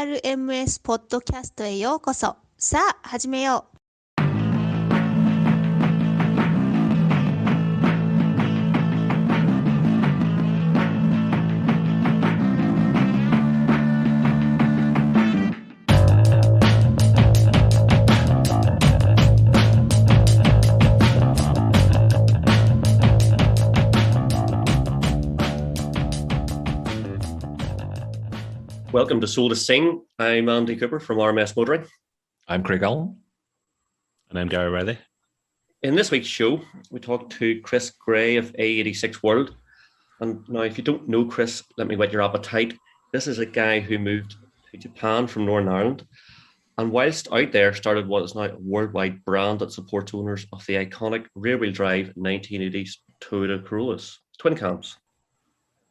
RMS ポッドキャストへようこそ。さあ、始めよう。Welcome to Soul to Sing. I'm Andy Cooper from RMS Motoring. I'm Craig Allen. And I'm Gary Riley. In this week's show, we talked to Chris Gray of AE86 World. And now, if you don't know Chris, let me whet your appetite. This is a guy who moved to Japan from Northern Ireland, and whilst out there started what is now a worldwide brand that supports owners of the iconic rear-wheel drive 1980s Toyota Corollas, twin cams.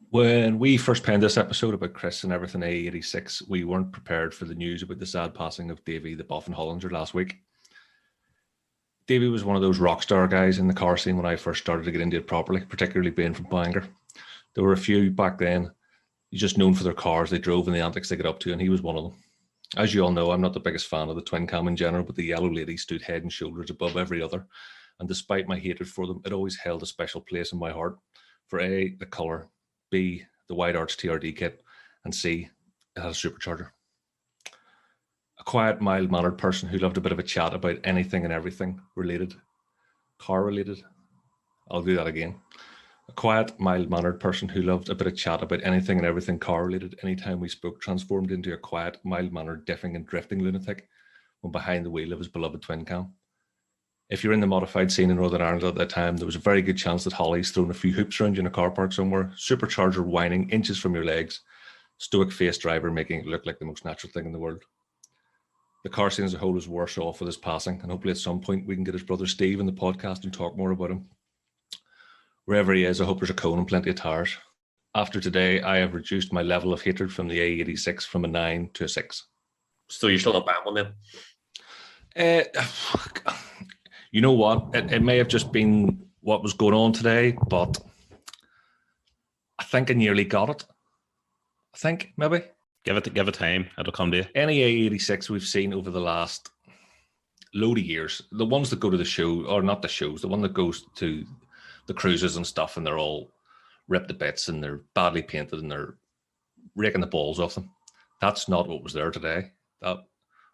When we first penned this episode about Chris and everything AE86, we weren't prepared for the news about the sad passing of Davey the Boffin Hollinger last week. Davey was one of those rock star guys in the car scene when I first started to get into it properly, particularly being from Hollinger. There were a few back then, just known for their cars they drove and the antics they got up to, and he was one of them. As you all know, I'm not the biggest fan of the twin cam in general, but the yellow lady stood head and shoulders above every other. And despite my hatred for them, it always held a special place in my heart for A, the colour, B, the wide arch TRD kit, and C, it had a supercharger. A quiet, mild-mannered person who loved a bit of a chat about anything and everything related, car-related. I'll do that again. A quiet, mild-mannered person who loved a bit of chat about anything and everything car-related. Anytime we spoke, transformed into a quiet, mild-mannered, diffing and drifting lunatic when behind the wheel of his beloved twin cam. If you're in the modified scene in Northern Ireland at that time, there was a very good chance that Holly's thrown a few hoops around you in a car park somewhere, supercharger whining inches from your legs, stoic-faced driver making it look like the most natural thing in the world. The car scene as a whole is worse off with his passing, and hopefully at some point we can get his brother Steve in the podcast and talk more about him. Wherever he is, I hope there's a cone and plenty of tires. After today, I have reduced my level of hatred from the AE86 from a 9 to a 6. So you're still not bad one then? You know what? It may have just been what was going on today, but I think I nearly got it. I think, maybe. Give it time. It'll come to you. Any AE86 we've seen over the last load of years, the ones that go to the show, or not the shows, the one that goes to the cruises and stuff, and they're all ripped to bits and they're badly painted and they're raking the balls off them. That's not what was there today. What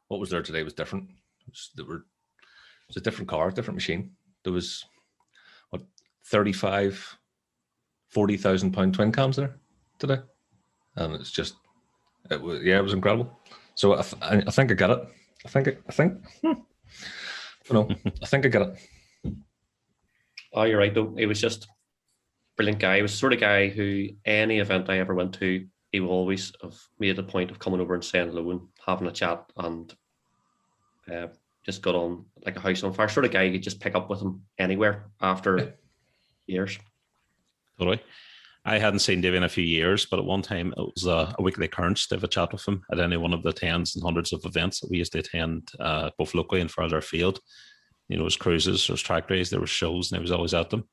was there today was different. It was a different car, different machine. There was, 40,000 pound twin cams there today. And it's just, it was incredible. So I think I get it. I think I get it. Oh, you're right though. He was just a brilliant guy. He was the sort of guy who any event I ever went to, he would always have made a point of coming over and saying hello and having a chat, and just got on like a house on fire. Sort of guy you could just pick up with him anywhere after years. Totally. I hadn't seen Davey in a few years, but at one time it was a weekly occurrence to have a chat with him at any one of the tens and hundreds of events that we used to attend, both locally and further afield. You know, it was cruises, there was track days, there were shows, and he was always at them.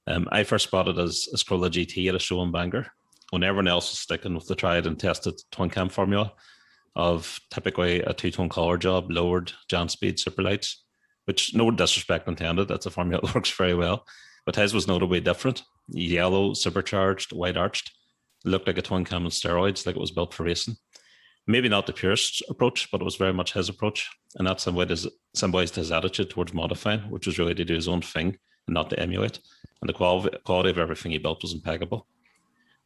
I first spotted as Corolla GT at a show in Bangor when everyone else was sticking with the tried and tested twin cam formula of typically a two-tone collar job, lowered, Jan speed, super lights, which no disrespect intended. That's a formula that works very well. But his was notably different. Yellow, supercharged, wide arched. It looked like a twin cam on steroids, like it was built for racing. Maybe not the purest approach, but it was very much his approach. And that symbolized his attitude towards modifying, which was really to do his own thing and not to emulate. And the quality of everything he built was impeccable.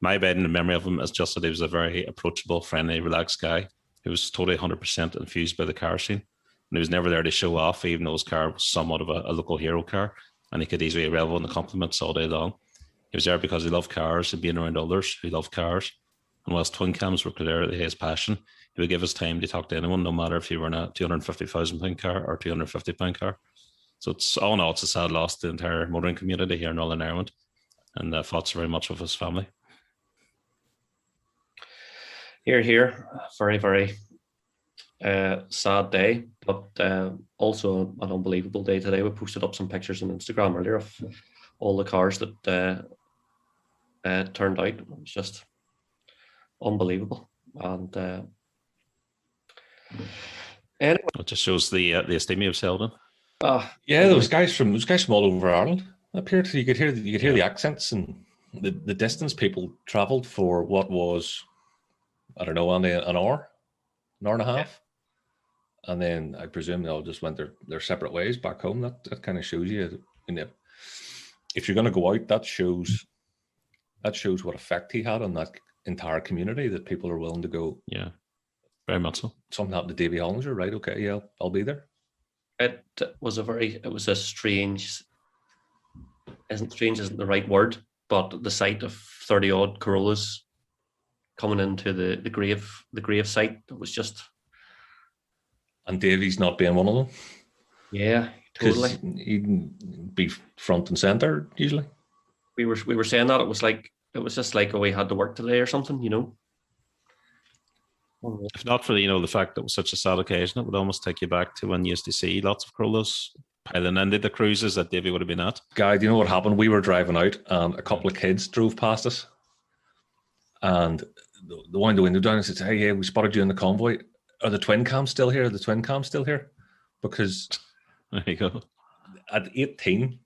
My abiding memory of him is just that he was a very approachable, friendly, relaxed guy who was totally 100% infused by the car scene. And he was never there to show off, even though his car was somewhat of a local hero car, and he could easily revel in the compliments all day long. He was there because he loved cars and being around others who loved cars. And whilst twin cams were clearly his passion, he would give his time to talk to anyone, no matter if he were in a £250,000 car or £250 car. So it's all in all, it's a sad loss to the entire motoring community here in Northern Ireland, and thoughts very much of his family. Here. Very, very sad day, but also an unbelievable day today. We posted up some pictures on Instagram earlier of all the cars that turned out. It was just unbelievable. And Anyway, It just shows the esteem you've held in. Yeah, those guys from all over Ireland appeared. You could hear Yeah. the accents and the distance people travelled for what was, I don't know, only an hour and a half. And then I presume they all just went their separate ways back home. That kind of shows you, if you're going to go out, that shows what effect he had on that entire community, that people are willing to go. Yeah, very much so. Something happened to Davy Hollinger, right? Okay, yeah, I'll be there. It was a strange, isn't the right word, but the sight of 30 odd Corollas coming into the grave site, it was just. And Davy's not being one of them. Yeah, totally. He'd be front and center usually. We were saying that it was just like, oh, we had to work today or something, If not for the fact that it was such a sad occasion, it would almost take you back to when you used to see lots of Corollas piling into the cruises that Davy would have been at. Guy, do you know what happened? We were driving out and a couple of kids drove past us, and the wind the window down and said, "Hey, yeah, we spotted you in the convoy. Are the twin cams still here? Are the twin cams still here?" Because there you go. At 18,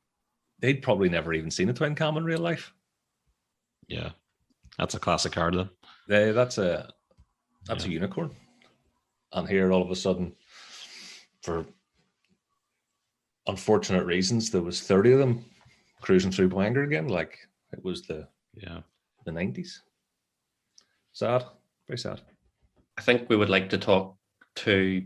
they'd probably never even seen a twin cam in real life. Yeah, that's a classic car then. That's a unicorn. And here, all of a sudden, for unfortunate reasons, there was 30 of them cruising through Bangor again, like it was the 90s. Sad, very sad. I think we would like to talk to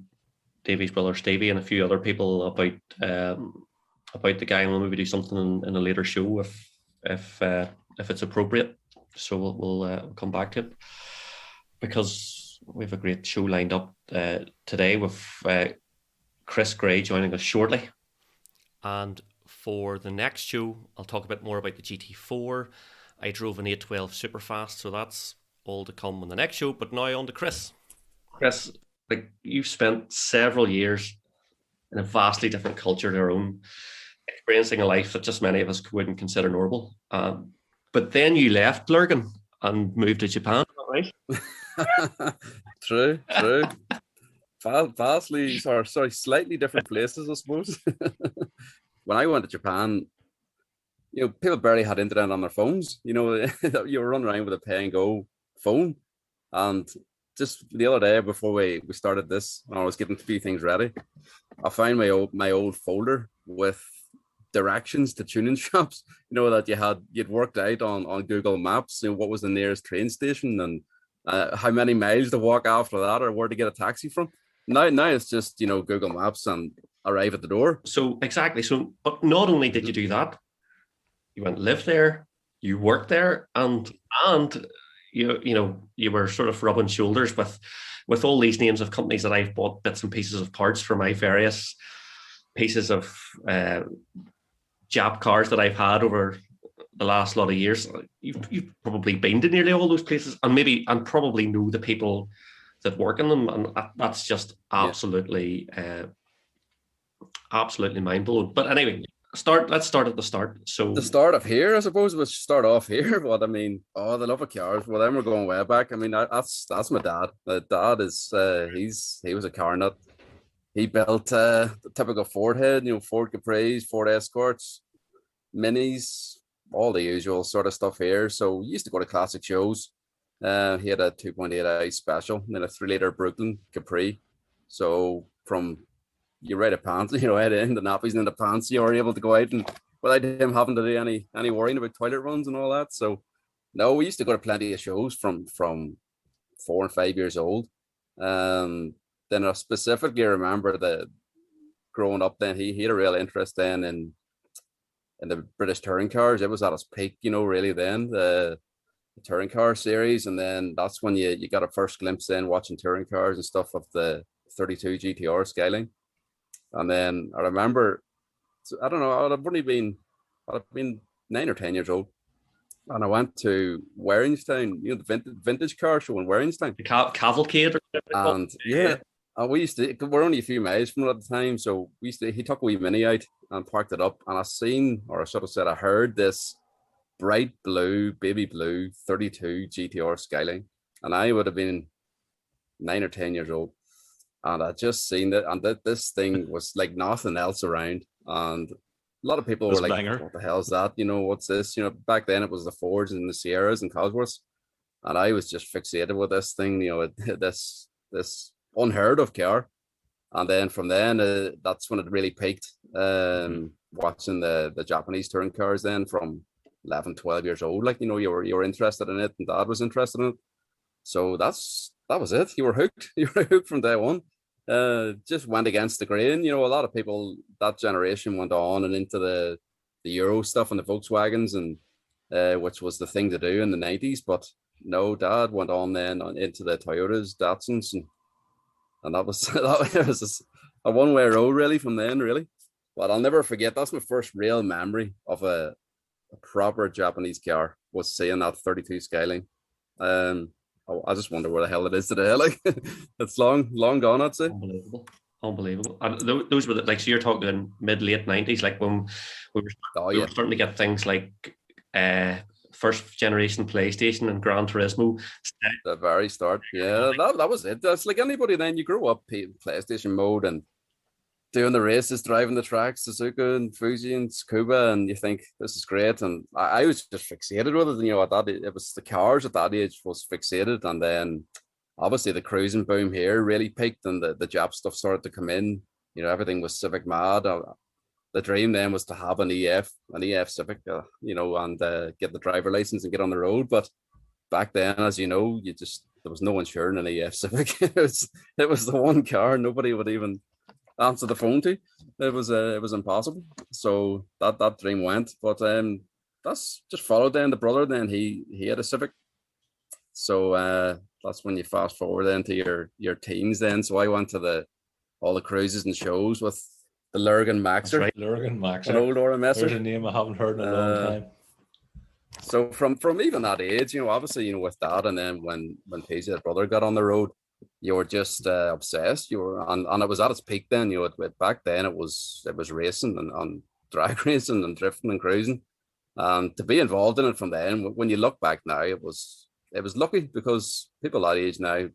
Davy's brother Stevie and a few other people about the guy, and we'll maybe do something in a later show if it's appropriate. So we'll come back to it, because we have a great show lined up today with Chris Gray joining us shortly. And for the next show, I'll talk a bit more about the GT4. I drove an 812 Superfast, so that's all to come on the next show. But now on to Chris. Chris, you've spent several years in a vastly different culture to our own, experiencing a life that just many of us wouldn't consider normal. But then you left Lurgan and moved to Japan, right? True. Slightly different places, I suppose. When I went to Japan, people barely had internet on their phones. You were running around with a pay and go phone. And just the other day before we started this, when I was getting a few things ready, I found my old folder with directions to tuning shops, that you'd worked out on Google Maps, what was the nearest train station and how many miles to walk after that, or where to get a taxi from. Now it's just, Google Maps and arrive at the door. So exactly. So, but not only did you do that, you went live there, you worked there, and you were sort of rubbing shoulders with all these names of companies that I've bought bits and pieces of parts for my various pieces of Jap cars that I've had over the last lot of years. You've probably been to nearly all those places, and probably know the people that work in them, and that's just absolutely mind blowing. But anyway, let's start at the start. So the start of here, I suppose, we'll start off here. But I mean, the love of cars. Well, then we're going way back. I mean, that's my dad. My dad is he was a car nut. He built the typical Ford head, Ford Capris, Ford Escorts, Minis, all the usual sort of stuff here. So we used to go to classic shows. He had a 2.8i special, and then a 3-liter Brooklyn Capri. So from you ride a pants, head in the nappies and in the pants, you were able to go out and without him having to do any worrying about toilet runs and all that. So no, we used to go to plenty of shows from 4 and 5 years old. Then I specifically remember that growing up, then he had a real interest then in the British touring cars. It was at its peak, really then, the touring car series. And then that's when you got a first glimpse in watching touring cars and stuff of the 32 GTR Skyline. And then I remember, I don't know, I'd have been 9 or 10 years old. And I went to Warringstown, the vintage car show in Warringstown. The cavalcade. And we used to, we're only a few miles from it at the time. So he took a wee Mini out and parked it up. And I heard this bright blue, baby blue 32 GTR Skyline. And I would have been 9 or 10 years old. and I just seen it, and this thing was like nothing else around, and a lot of people were like, banger. "What the hell is that? What's this?" Back then it was the Fords and the Sierras and Cosworths, and I was just fixated with this thing. This unheard of car, and then from then that's when it really peaked. Watching the Japanese touring cars then from 11, 12 years old, like you were interested in it, and Dad was interested in it. So that was it. You were hooked. You were hooked from day one. Just went against the grain. A lot of people that generation went on and into the Euro stuff and the Volkswagens, and which was the thing to do in the 90s. But no, Dad went on then into the Toyotas, Datsuns, and that was it was a one-way road really from then, really. But I'll never forget. That's my first real memory of a proper Japanese car, was seeing that 32 Skyline. I just wonder where the hell it is today. Like, it's long gone, I'd say. Unbelievable. And those were so you're talking mid-late 90s, like when we were starting to get things like first generation PlayStation and Gran Turismo. The very start. Yeah, that was it. That's like anybody then. You grew up PlayStation mode and doing the races, driving the tracks, Suzuka and Fuji and Tsukuba, and you think this is great. And I was just fixated with it. At that, it was the cars at that age was fixated, and then obviously the cruising boom here really peaked, and the Jap stuff started to come in. Everything was Civic mad. The dream then was to have an EF Civic, and get the driver license and get on the road. But back then, as you know, there was no one sharing an EF Civic. it was the one car nobody would even answer the phone to. It was impossible. So that dream went. But that's just followed then. The brother then he had a Civic. So that's when you fast forward then to your teens then. So I went to all the cruises and shows with the Lurgan Maxer. That's right, Lurgan Maxer. An old RMS. There's a name I haven't heard in a long time. So from even that age, obviously, with Dad, and then when PJ, the brother, got on the road, you were just obsessed. You were, and it was at its peak then. Back then it was racing and drag racing and drifting and cruising, and to be involved in it from then. When you look back now, it was lucky, because people that age now,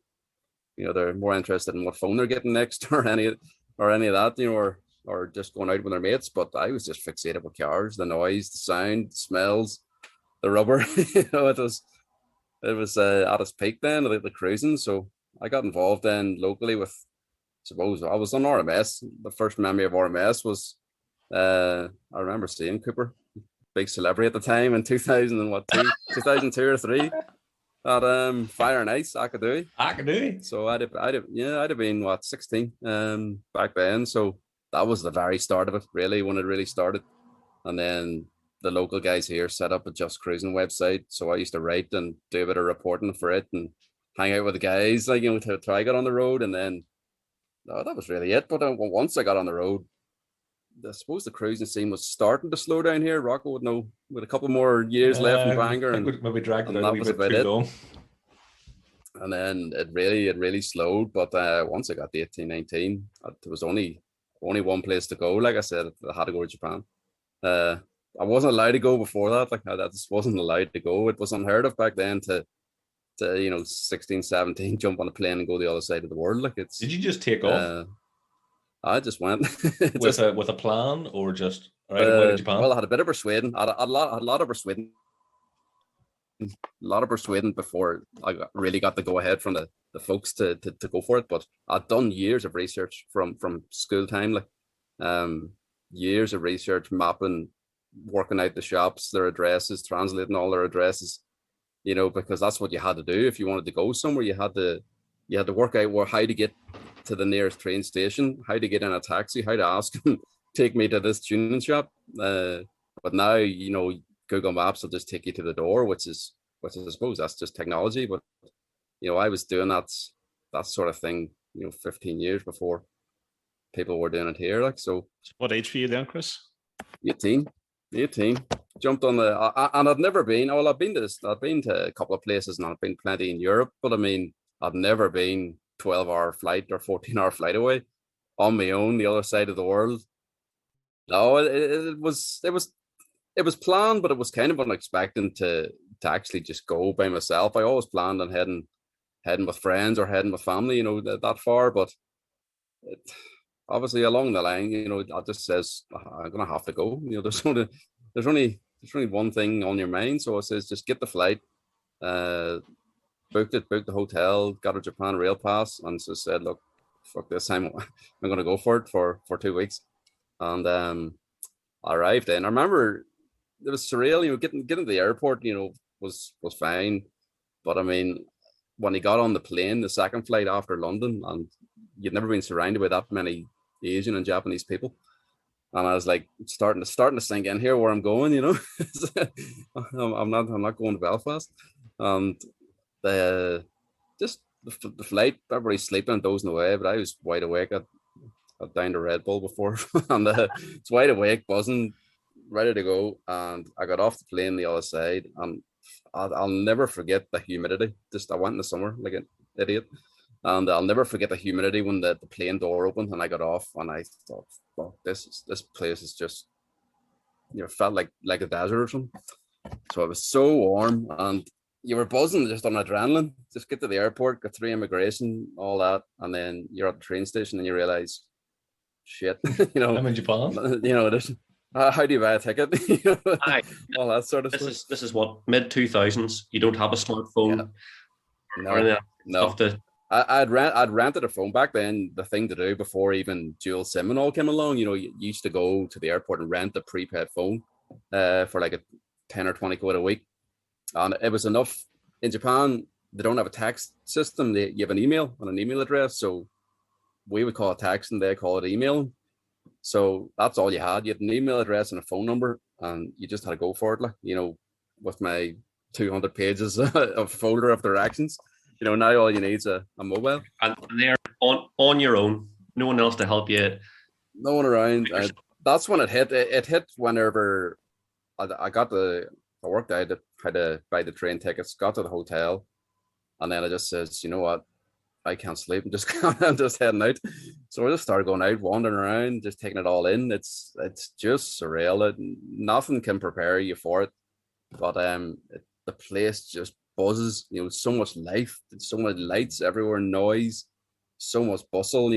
they're more interested in what phone they're getting next or any of that, or just going out with their mates. But I was just fixated with cars, the noise, the sound, the smells, the rubber. It was at its peak then, the cruising. So I got involved then locally with, suppose I was on RMS. The first memory of RMS was, I remember seeing Cooper, big celebrity at the time, in 2002 or 3, at Fire and Ice, Akadui. So I'd have been 16 back then. So that was the very start of it, really, when it really started. And then the local guys here set up a Just Cruising website. So I used to write and do a bit of reporting for it and hang out with the guys, to try to get on the road. And then that was really it. But once I got on the road, I suppose the cruising scene was starting to slow down here. Rocco would know, with a couple more years left in Bangor, and maybe dragged it out that a was bit about too it. long. And then it really slowed. But once I got to 18, 19, there was only one place to go. Like I said, I had to go to Japan. I wasn't allowed to go before that. Like, I just wasn't allowed to go. It was unheard of back then to 16, 17, jump on a plane and go the other side of the world. Like, it's. Did you just take off? I just went with a plan, or just right away to Japan? Well, I had a bit of persuading. I had a lot of persuading. A lot of persuading before I really got the go ahead from the folks to go for it. But I'd done years of research from school time, years of research, mapping, working out the shops, their addresses, translating all their addresses, because that's what you had to do if you wanted to go somewhere. You had to work out how to get to the nearest train station, how to get in a taxi, how to ask them, take me to this tuning shop. But now, Google Maps will just take you to the door, which is I suppose that's just technology. But I was doing that sort of thing 15 years before people were doing it here. So what age were you then, Chris? 18. Jumped on and I'd never been. Well, I've been to a couple of places, and I've been plenty in Europe, but I mean, I'd never been 12-hour flight or 14-hour flight away on my own, the other side of the world. No, it was planned, but it was kind of unexpected to actually just go by myself. I always planned on heading with friends or heading with family, that far. But obviously along the line, I just says I'm gonna have to go. There's only one thing on your mind, so it says just get the flight, booked the hotel, got a Japan rail pass, and just said, look, fuck this time, I'm gonna go for it for 2 weeks, and I arrived in. I remember it was surreal, getting to the airport, was fine, but I mean, when he got on the plane, the second flight after London, and you'd never been surrounded by that many Asian and Japanese people. And I was like starting to sink in here where I'm going, I'm not going to Belfast. And just the flight, everybody's sleeping and dozing away, but I was wide awake. I'd downed a Red Bull before, and it's wide awake, buzzing, ready to go. And I got off the plane the other side, and I'll never forget the humidity. I went in the summer like an idiot. And I'll never forget the humidity when the plane door opened and I got off, and I thought, well, this place is just, felt like a desert or something. So it was so warm, and you were buzzing just on adrenaline. Just get to the airport, get through immigration, all that, and then you're at the train station and you realize, shit, I'm in Japan. How do you buy a ticket? All that sort of stuff. This is what, mid-2000s. You don't have a smartphone. Yeah. No. I'd rented a phone back then. The thing to do before even dual SIM and all came along, you used to go to the airport and rent a prepaid phone for like a 10 or 20 quid a week, and it was enough. In Japan, they don't have a text system. You have an email and an email address, so we would call it text and they call it email. So that's all you had. You had an email address and a phone number, and you just had to go for it. With my 200 pages of folder of directions. Now all you need is a mobile. And they're on your own. No one else to help you. No one around. That's when it hit. It hit whenever I worked out, tried to buy the train tickets, got to the hotel, and then I just says, you know what? I can't sleep. I'm just heading out. So I just started going out, wandering around, just taking it all in. It's just surreal. Nothing can prepare you for it. But the place just buzzes, so much life, so much lights everywhere, noise, so much bustle.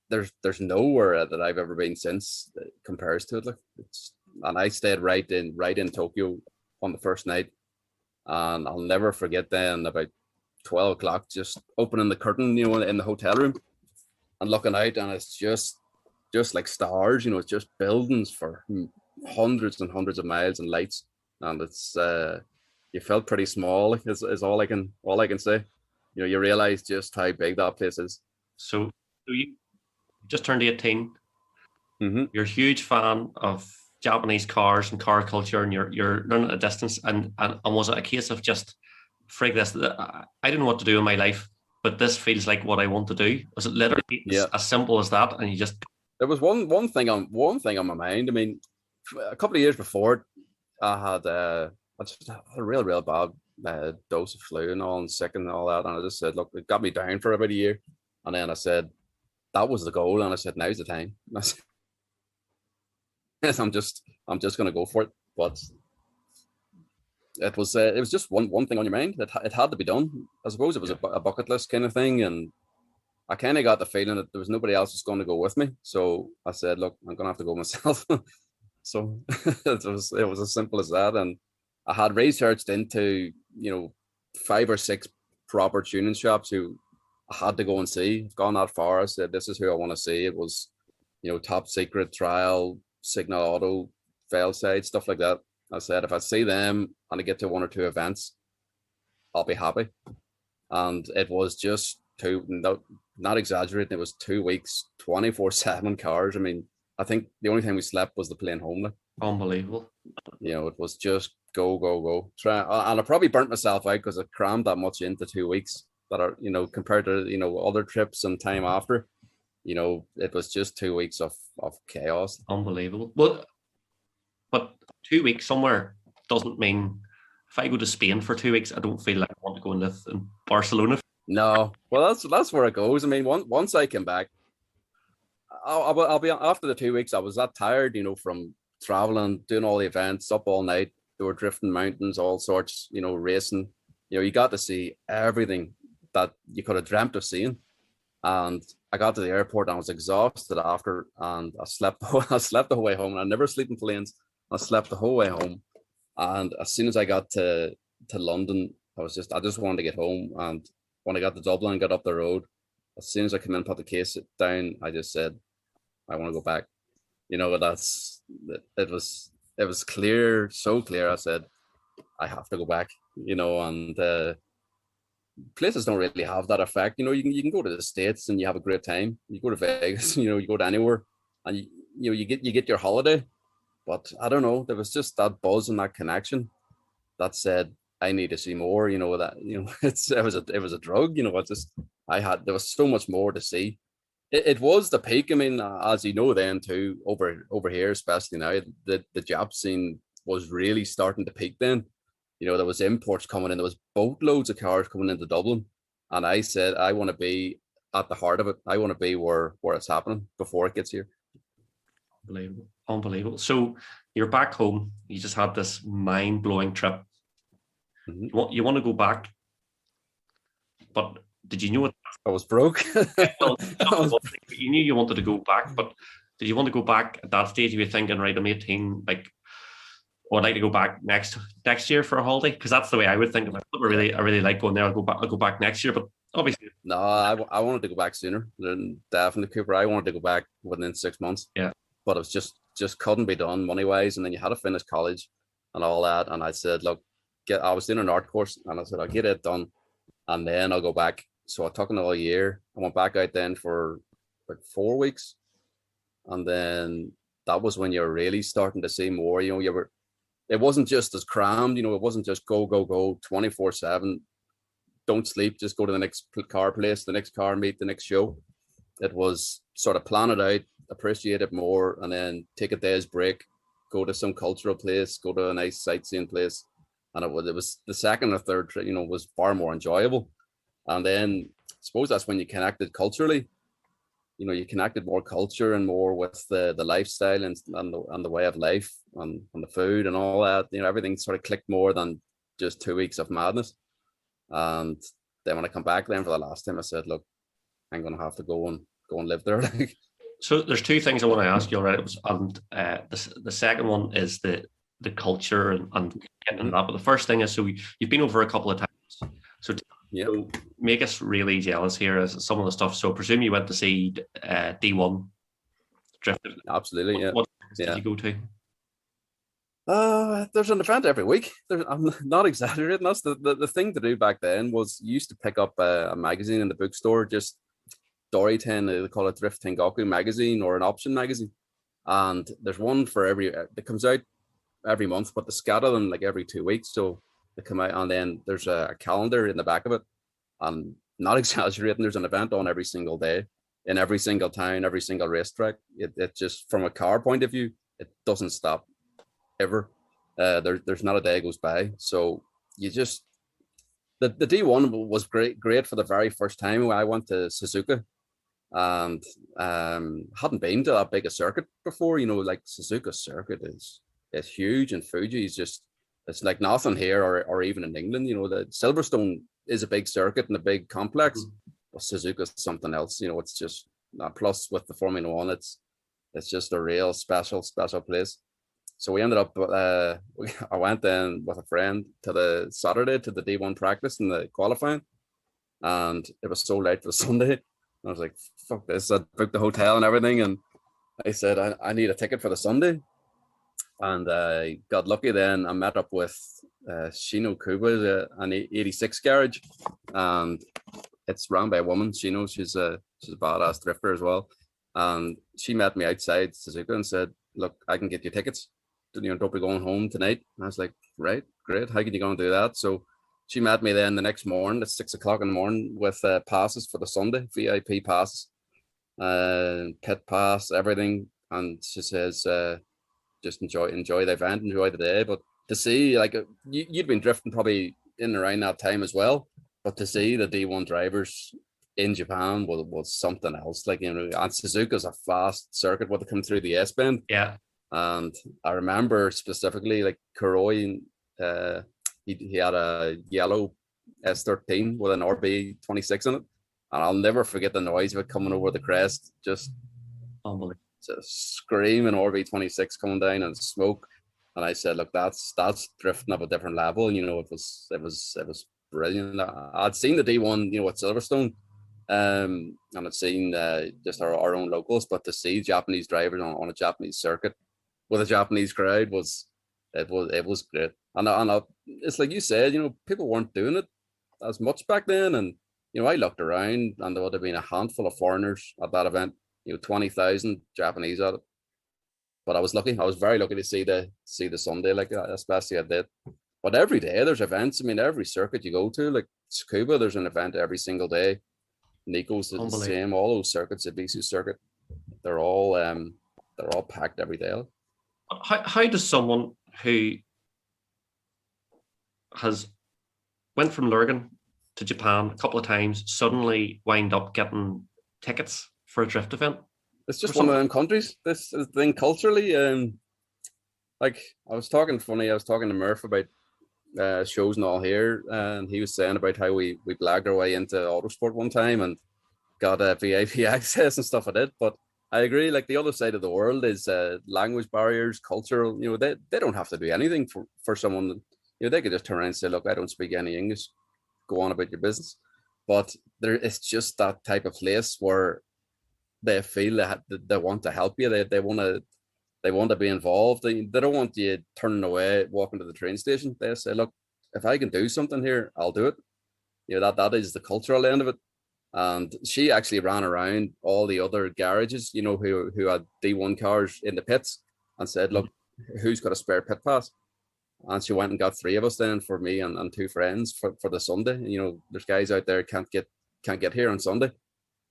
There's nowhere that I've ever been since that compares to it. And I stayed right in Tokyo on the first night, and I'll never forget then about 12 o'clock, just opening the curtain, in the hotel room and looking out, and it's just like stars, it's just buildings for hundreds and hundreds of miles and lights, and it's you felt pretty small, is all I can say. You realize just how big that place is. So you just turned 18. Mm-hmm. You're a huge fan of Japanese cars and car culture, and you're learning at a distance. And was it a case of just frig this? I don't know what to do in my life, but this feels like what I want to do. Was it literally as simple as that? And you just there was one thing on my mind. I mean, a couple of years before, I had just a real bad dose of flu and all, and sick and all that. And I just said, look, it got me down for about a year. And then I said, that was the goal. And I said, now's the time. And I said, yes, I'm just going to go for it. But it was just one thing on your mind. It had to be done. I suppose it was a bucket list kind of thing. And I kind of got the feeling that there was nobody else was going to go with me. So I said, look, I'm going to have to go myself. So it was as simple as that. And I had researched into, 5 or 6 proper tuning shops who I had to go and see. I've gone that far. I said, this is who I want to see. It was, top secret, trial, Signal Auto, Failside, stuff like that. I said, if I see them and I get to 1 or 2 events, I'll be happy. And it was just not exaggerating, it was 2 weeks, 24/7 cars. I mean, I think the only time we slept was the plane home. Unbelievable. It was just go. And I probably burnt myself out because I crammed that much into 2 weeks that are, compared to, other trips and time after, it was just 2 weeks of chaos. Unbelievable. Well, but 2 weeks somewhere doesn't mean if I go to Spain for 2 weeks, I don't feel like I want to go and live in Barcelona. No, well, that's where it goes. I mean, once I came back, I'll be after the 2 weeks. I was that tired, from traveling, doing all the events, up all night. They were drifting mountains, all sorts, racing. You got to see everything that you could have dreamt of seeing. And I got to the airport and I was exhausted after, and I slept. I slept the whole way home. And I never sleep in planes. I slept the whole way home. And as soon as I got to London, I just wanted to get home. And when I got to Dublin and got up the road, as soon as I came in, put the case down, I just said, I want to go back. You know, it was clear, so clear. I said, I have to go back. You know, and places don't really have that effect. You know, you can go to the States and you have a great time. You go to Vegas, you know, you go to anywhere, and you get your holiday. But I don't know, there was just that buzz and that connection that said, I need to see more. You know, that, you know, it was a drug. You know, there was so much more to see. It was the peak. I mean, as you know, then too, over here, especially now, the Jap scene was really starting to peak then. You know, there was imports coming in. There was boatloads of cars coming into Dublin. And I said, I want to be at the heart of it. I want to be where it's happening before it gets here. Unbelievable. So you're back home. You just had this mind-blowing trip. Mm-hmm. You want to go back, but did you know it? I was broke. Well, you knew you wanted to go back, but did you want to go back at that stage? You were thinking, right, I'm 18, like, I'd like to go back next year for a holiday, because that's the way I would think about it. I really like going there. I'll go back next year, but obviously no, I wanted to go back sooner than definitely, Cooper. I wanted to go back within 6 months. Yeah, but it was just couldn't be done money wise, and then you had to finish college and all that. And I said, look, I was doing an art course, and I said, I'll get it done, and then I'll go back. So I took another year. I went back out then for like 4 weeks, and then that was when you're really starting to see more. You know, it wasn't just as crammed. You know, it wasn't just go 24/7. Don't sleep. Just go to the next car place, the next car meet, the next show. It was sort of plan it out, appreciate it more, and then take a day's break, go to some cultural place, go to a nice sightseeing place. And it was the second or third trip, you know, was far more enjoyable. And then I suppose that's when you connected culturally. You know, you connected more culture and more with the lifestyle and the way of life and the food and all that. You know, everything sort of clicked more than just 2 weeks of madness. And then when I come back then for the last time, I said, look, I'm going to have to go and live there. So there's two things I want to ask you already. The second one is the culture and getting that. But the first thing is, so you've been over a couple of times. So to make us really jealous here is some of the stuff. So I presume you went to see D1 Drift. Absolutely, yeah. What did you go to? There's an event every week. I'm not exaggerating. That's the thing to do back then was you used to pick up a magazine in the bookstore, just Doryten, they call it Drift Tengoku magazine or an option magazine. And there's one for that comes out every month, but they scatter them like every 2 weeks. So they come out, and then there's a calendar in the back of it. And not exaggerating, there's an event on every single day in every single town, every single racetrack. It just, from a car point of view, it doesn't stop ever. There's not a day goes by. So you just, the D1 was great for the very first time. I went to Suzuka and hadn't been to that big a circuit before. You know, like Suzuka circuit is huge, and Fuji is just, it's like nothing here or even in England. You know, the Silverstone is a big circuit and a big complex, but Suzuka's something else. You know, it's just, plus with the Formula One, it's just a real special place. So we ended up, I went then with a friend to the Saturday to the D1 practice and the qualifying, and it was sold out for Sunday. I was like, fuck this. I booked the hotel and everything, and I said, I need a ticket for the Sunday. And I got lucky then. I met up with Shino Kuba, an 86 garage, and it's run by a woman. Shino, she's a badass drifter as well. And she met me outside Suzuka and said, look, I can get you tickets. You know, don't be going home tonight. And I was like, right, great. How can you go and do that? So she met me then the next morning at 6 o'clock in the morning with passes for the Sunday, VIP passes, pit pass, everything. And she says, just enjoy the event, enjoy the day. But to see, like, you'd been drifting probably in and around that time as well, but to see the D1 drivers in Japan was something else. Like, you know, and Suzuka's a fast circuit where they come through the S bend. Yeah. And I remember specifically, like, Kuroi, he had a yellow S13 with an RB26 in it, and I'll never forget the noise of it coming over the crest, just screaming RB26 coming down and smoke. And I said, look, that's drifting up a different level. And, it was brilliant. I'd seen the D1, at Silverstone, and I'd seen just our own locals, but to see Japanese drivers on a Japanese circuit with a Japanese crowd was great. And it's like you said, people weren't doing it as much back then. And, I looked around and there would have been a handful of foreigners at that event, 20,000 Japanese at it. But I was very lucky to see the Sunday like that, especially at that. But every day there's events. I mean, every circuit you go to, like Tsukuba, there's an event every single day. Nico's the same. All those circuits, the Ibisu circuit, they're all packed every day. How does someone who has went from Lurgan to Japan a couple of times suddenly wind up getting tickets for a drift event? It's just one of them countries. This thing culturally, like I was talking to Murph about shows and all here, and he was saying about how we blagged our way into Autosport one time and got VIP access and stuff like that. But I agree, like the other side of the world is language barriers, cultural. They don't have to do anything for someone. They could just turn around and say, look, I don't speak any English. Go on about your business. But it's just that type of place where they feel that they want to help you. They want to be involved. They don't want you turning away, walking to the train station. They say, look, if I can do something here, I'll do it. That is the cultural end of it. And she actually ran around all the other garages, who had D1 cars in the pits and said, look, who's got a spare pit pass? And she went and got 3 of us then for me and 2 friends for the Sunday. There's guys out there can't get here on Sunday.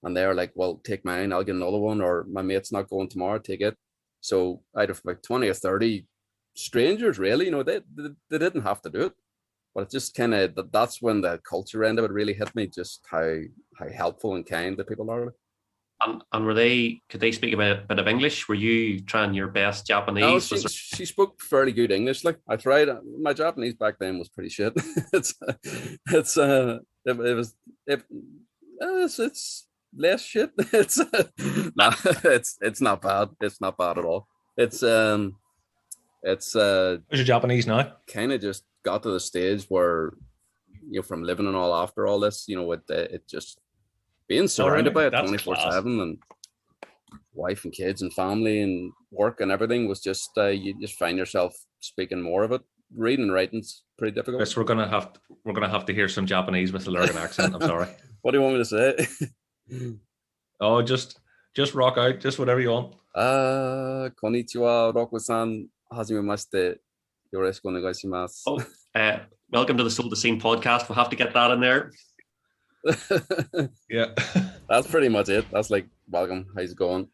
And they're like, well, take mine, I'll get another one, or my mate's not going tomorrow, take it. So out of like 20 or 30 strangers, really, they didn't have to do it. But it just kind of, that's when the culture end of it really hit me, just how helpful and kind the people are. And could they speak a bit of English? Were you trying your best Japanese? No, she spoke fairly good English. Like I tried, my Japanese back then was pretty shit. It's less shit. It's not bad. It's not bad at all. It's Where's your Japanese now? Kind of just got to the stage where from living and all after all this, it just being surrounded by it 24/7 and wife and kids and family and work and everything was just you just find yourself speaking more of it. Reading and writing's pretty difficult. Yes, we're gonna have to hear some Japanese with a Lurgan accent. I'm sorry. What do you want me to say? Oh, just rock out, just whatever you want. Konnichiwa, Roku-san, hajimemashite, yoroshiku onegaishimasu. Welcome to the Soul to Scene podcast. We'll have to get that in there. Yeah. That's pretty much it. That's like, welcome, how's it going,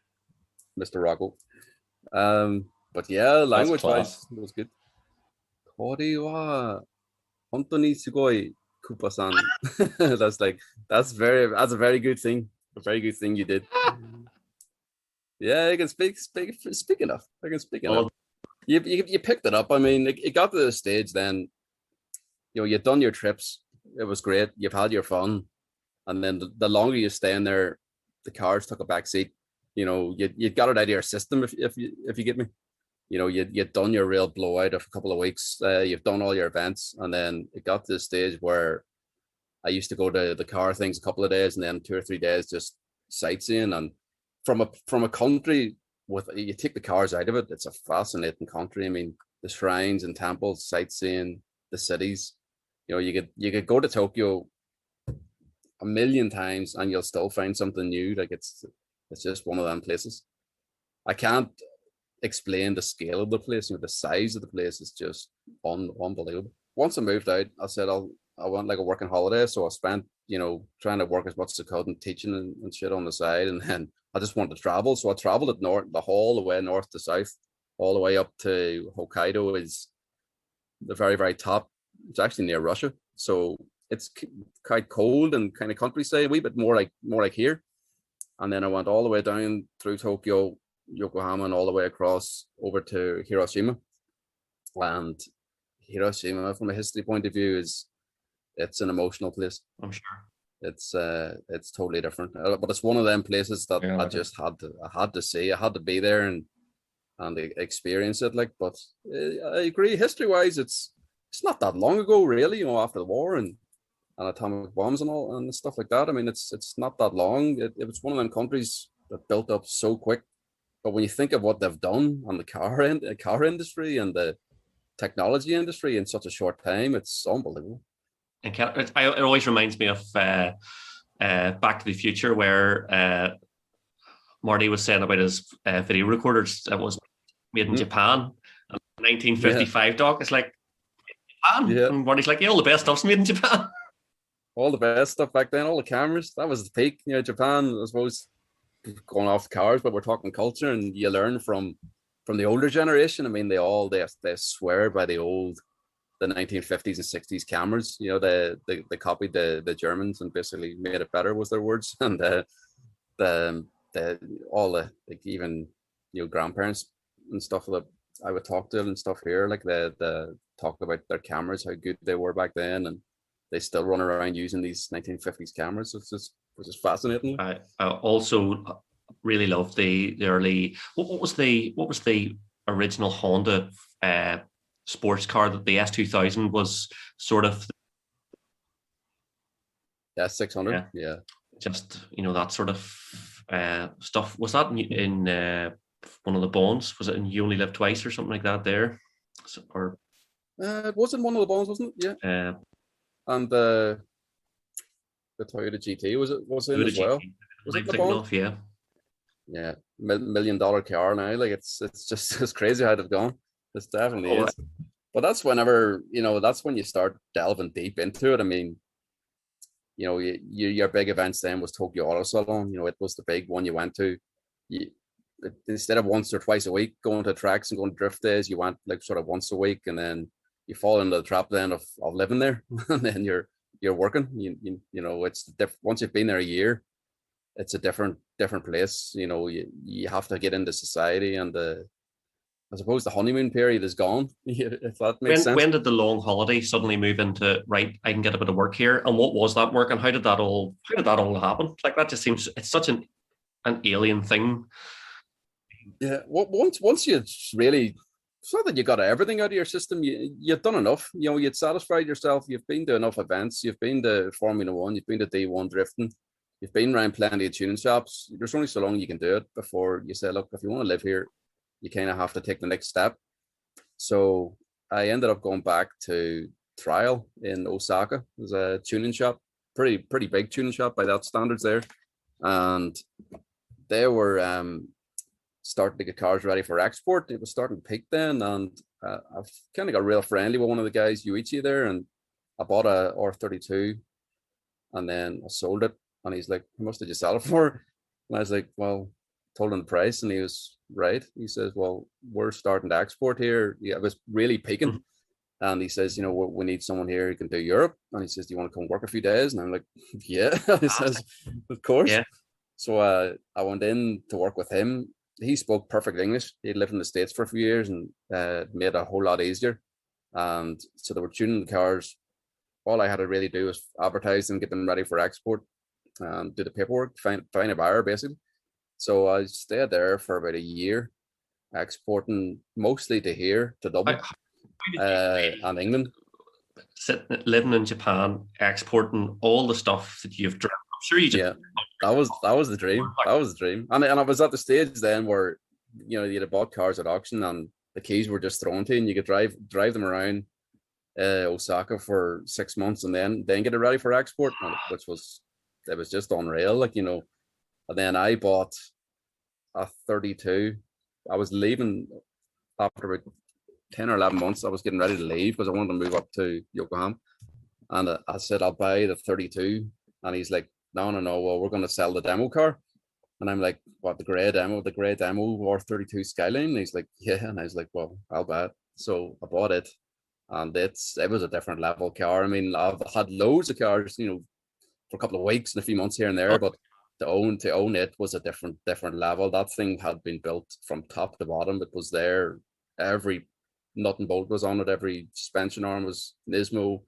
Mr. Rocco? But yeah, language wise it was good. Kori wa hontoni sugoi Koopa-san. that's a very good thing. A very good thing you did. Yeah, I can speak enough. I can speak enough. You picked it up. I mean, it got to the stage then, you've done your trips. It was great. You've had your fun. And then the longer you stay in there, the cars took a back seat. You got it out of your system if you get me. You'd done your real blowout of a couple of weeks. You've done all your events. And then it got to the stage where I used to go to the car things a couple of days and then 2 or 3 days just sightseeing. And from a country you take the cars out of it, it's a fascinating country. I mean, the shrines and temples, sightseeing, the cities. You could go to Tokyo 1,000,000 times and you'll still find something new. Like it's just one of them places. I can't explain the scale of the place. The size of the place is just unbelievable. Once I moved out, I said I went like a working holiday, so I spent trying to work as much as I could and teaching and shit on the side, and then I just wanted to travel, so I traveled it the whole way north to south, all the way up to Hokkaido. Is the very, very top. It's actually near Russia, so it's quite cold and kind of countryside, a wee bit more like here. And then I went all the way down through Tokyo, Yokohama, and all the way across over to Hiroshima. And Hiroshima, from a history point of view, it's an emotional place. I'm sure. it's totally different. But it's one of them places that Yeah, I like just had to see. I had to be there and experience it. Like, but I agree. History wise, it's not that long ago, really. After the war and atomic bombs and all and stuff like that. I mean, it's not that long. It was one of them countries that built up so quick. But when you think of what they've done on the car industry and the technology industry in such a short time, it's unbelievable. And it always reminds me of Back to the Future, where Marty was saying about his video recorders that was made in Japan. 1955, Doc. It's like Japan. Yeah. And Marty's like, yeah, all the best stuff's made in Japan. All the best stuff back then, all the cameras. That was the peak. Japan, I suppose, going off the cars, but we're talking culture, and you learn from the older generation. I mean, they swear by the 1950s and 60s cameras. They copied the Germans and basically made it better, was their words. And all the like even grandparents and stuff that I would talk to and stuff here, like the talk about their cameras, how good they were back then, and they still run around using these 1950s cameras. It's just fascinating. I also really love the early. What was the original Honda sports car that the S2000 was sort of? Yeah, 600. Yeah. Just that sort of stuff. Was that in one of the Bonds? Was it in You Only Live Twice or something like that? There, or it wasn't one of the Bonds, wasn't it? Yeah. And the Toyota GT was in as well. Was it the Bond? Yeah. Yeah, $1 million car now. Like it's just it's crazy how they've gone. It's definitely is. But that's whenever that's when you start delving deep into it. I mean, your big events then was Tokyo Auto Salon. It was the big one you went to. Instead of once or twice a week going to tracks and going to drift days, you went like sort of once a week, and then you fall into the trap then of living there, and then you're working. It's once you've been there a year, it's a different place. You have to get into society, and I suppose the honeymoon period is gone. If that makes sense. When did the long holiday suddenly move into right? I can get a bit of work here, and what was that work, and how did that all happen? Like that just seems it's such an alien thing. Yeah, once you really. It's not that you got everything out of your system. You've done enough. You'd satisfied yourself. You've been to enough events. You've been to Formula One. You've been to D1 drifting. You've been around plenty of tuning shops. There's only so long you can do it before you say, look, if you want to live here, you kind of have to take the next step. So I ended up going back to Trial in Osaka. It was a tuning shop, pretty big tuning shop by that standards there. And they were starting to get cars ready for export. It was starting to peak then, and I've kind of got real friendly with one of the guys, Yuichi there, and I bought a R32, and then I sold it, and he's like, how much did you sell it for? And I was like, well, told him the price, and he was right. He says, well, we're starting to export here. Yeah, it was really peaking. And he says, we need someone here who can do Europe. And he says, do you want to come work a few days? And I'm like, yeah. He says, of course. Yeah. So I went in to work with him. He spoke perfect English. He lived in the States for a few years and made it a whole lot easier. And so they were tuning the cars. All I had to really do was advertise them, get them ready for export, and do the paperwork, find a buyer, basically. So I stayed there for about a year, exporting mostly to here, to Dublin and England. Living in Japan, exporting all the stuff that you've driven. I'm sure you just... Yeah, that was the dream. That was the dream. And I was at the stage then where, you had bought cars at auction and the keys were just thrown to you, and you could drive them around Osaka for 6 months and then get it ready for export, which was just unreal. And then I bought a 32. I was leaving after about 10 or 11 months. I was getting ready to leave because I wanted to move up to Yokohama. And I said, I'll buy the 32. And he's like, no, well, we're going to sell the demo car. And I'm like, what, the grey demo or 32 Skyline? And he's like, yeah. And I was like, well, I'll buy it. So I bought it. And it was a different level car. I mean, I've had loads of cars, for a couple of weeks and a few months here and there, but to own it was a different level. That thing had been built from top to bottom. It was there. Every nut and bolt was on it. Every suspension arm was Nismo.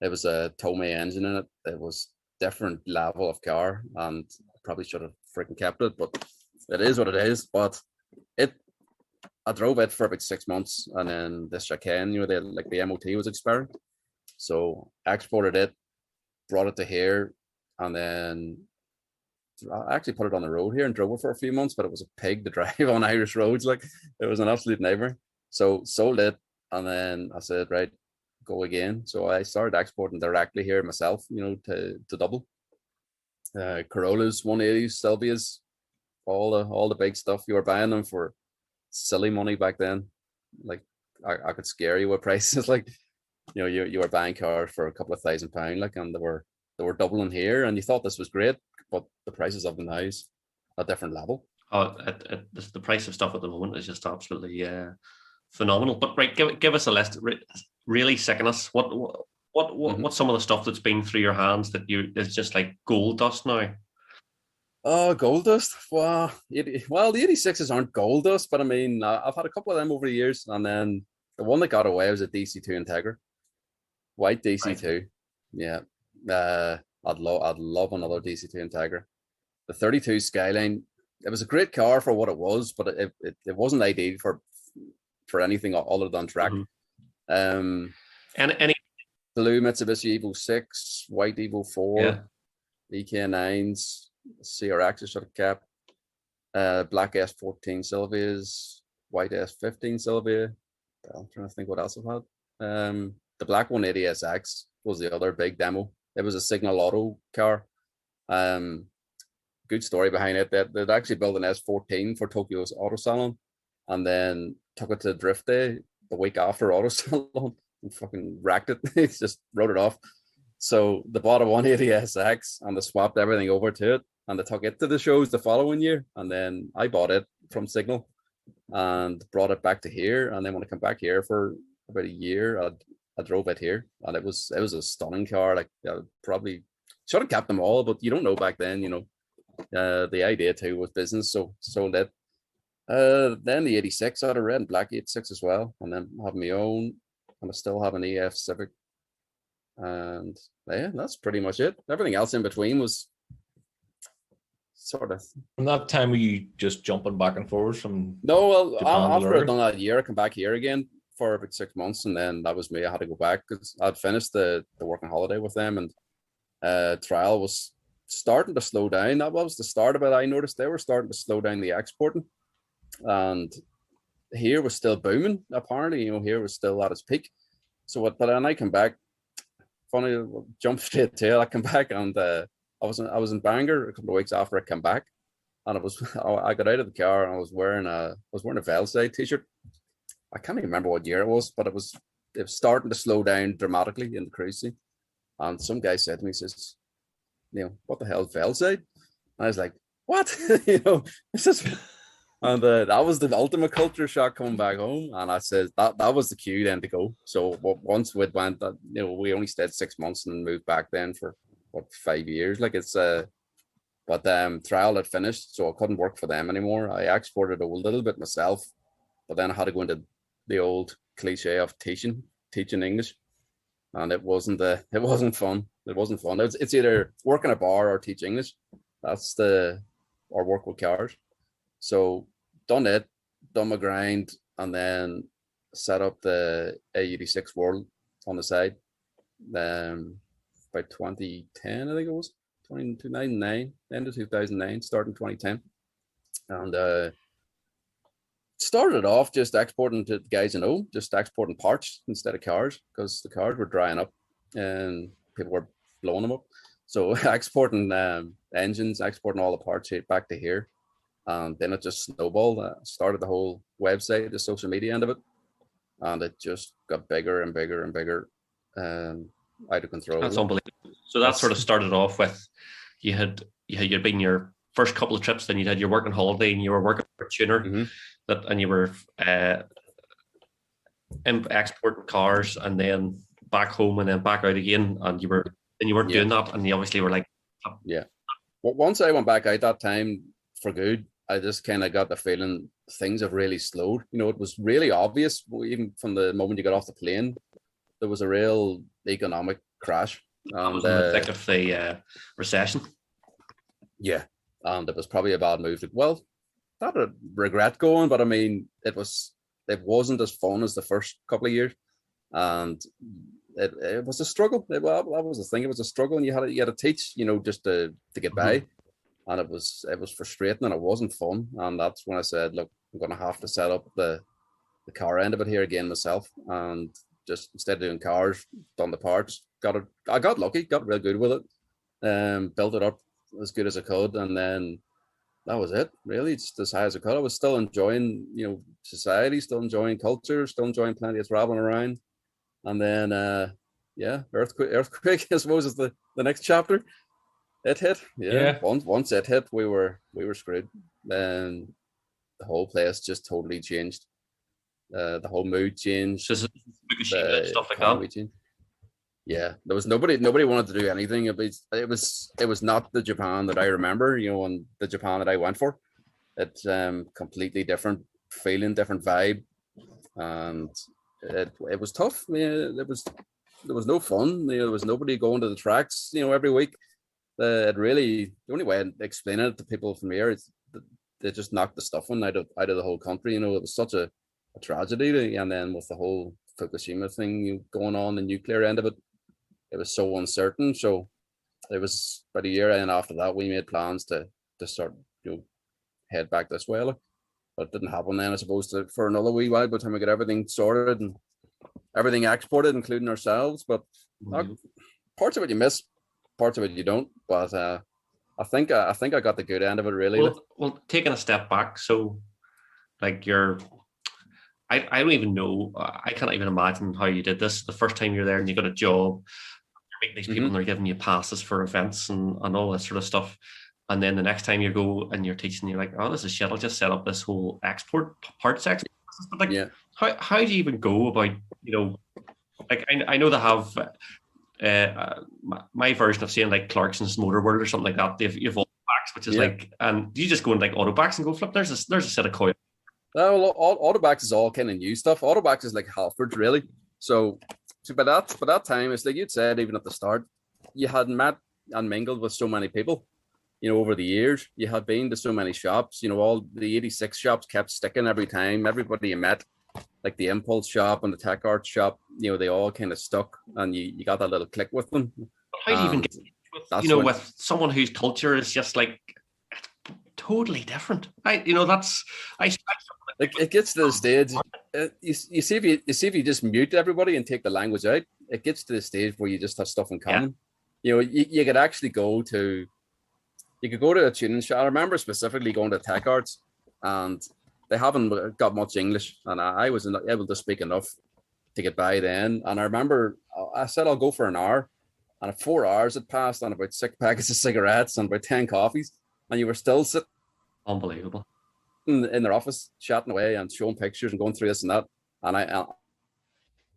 It was a Tomei engine in it. It was different level of car, and probably should have freaking kept it, but it is what it is. But I drove it for about 6 months, and then the chicane, the MOT was expiring, so I exported it, brought it to here, and then I actually put it on the road here and drove it for a few months, but it was a pig to drive on Irish roads. Like, it was an absolute nightmare. So sold it, and then I said, right, go again. So I started exporting directly here myself, to Dublin. Corollas, 180s, Sylvias, all the big stuff. You were buying them for silly money back then. Like, I could scare you with prices. Like, you were buying cars for a couple of £1,000, like, and they were doubling here, and you thought this was great, but the prices of them now is a different level. Oh, the price of stuff at the moment is just absolutely phenomenal. But right, give us a list. Really sicken us. What's some of the stuff that's been through your hands that is just like gold dust now? Oh, gold dust. Well, the 86s aren't gold dust, but I mean, I've had a couple of them over the years, and then the one that got away was a DC2 Integra, white DC2. Right. Yeah, I'd love another DC2 Integra. The 32 Skyline, it was a great car for what it was, but it wasn't ideal for anything other than track. Mm-hmm. Any blue Mitsubishi Evo 6, white Evo 4, yeah. EK9s, CRXs sort of cap, black S14 Sylvias, white S15 Sylvia. I'm trying to think what else I've had. The black 180SX was the other big demo. It was a Signal Auto car. Good story behind it. They'd actually built an S14 for Tokyo's Auto Salon, and then took it to Drift Day the week after Auto Salon and fucking wrecked it. It's just wrote it off. So they bought a 180SX and they swapped everything over to it, and they took it to the shows the following year. And then I bought it from Signal and brought it back to here. And then when I come back here for about a year, I drove it here, and it was a stunning car. Like, probably should have kept them all, but you don't know back then. The idea too was business, so sold it. Then the 86, I had a red and black 86 as well, and then have my own, and I still have an EF Civic, and yeah, that's pretty much it. Everything else in between was sort of. From that time, were you just jumping back and forwards from? No, well, after I'd done that year, I come back here again for about 6 months, and then that was me. I had to go back because I'd finished the working holiday with them, and trial was starting to slow down. That was the start of it. I noticed they were starting to slow down the exporting, and here was still booming. Apparently, here was still at its peak. So but then I come back. Funny, jump straight to it. I come back, and I was in Bangor a couple of weeks after I come back, and I got out of the car, and I was wearing a Velside t-shirt. I can't even remember what year it was, but it was starting to slow down dramatically in the cruise scene. And some guy said to me, he says, what the hell is Velside? And I was like, what? It's just, and that was the ultimate culture shock coming back home. And I said that was the cue then to go. So once we went, we only stayed 6 months and moved back then for 5 years. Like, it's but trial had finished, so I couldn't work for them anymore. I exported a little bit myself, but then I had to go into the old cliche of teaching English, and it wasn't fun. It wasn't fun. It's either work in a bar or teach English. Or work with cars. So done my grind, and then set up the AE86 World on the side. By 2010, I think it was 2009, end of 2009, starting 2010, and started off just exporting to the guys just exporting parts instead of cars, because the cars were drying up and people were blowing them up. So exporting engines, exporting all the parts back to here. And then it just snowballed. Started the whole website, the social media end of it. And it just got bigger and bigger and bigger, out of control. That's unbelievable. So that sort of started off with, you'd been your first couple of trips, then you had your working holiday, and you were working for a tuner, and you were exporting cars, and then back home, and then back out again, and you weren't doing that, and you obviously were like, yeah. Well, once I went back out that time for good, I just kind of got the feeling things have really slowed. It was really obvious, even from the moment you got off the plane, there was a real economic crash. That was in the thick of the recession. Yeah, and it was probably a bad move. Well, not a regret going, but I mean, it wasn't as fun as the first couple of years, and it was a struggle. That was the thing. It was a struggle, and you had to teach, just to get by, and it was frustrating, and it wasn't fun. And that's when I said, look, I'm going to have to set up the car end of it here again myself, and just instead of doing cars, done the parts. I got lucky, got real good with it, built it up as good as I could, and then that was it. Really, just as high as I could. I was still enjoying, society, still enjoying culture, still enjoying plenty of traveling around, and then earthquake. I suppose is the next chapter. It hit. Yeah. Once it hit, we were screwed. Then the whole place just totally changed. The whole mood changed. Just stuff like that. Changed. Yeah, there was nobody wanted to do anything. It was not the Japan that I remember, and the Japan that I went for. It's completely different feeling, different vibe, and it was tough. There was no fun. There was nobody going to the tracks, every week. The only way I explain it to people from here is they just knocked the stuffing out of the whole country. It was such a tragedy, and then with the whole Fukushima thing going on, the nuclear end of it, it was so uncertain. So it was about a year, and after that, we made plans to start, head back this way. But it didn't happen then. I suppose for another wee while, by the time we got everything sorted and everything exported, including ourselves. But parts of it you miss, parts of it you don't. But I think I got the good end of it, really. Well, taking a step back, so like I don't even know. I can't even imagine how you did this. The first time you're there and you got a job, you're meeting these people and they're giving you passes for events and all that sort of stuff. And then the next time you go and you're teaching, you're like, oh, this is shit. I'll just set up this whole parts export. But how do you even go about, like I know they have my version of saying like Clarkson's Motor World or something like that. You've Autobacks, which is like, and you just go in like Autobacks and go flip. There's a set of coils. Well, Autobacks is all kind of new stuff. Autobacks is like Halfords, really. So by that time, it's like you'd said, even at the start, you had met and mingled with so many people, over the years. You had been to so many shops, all the 86 shops kept sticking every time. Everybody you met, like the Impulse shop and the Tech Arts shop, they all kind of stuck, and you got that little click with them. How do you even get with someone whose culture is just like totally different? It gets to the stage. You see if you just mute everybody and take the language out, it gets to the stage where you just have stuff in common. You could actually go to a tuning shop. I remember specifically going to Tech Arts, and they haven't got much English, and I was not able to speak enough to get by then. And I remember I said I'll go for an hour, and at 4 hours had passed, on about 6 packets of cigarettes and about 10 coffees, and you were still sitting. Unbelievable. In their office, chatting away and showing pictures and going through this and that, and I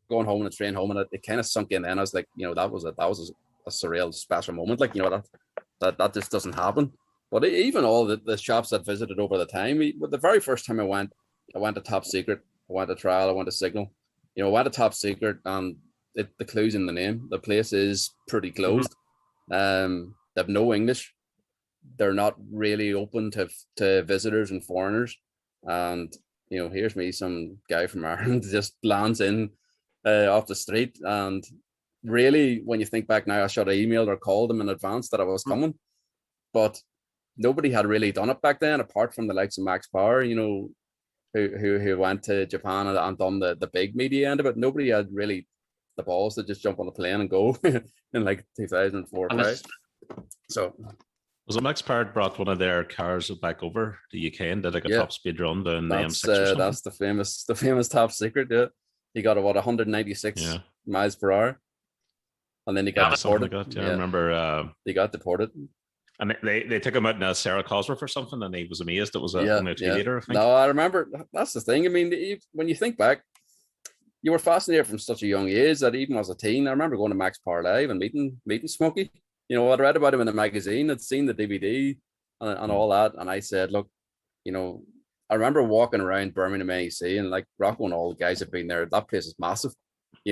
going home on the train home, and it kind of sunk in. Then I was like, that was a surreal, special moment. Like, that just doesn't happen. But even all the shops I'd visited over the time, the very first time I went to Top Secret, I went to Trial, I went to Signal. I went to Top Secret, and the clue's in the name. The place is pretty closed. They have no English. They're not really open to visitors and foreigners. And, here's me, some guy from Ireland, just lands in off the street. And really, when you think back now, I should have emailed or called them in advance that I was coming. But nobody had really done it back then, apart from the likes of Max Power, who went to Japan and done the big media end of it. Nobody had really the balls to just jump on a plane and go in like 2004 or 5. So... Was it Max Power brought one of their cars back over to UK and did like a top speed run down the M6 or something? That's the famous Top Secret. Yeah, he got 196 miles per hour, and then he got deported. I remember he got deported, and they took him out in a Sarah Cosworth or something, and he was amazed. It was only a 2 liter. I think. No, I remember. That's the thing. I mean, when you think back, you were fascinated from such a young age that even as a teen, I remember going to Max Power Live and meeting Smokey. I'd read about him in the magazine, I'd seen the DVD and all that. And I said, look, I remember walking around Birmingham NEC and like Rocco and all the guys have been there. That place is massive.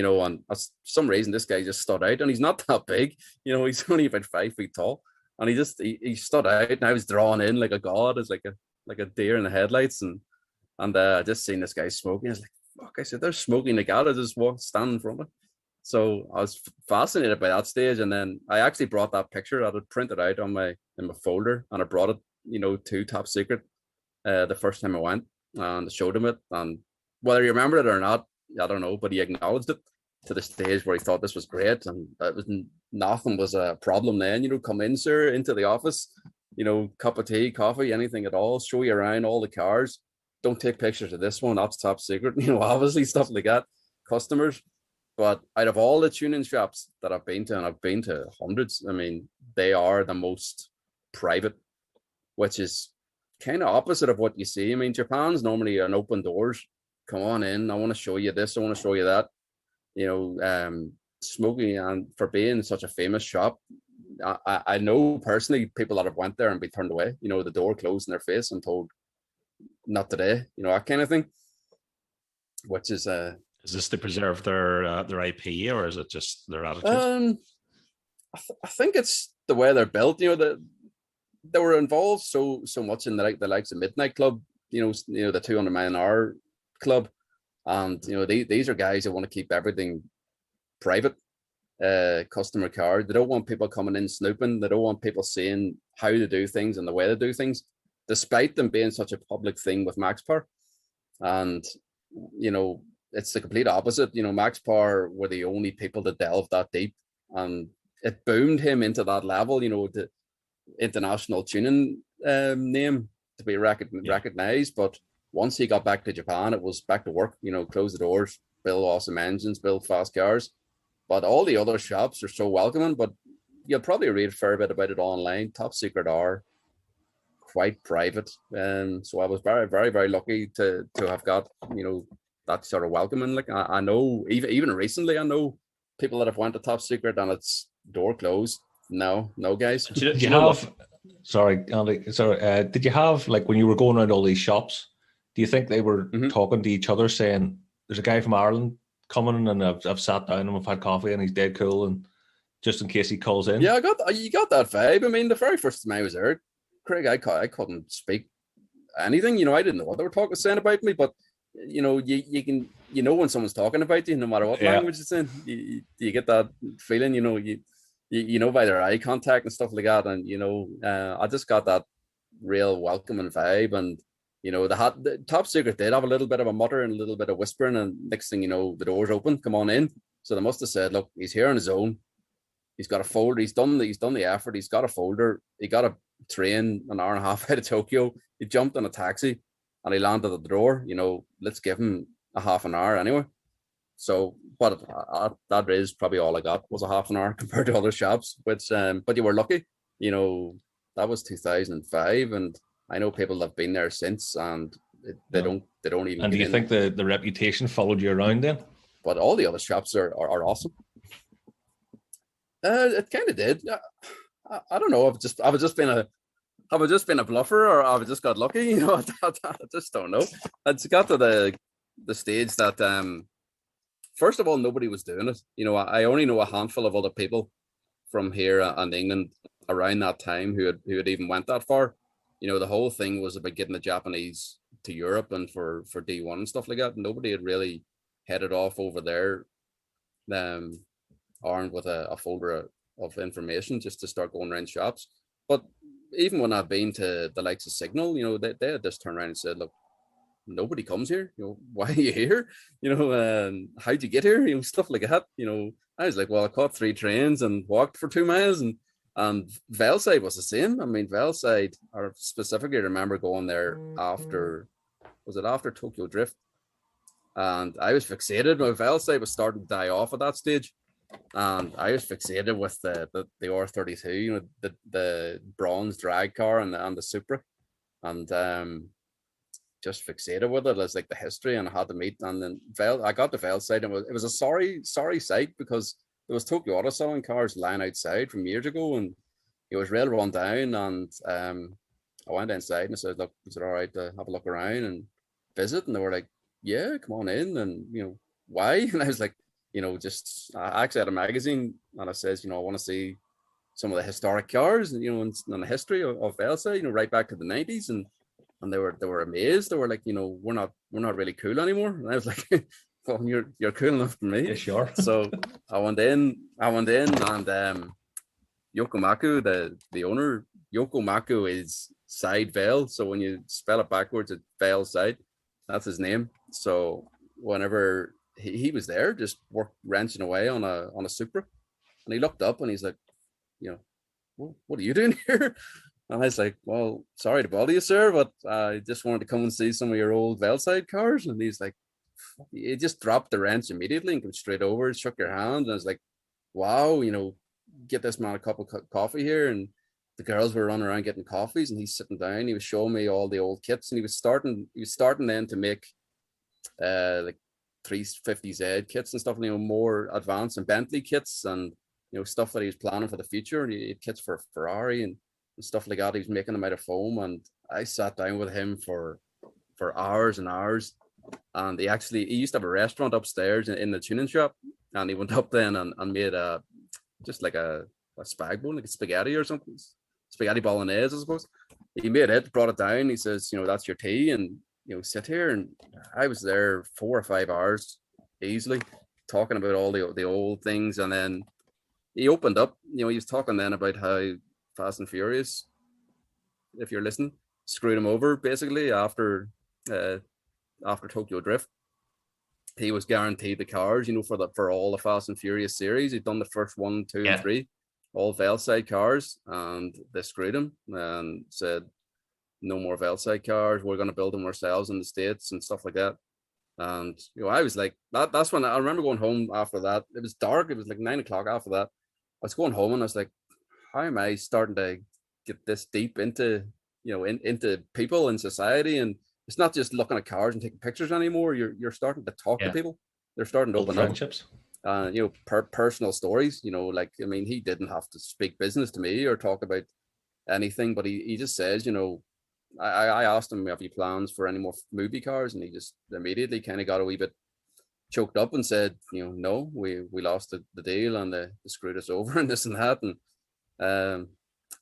and for some reason this guy just stood out, and he's not that big, he's only about 5 feet tall, and he stood out, and I was drawn in like a god, as like a deer in the headlights, and I just seen this guy smoking. I was like, fuck, I said, they're smoking the god. I just stand in front of it. So I was fascinated by that stage, and then I actually brought that picture. I had printed out in my folder, and I brought it, to Top Secret the first time I went, and showed him it. And whether he remembered it or not, I don't know, but he acknowledged it to the stage where he thought this was great, and that was nothing was a problem then. Come in, sir, into the office, cup of tea, coffee, anything at all, show you around all the cars. Don't take pictures of this one, that's top secret, obviously stuff like that, customers. But out of all the tuning shops that I've been to, and I've been to hundreds, I mean, they are the most private, which is kind of opposite of what you see. I mean, Japan's normally an open doors. Come on in. I want to show you this. I want to show you that. Smoking, and for being such a famous shop, I know personally people that have went there and be turned away. The door closed in their face and told, not today. That kind of thing. Which is Is this to preserve their IP, or is it just their attitude? I think it's the way they're built. They were involved so much in the likes of Midnight Club. The 200 mile an hour club, and these are guys that want to keep everything private. Customer card. They don't want people coming in snooping. They don't want people seeing how to do things and the way to do things, despite them being such a public thing with Max Power. And it's the complete opposite. Max Power were the only people to delve that deep, and it boomed him into that level, the international tuning name to be recognized. But once he got back to Japan, it was back to work, close the doors, build awesome engines, build fast cars. But all the other shops are so welcoming, but you'll probably read a fair bit about it online. Top Secret are quite private. So I was very, very, very lucky to have got, that sort of welcoming. Like I know even recently, I know people that have went to Top Secret and it's door closed. No, guys. Did you have? Sorry, Andy. Sorry. Did you have, like, when you were going around all these shops? Do you think they were talking to each other, saying, "There's a guy from Ireland coming, and I've sat down and we've had coffee, and he's dead cool, and just in case he calls in"? Yeah, you got that vibe. I mean, the very first time I was there, Craig, I couldn't speak anything. I didn't know what they were saying about me, but you can when someone's talking about you, no matter what language it's in. You get that feeling. You by their eye contact and stuff like that, and I just got that real welcoming vibe. And the Top Secret did have a little bit of a mutter and a little bit of whispering, and next thing you know, the doors open, come on in. So they must have said, look, he's here on his own. He's got a folder. He's done the effort. He's got a folder. He got a train an hour and a half out of Tokyo. He jumped on a taxi and he landed at the door. Let's give him a half an hour anyway. So, but that is probably all I got, was a half an hour compared to other shops. Which, but you were lucky. That was 2005, and I know people have been there since, and they don't even. And do you think the reputation followed you around then? But all the other shops are awesome. It kind of did. I don't know. I've just been a bluffer, or I've just got lucky. I just don't know. It's got to the stage that first of all, nobody was doing it. I only know a handful of other people from here and England around that time who had even went that far. The whole thing was about getting the Japanese to Europe and for D1 and stuff like that. Nobody had really headed off over there, armed with a folder of information just to start going around shops. But even when I've been to the likes of Signal, they had just turned around and said, look, nobody comes here. Why are you here? How'd you get here? Stuff like that. I was like, well, I caught 3 trains and walked for 2 miles, and Velside was the same. I mean, Velside, I specifically remember going there after Tokyo Drift, and I was fixated. My Velside was starting to die off at that stage, and I was fixated with the R32, the bronze drag car and the Supra, and just fixated with it as like the history, and I had to meet. And then I got the Velside, and it was a sorry sight, because there was Toyota selling cars lying outside from years ago, and it was real run down. And I went inside and I said, look, is it all right to have a look around and visit? And they were like, yeah, come on in. And why? And I was like, just I actually had a magazine, and it says, I want to see some of the historic cars, and and the history of Elsa, right back to the 90s, and they were amazed. They were like, we're not really cool anymore. And I was like, well, you're cool enough for me. Yeah, sure. So I went in, and Yoko Mako, the owner, Yoko Mako is side Vale. So when you spell it backwards, it's Vale side. That's his name. So whenever he was there, just wrenching away on a Supra, and he looked up and he's like, well, what are you doing here? And I was like, well, sorry to bother you, sir, but I just wanted to come and see some of your old Velside cars. And he's like, he just dropped the wrench immediately and came straight over, shook your hand. And I was like, wow, get this man a cup of coffee here. And the girls were running around getting coffees, and he's sitting down. He was showing me all the old kits, and he was starting then to make like 350Z kits and stuff, more advanced, and Bentley kits, and stuff that he was planning for the future. And he had kits for Ferrari and stuff like that. He was making them out of foam, and I sat down with him for hours and hours. And he used to have a restaurant upstairs in the tuning shop, and he went up then and made just like a spag bone, like a spaghetti or something, spaghetti bolognese, I suppose. He made it, brought it down. He says, that's your tea, and sit here. And I was there 4 or 5 hours easily, talking about all the old things. And then he opened up, he was talking then about how Fast and Furious, if you're listening, screwed him over basically after Tokyo Drift. He was guaranteed the cars, for all the Fast and Furious series. He'd done the first 1, 2, and 3, all Velside cars, and they screwed him and said, no more Velside cars. We're going to build them ourselves in the States and stuff like that. And I was like, that's when I remember going home after that. It was dark. It was like 9 o'clock after that. I was going home, and I was like, how am I starting to get this deep into into people in society? And it's not just looking at cars and taking pictures anymore. You're starting to talk to people. They're starting to open friendships. Up. Personal stories. He didn't have to speak business to me or talk about anything, but he just says, I asked him, have you plans for any more movie cars? And he just immediately kind of got a wee bit choked up and said, no, we lost the deal, and they screwed us over and this and that.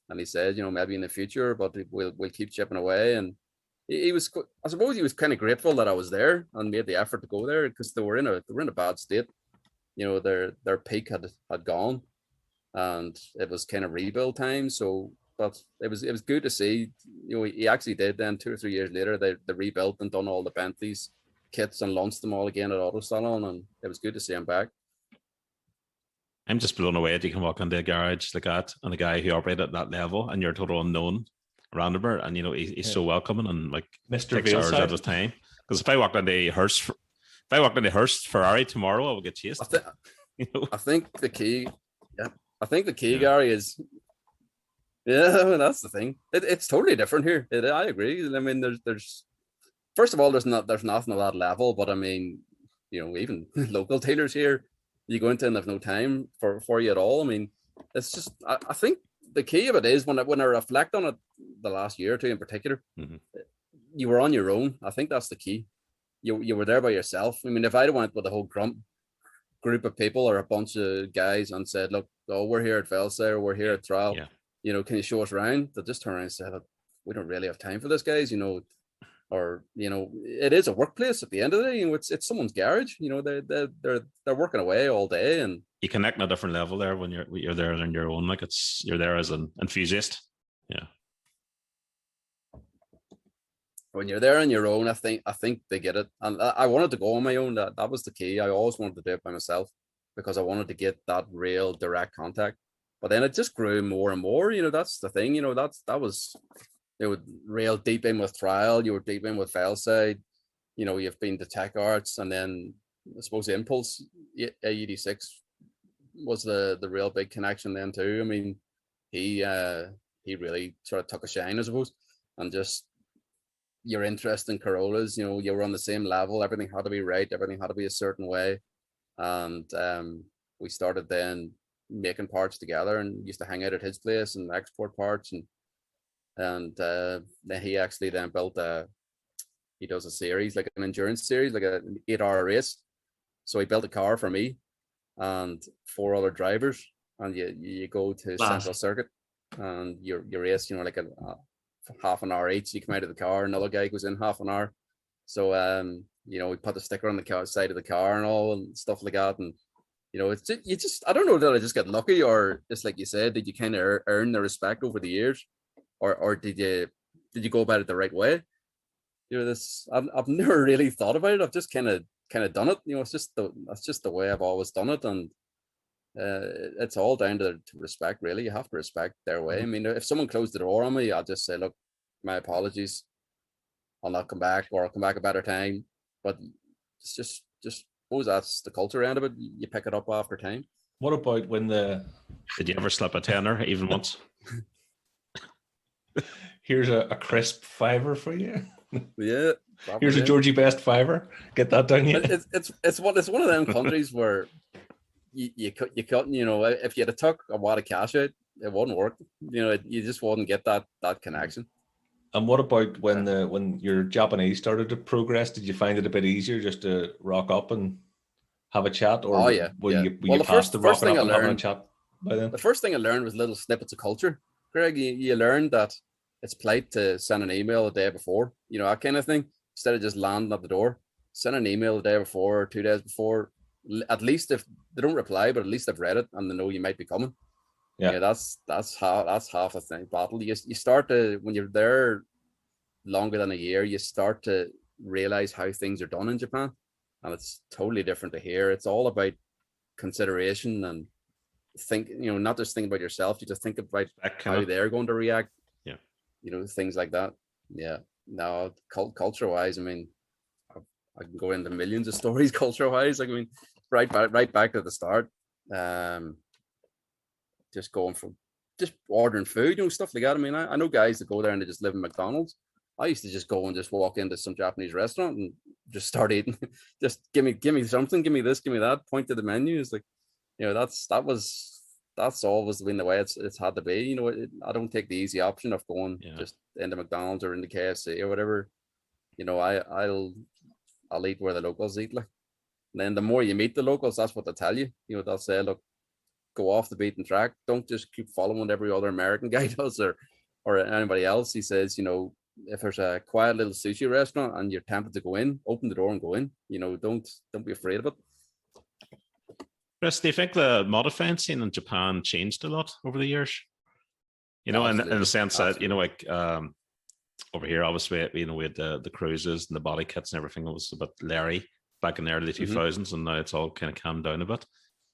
And he said, maybe in the future, but we'll keep chipping away. And he was, I suppose he was kind of grateful that I was there and made the effort to go there, because they were in a bad state. Their peak had gone, and it was kind of rebuild time. So, but it was good to see. He actually did. Then 2 or 3 years later, they rebuilt and done all the Bentleys kits and launched them all again at Auto Salon, and it was good to see him back. I'm just blown away that you can walk into a garage like that, and a guy who operated at that level, and you're a total unknown around about, and he's so welcoming, and like Mr. 6 hours at his time. Because if I walked into Hearst Ferrari tomorrow, I would get chased. I think the key, Gary, is that's the thing. It's totally different here. I agree. I mean, there's first of all, there's nothing at that level, but I mean, even local dealers here, you go into and there's no time for you at all. I mean, it's just, I think the key of it is when I reflect on it, the last year or two in particular, you were on your own. I think that's the key. You were there by yourself. I mean, if I'd went with a whole group of people or a bunch of guys and said, look, we're here at Velsair, we're here at Trial, can you show us around? They'll just turn around and say, look, we don't really have time for this, guys, or it is a workplace at the end of the day. It's someone's garage. They're working away all day, and you connect on a different level there when you're there on your own. Like you're there as an enthusiast. Yeah. When you're there on your own, I think they get it. And I wanted to go on my own. That was the key. I always wanted to do it by myself because I wanted to get that real direct contact. But then it just grew more and more. That's the thing. That was. They would rail deep in with Trial, you were deep in with Velside, you've been to Tech Arts, and then I suppose the Impulse AE86 was the real big connection then too. I mean, he really sort of took a shine, I suppose, and just your interest in Corollas, you were on the same level, everything had to be right, everything had to be a certain way. And we started then making parts together and used to hang out at his place and export parts, and then he actually then built he does a series, like an endurance series, like an 8-hour race. So he built a car for me, and 4 other drivers, and you go to Class. Central Circuit, and you race, like a half an hour each. You come out of the car, another guy goes in half an hour. So we put the sticker on the car, side of the car and all and stuff like that, and it's just I don't know, did I just get lucky, or just like you said, did you kind of earn the respect over the years, or did you go about it the right way? This I've never really thought about it. I've just kind of done it. It's just that's just the way I've always done it, and it's all down to respect, really. You have to respect their way. I mean, if someone closed the door on me, I'll just say, look, my apologies, I'll not come back, or I'll come back a better time. But it's just suppose that's the culture around of it. You pick it up after time. What about when Did you ever slip a tenner even once? here's a crisp fiver for you? Yeah. Here's a Georgie Best fiver. Get that down here. It's one of them countries where you couldn't, if you had took a wad of cash out, it wouldn't work. You just wouldn't get that connection. And what about when your Japanese started to progress? Did you find it a bit easier just to rock up and have a chat, or were you past the rocking up and having a chat by then? The first thing I learned was little snippets of culture. Greg, you learned that it's polite to send an email the day before, that kind of thing, instead of just landing at the door. Send an email the day before or 2 days before. At least if they don't reply, but at least they've read it and they know you might be coming. Yeah, that's half a thing. Battle. You start to, when you're there longer than a year, you start to realize how things are done in Japan, and it's totally different to here. It's all about consideration and not just think about yourself. You just think about how they're going to react. Yeah, things like that. Yeah. Now, culture wise, I mean, I can go into millions of stories culture wise. I mean, right back to the start. Just going from just ordering food, stuff like that. I mean, I know guys that go there and they just live in McDonald's. I used to just go and just walk into some Japanese restaurant and just start eating. Just give me something, give me this, give me that. Point to the menu. It's like, that's always been the way it's had to be. I don't take the easy option of going just into McDonald's or into KFC or whatever. I'll eat where the locals eat. Like, and then the more you meet the locals, that's what they tell you. They'll say, look, go off the beaten track. Don't just keep following what every other American guy does or anybody else. He says, if there's a quiet little sushi restaurant and you're tempted to go in, open the door and go in. Don't be afraid of it. Chris, do you think the modifying scene in Japan changed a lot over the years? In the sense that, over here, obviously, we had the cruises and the body kits and everything. It was a bit leery back in the early 2000s, and now it's all kind of calmed down a bit.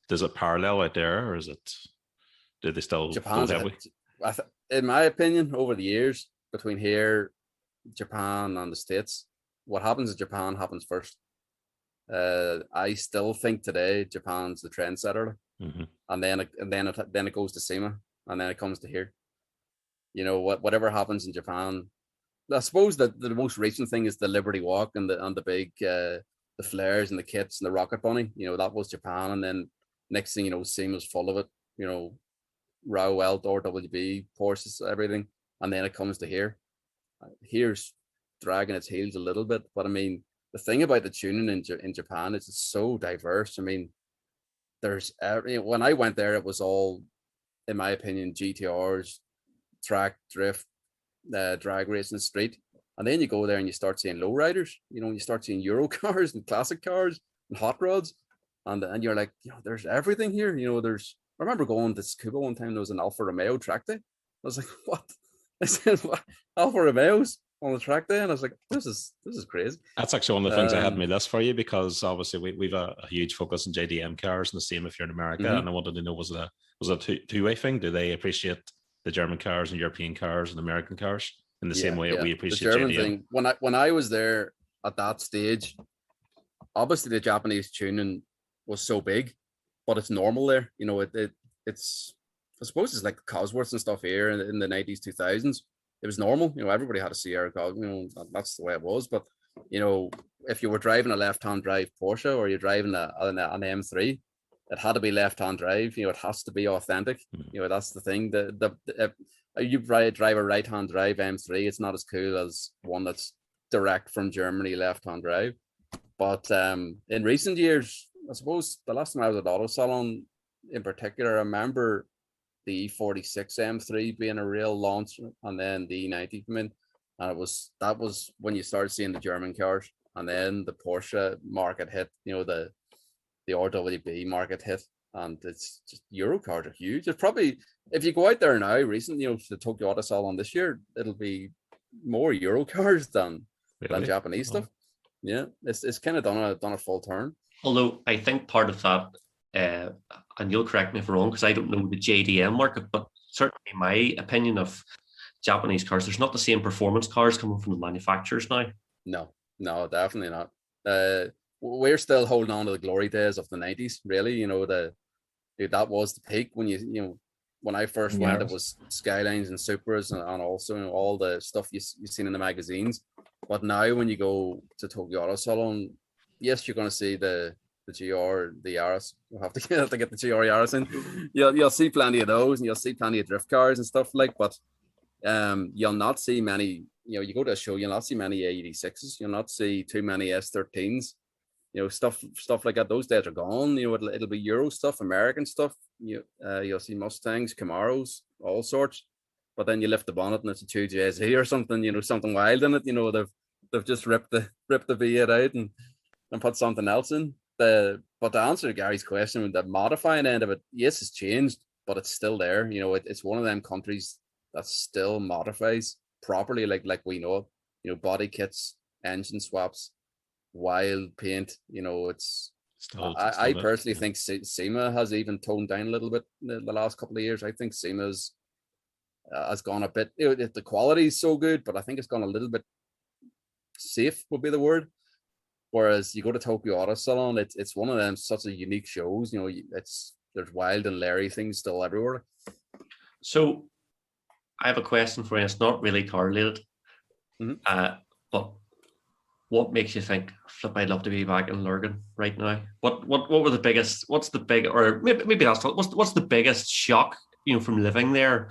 Does it parallel out there, or do they still go heavily? In my opinion, over the years, between here, Japan, and the States, what happens in Japan happens first. I still think today Japan's the trendsetter, and then it goes to SEMA, and then it comes to here. Whatever happens in Japan, I suppose that the most recent thing is the Liberty Walk and the big the flares and the kits and the rocket bunny. That was Japan, and then next thing SEMA's full of it. Row outdoor WB Porsches, everything, and then it comes to here. Here's dragging its heels a little bit, but I mean, the thing about the tuning in Japan is it's so diverse. I mean, there's when I went there, it was all, in my opinion, GTRs, track, drift, drag racing, street, and then you go there and you start seeing lowriders. You start seeing Euro cars and classic cars and hot rods, and you're like, there's everything here. I remember going to Tsukuba one time. There was an Alfa Romeo track day. I was like, what? I said, what? Alfa Romeos on the track day, and I was like, this is crazy. That's actually one of the things I had on my list for you, because obviously we've a huge focus on JDM cars, and the same if you're in America. And I wanted to know, was it a two-way thing? Do they appreciate the German cars and European cars and American cars in the same way that we appreciate the German JDM? Thing, when I was there at that stage, obviously the Japanese tuning was so big, but it's normal there. It's, I suppose it's like Cosworths and stuff here in the 90s, 2000s. It was normal. Everybody had a Sierra car. That's the way it was. But, if you were driving a left-hand drive Porsche, or you're driving an M3, it had to be left-hand drive. It has to be authentic. That's the thing. If you drive a right-hand drive M3, it's not as cool as one that's direct from Germany left-hand drive. But in recent years, I suppose the last time I was at Auto Salon in particular, I remember the E46 M3 being a real launch, and then the E90 came in, and that was when you started seeing the German cars, and then the Porsche market hit, the RWB market hit, and it's just Euro cars are huge. It's probably, if you go out there now recently, to the Tokyo Auto Salon this year, it'll be more Euro cars than Japanese stuff. Yeah, it's kind of done a full turn. Although I think part of that, and you'll correct me if I'm wrong, because I don't know the JDM market, but certainly my opinion of Japanese cars, there's not the same performance cars coming from the manufacturers now. No, definitely not. We're still holding on to the glory days of the 90s, really. That was the peak when when I first went, it was Skylines and Supras, and also all the stuff you've seen in the magazines. But now when you go to Tokyo Auto Salon, yes, you're going to see the GR, the Yaris. We'll have to get the GR Yaris in. You'll see plenty of those, and you'll see plenty of drift cars and stuff but you'll not see many. You go to a show, you'll not see many AE86s. You'll not see too many S13s. Stuff like that. Those days are gone. It'll be Euro stuff, American stuff. You'll see Mustangs, Camaros, all sorts. But then you lift the bonnet and it's a 2JZ or something. Something wild in it. They've just ripped the V8 out and put something else in. But to answer Gary's question, the modifying end of it, yes, it's changed, but it's still there. It's one of them countries that still modifies properly, like we know it. Body kits, engine swaps, wild paint. It's still I personally think SEMA has even toned down a little bit in the last couple of years. I think SEMA's has gone a bit. The quality is so good, but I think it's gone a little bit safe would be the word. Whereas you go to Tokyo Auto Salon, it's one of them such a unique shows. There's wild and leery things still everywhere. So I have a question for you. It's not really car related, but what makes you think, flip, I'd love to be back in Lurgan right now? What were the biggest? What's the big, or maybe that's what's the biggest shock from living there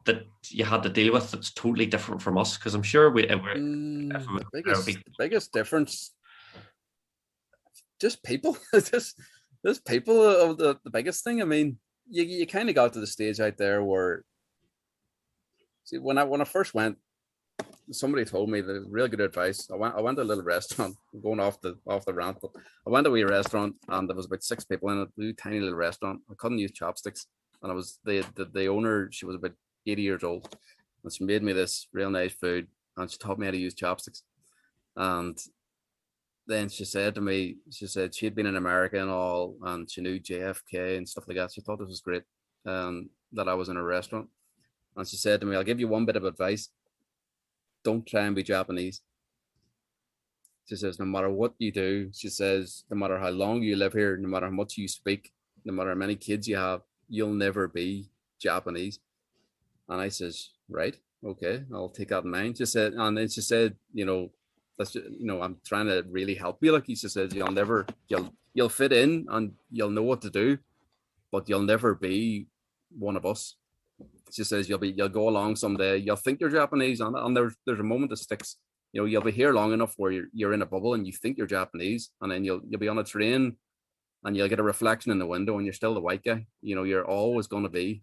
that you had to deal with that's totally different from us? Because I'm sure the biggest difference, just people, just people of the biggest thing. I mean, you kind of got to the stage out there where, see, when I first went, somebody told me the real good advice. I went to a little restaurant, going off the rant, but I went to a wee restaurant and there was about 6 people in it, a wee tiny little restaurant. I couldn't use chopsticks, and I was the owner. She was about 80 years old, and she made me this real nice food, and she taught me how to use chopsticks. And then she said to me, she'd been in America and all, and she knew JFK and stuff like that. She thought this was great, that I was in a restaurant. And she said to me, I'll give you one bit of advice. Don't try and be Japanese. She says, no matter what you do, she says, no matter how long you live here, no matter how much you speak, no matter how many kids you have, you'll never be Japanese. And I says, right, okay, I'll take that in mind. She said, and then she said, that's, I'm trying to really help you. Like, she says, you'll fit in and you'll know what to do, but you'll never be one of us. She says, you'll go along someday, you'll think you're Japanese, and there's a moment that sticks. You'll be here long enough where you're in a bubble and you think you're Japanese, and then you'll be on a train and you'll get a reflection in the window and you're still the white guy. You're always going to be,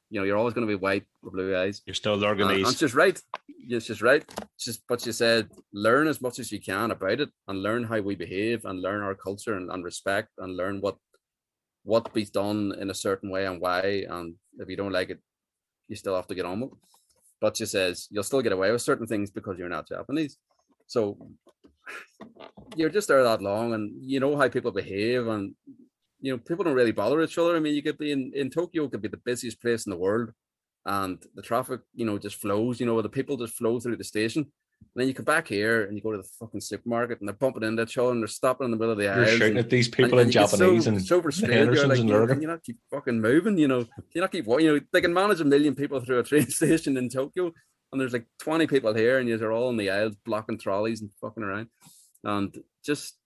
you're always going to be white with blue eyes. You're still Lurganese. And she's right. Yes, she's right. But she said, learn as much as you can about it, and learn how we behave, and learn our culture and respect, and learn what be done in a certain way and why. And if you don't like it, you still have to get on with it. But she says, you'll still get away with certain things because you're not Japanese. So you're just there that long, and you know how people behave, and people don't really bother each other. I mean, you could be in Tokyo, it could be the busiest place in the world, and the traffic, just flows, the people just flow through the station. And then you come back here and you go to the fucking supermarket and they're bumping into each other and they're stopping in the middle of the aisle. You're shouting at these people in Japanese and so frustrated. You're like, can you not keep fucking moving? Can you not keep walking? They can manage 1 million people through a train station in Tokyo, and there's like 20 people here, and you're all in the aisles blocking trolleys and fucking around. And just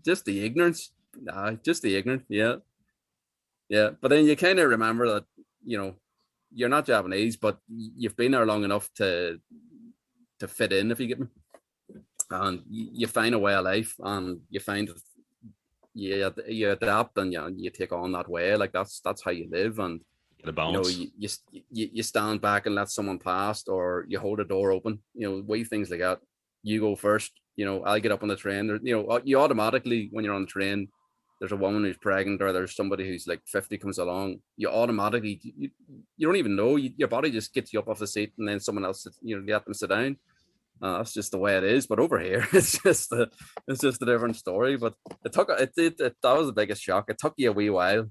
the ignorance. Just the ignorance. Yeah. But then you kind of remember that, you're not Japanese, but you've been there long enough to fit in, if you get me. And you find a way of life, and you find you adapt and you take on that way. Like that's how you live, and The balance. you stand back and let someone pass, or you hold a door open. Wee things like that. You go first. I'll get up on the train. You automatically, when you're on the train, there's a woman who's pregnant, or there's somebody who's like 50 comes along. You automatically, you don't even know. Your body just gets you up off the seat, and then someone else, you let them sit down. That's just the way it is. But over here, it's just a different story. But that was the biggest shock. It took you a wee while.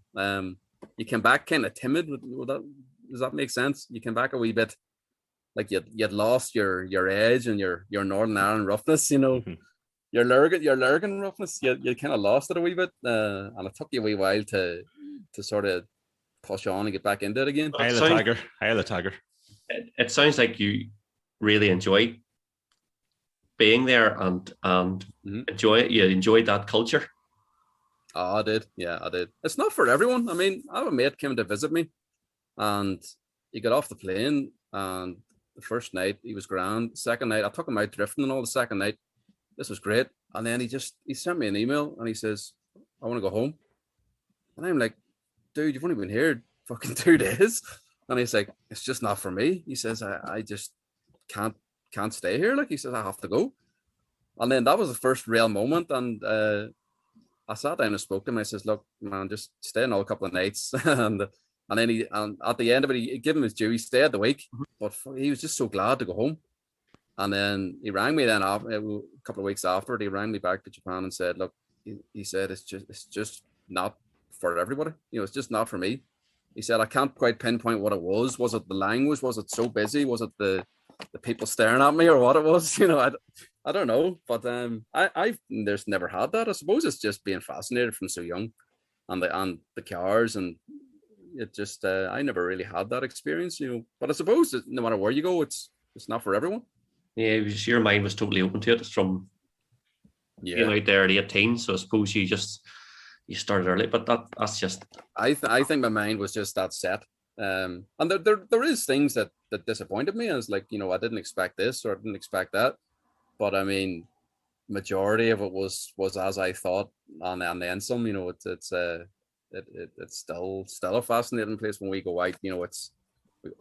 You came back kind of timid. Does that make sense? You came back a wee bit like you'd lost your edge and your Northern Ireland roughness. Mm-hmm. Your Lurgan roughness. You kind of lost it a wee bit, and it took you a wee while to sort of push on and get back into it again. Eye of the tiger. It sounds like you really enjoy being there and enjoy it. You enjoyed that culture. Oh, I did. Yeah, I did. It's not for everyone. I mean, I have a mate came to visit me, and he got off the plane, and the first night he was grand. Second night, I took him out drifting and all. The second night, this was great. And then he sent me an email and he says, I want to go home. And I'm like, dude, you've only been here fucking 2 days. And he's like, it's just not for me. He says, I just can't stay here. Like, he says, I have to go. And then that was the first real moment. And I sat down and spoke to him. I says, look, man, just stay another couple of nights. and then at the end of it, he gave him his due. He stayed the week, but he was just so glad to go home. And then he rang me then after, a couple of weeks after, he rang me back to Japan and said, look, he said, it's just not for everybody. It's just not for me. He said, I can't quite pinpoint what it was. Was it the language? Was it so busy? Was it the people staring at me, or what it was? I don't know. But I've there's never had that. I suppose it's just being fascinated from so young, and the cars, and it just I never really had that experience. But I suppose that no matter where you go, it's not for everyone. Yeah, your mind was totally open to it from being out there at 18. So I suppose you started early, but that's just. I think my mind was just that set. And there is things that disappointed me. I was like, I didn't expect this, or I didn't expect that. But I mean, majority of it was as I thought, and then some. It's still a fascinating place when we go out. It's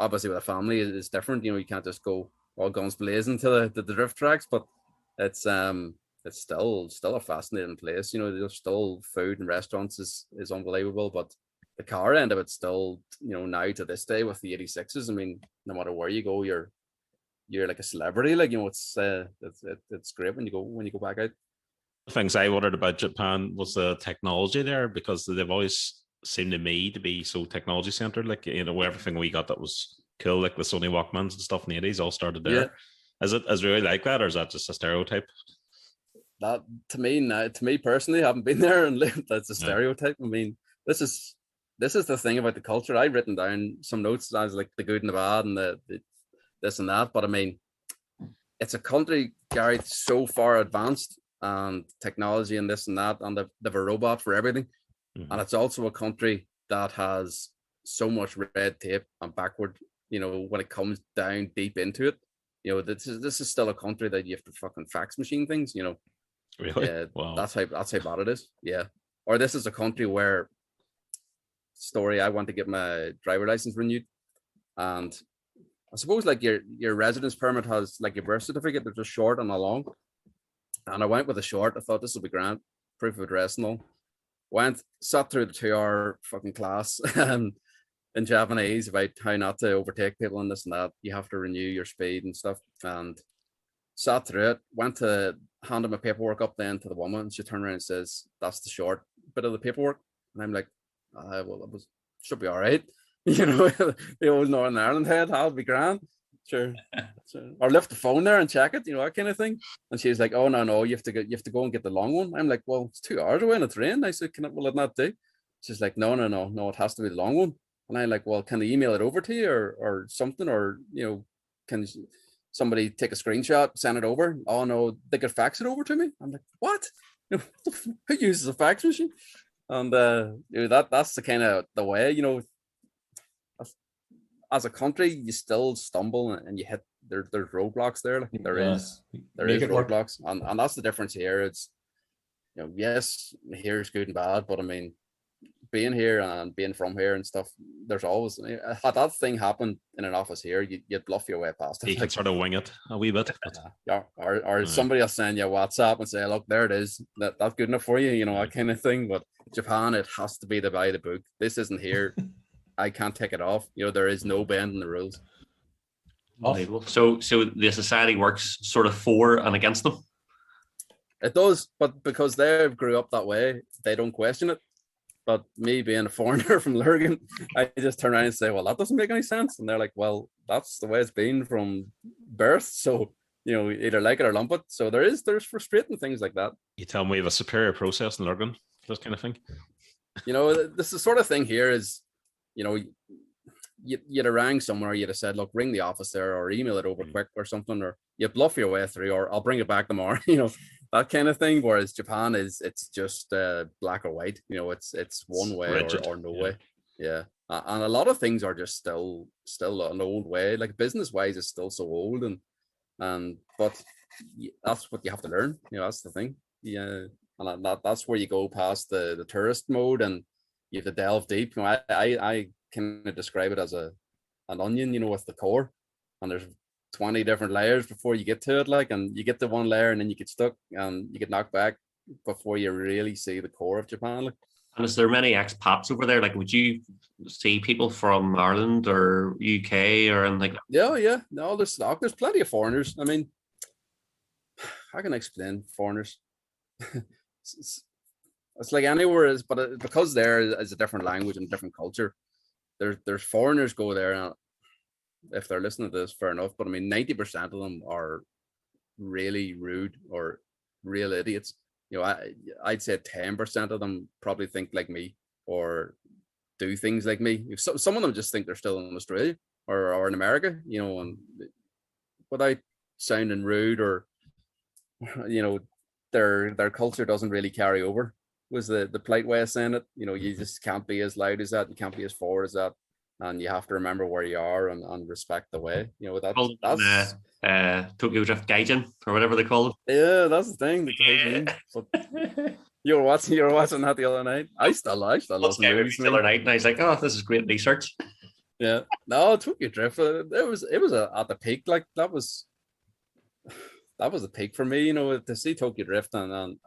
obviously with a family it's different. You can't just go all guns blazing to the drift tracks, but it's still a fascinating place. There's still food and restaurants is unbelievable, but the car end of it still, now to this day with the 86s, I mean, no matter where you go, you're like a celebrity. Like, it's great when you go back out. The things I wondered about Japan was the technology there, because they've always seemed to me to be so technology centered. Like, everything we got that was cool, like the Sony Walkmans and stuff in the 80s all started there. Yeah. Is it really like that, or is that just a stereotype? That to me personally, I haven't been there and lived. That's a stereotype. I mean, this is the thing about the culture. I've written down some notes as like the good and the bad and the this and that. But I mean, it's a country, Gary, so far advanced and technology and this and that, and they've a robot for everything. Mm-hmm. And it's also a country that has so much red tape and backward. When it comes down deep into it, this is still a country that you have to fucking fax machine things. Really? Yeah, wow. That's how bad it is. Yeah. Or this is a country where I want to get my driver license renewed, and I suppose like your residence permit has like your birth certificate. There's a short and a long, and I went with a short. I thought this will be grand, proof of address and all. Sat through the 2-hour fucking class in Japanese about how not to overtake people and this and that. You have to renew your speed and stuff, and sat through it. Went to hand my paperwork up then to the woman, and she turned around and says, that's the short bit of the paperwork. And I'm like, well, it should be all right. The old Northern Ireland head, I'll be grand. Sure. Or lift the phone there and check it, that kind of thing. And she's like, oh no, you have to go and get the long one. I'm like, well, it's 2 hours away on a train. I said, will it not do? She's like, no, it has to be the long one. And I'm like, well, can they email it over to you or something? Or, can somebody take a screenshot, send it over? Oh, no, they could fax it over to me. I'm like, what? Who uses a fax machine? And that's the kind of the way, as a country, you still stumble and you hit, there's roadblocks there. Like there is roadblocks. And that's the difference here. yes, here's good and bad, but I mean, being here and being from here and stuff, there's always, had that thing happened in an office here, you'd bluff your way past it. You can sort of wing it a wee bit. But... yeah, or somebody will send you a WhatsApp and say, look, there it is. That's good enough for you, that kind of thing. But Japan, it has to be the by the book. This isn't here. I can't take it off. There is no bend in the rules. Unbelievable. So the society works sort of for and against them. It does, but because they grew up that way, they don't question it. But me being a foreigner from Lurgan, I just turn around and say, well, that doesn't make any sense. And they're like, well, that's the way it's been from birth. So, either like it or lump it. So there's frustrating things like that. You tell me we have a superior process in Lurgan, this kind of thing. This is the sort of thing here is, you'd have rang somewhere, you'd have said, look, ring the office there or email it over quick or something, or you bluff your way through, or I'll bring it back tomorrow, that kind of thing. Whereas Japan it's just black or white, it's one way or no way. Yeah. And a lot of things are just still an old way, like business wise it's still so old, but that's what you have to learn, that's the thing. Yeah. And that's where you go past the tourist mode and you have to delve deep. I kind of describe it as an onion, with the core, and there's 20 different layers before you get to it, and you get to one layer and then you get stuck and you get knocked back before you really see the core of Japan. And is there many expats over there? Would you see people from Ireland or UK or anything like that? Yeah. No, there's plenty of foreigners. I mean, how can I explain foreigners? It's like anywhere, but because there is a different language and different culture, there's foreigners go there, and if they're listening to this, fair enough. But I mean, 90% of them are really rude or real idiots. I'd say 10% of them probably think like me or do things like me. Some of them just think they're still in Australia or in America, and without sounding rude or their culture doesn't really carry over, was the polite way of saying it. You just can't be as loud as that, you can't be as forward as that, and you have to remember where you are and respect the way. That's Tokyo Drift Gaijin or whatever they call it. Yeah, that's the thing. The Gaijin. But you were watching that the other night. I still love the movies the other night, and I was like, oh, this is great research. Yeah, no, Tokyo Drift. It was at the peak. That was the peak for me, to see Tokyo Drift and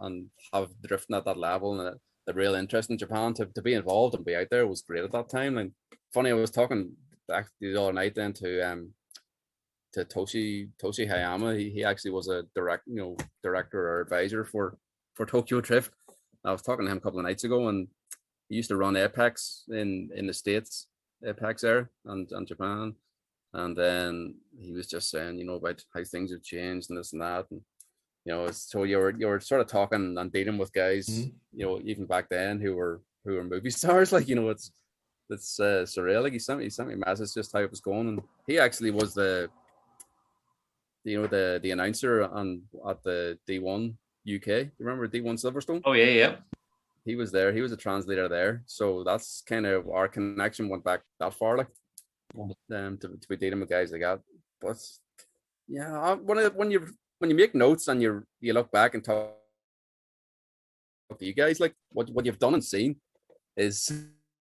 have drifting at that level and the real interest in Japan to be involved and be out there was great at that time. And funny, I was talking back the other night then to Toshi Hayama. He actually was a director or advisor for Tokyo Drift. I was talking to him a couple of nights ago, and he used to run Apex in the States, Apex era and Japan. And then he was just saying, about how things have changed and this and that. And, so you were sort of talking and dealing with guys, even back then who were movie stars. It's surreal. He sent me a message just how it was going. And he actually was the announcer at the D1 UK. You remember D1 Silverstone? Oh yeah. He was there. He was a translator there. So that's kind of our connection went back that far, to be dealing with guys like that. But yeah, when you make notes and you look back and talk to you guys, what you've done and seen is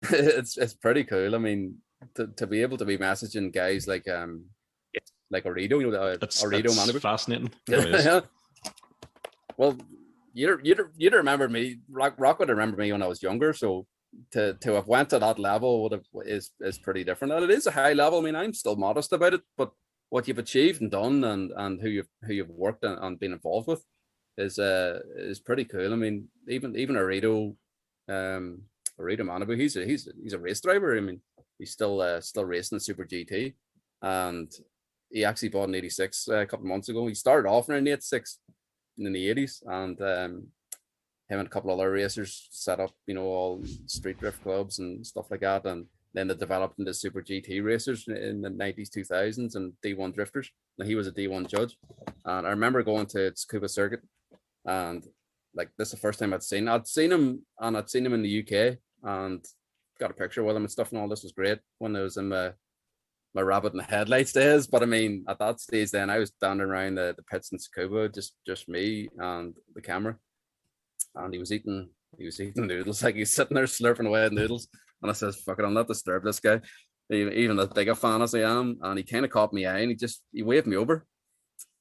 it's pretty cool. I mean, to be able to be messaging guys like Orido, Orido Manabu. Fascinating. Yeah. Well, you'd remember me. Rock would remember me when I was younger, so to have went to that level is pretty different, and it is a high level. I mean, I'm still modest about it, but what you've achieved and done, and who you've worked and been involved with is pretty cool. I mean, even Orido Manabu, he's a race driver. I mean, he's still racing Super GT, and he actually bought an 86 a couple of months ago. He started off in an 86 in the 80s, and him and a couple of other racers set up, all street drift clubs and stuff like that, and then they developed into Super GT racers in the 90s, 2000s, and D1 drifters. Now, he was a D1 judge, and I remember going to Tsukuba Circuit, and this is the first time I'd seen him in the UK, and got a picture with him and stuff, and all this was great when I was in my rabbit in the headlights days. But I mean, at that stage then I was standing around the pits in Tsukuba, just me and the camera. and he was eating noodles, like he's sitting there slurping away at noodles. And I says, "Fuck it, I'll not disturb this guy, even as big a fan as I am." And he kind of caught me eye, and he waved me over,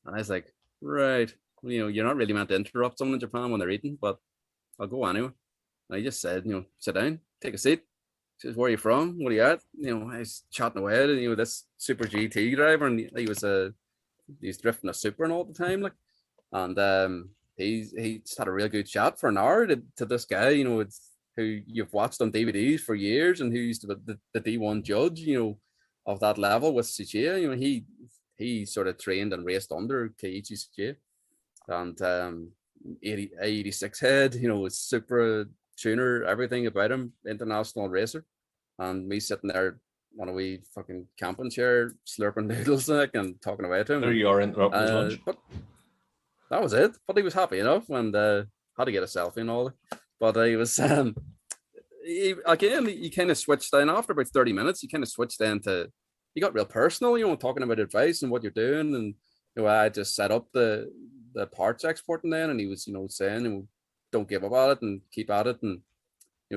and I was like, "Right, you're not really meant to interrupt someone in Japan when they're eating, but I'll go anyway." And he just said, "Sit down, take a seat." He says, "Where are you from? What are you at?" I was chatting away to this Super GT driver, and he was drifting a Super and all the time, like, and he just had a real good chat for an hour to this guy, who you've watched on DVDs for years, and who's the D1 judge, of that level with Tsuchiya. He sort of trained and raced under Keiichi Tsuchiya, and AE86 head, with Supra tuner, everything about him, international racer, and me sitting there on a wee fucking camping chair slurping noodles and talking away to him. There you are interrupting his lunch. But that was it. But he was happy enough, and had to get a selfie and all. But he was he kind of switched down after about 30 minutes. He kind of switched down to, he got real personal, talking about advice and what you're doing, and I just set up the parts exporting then, and he was saying, don't give up at it and keep at it, and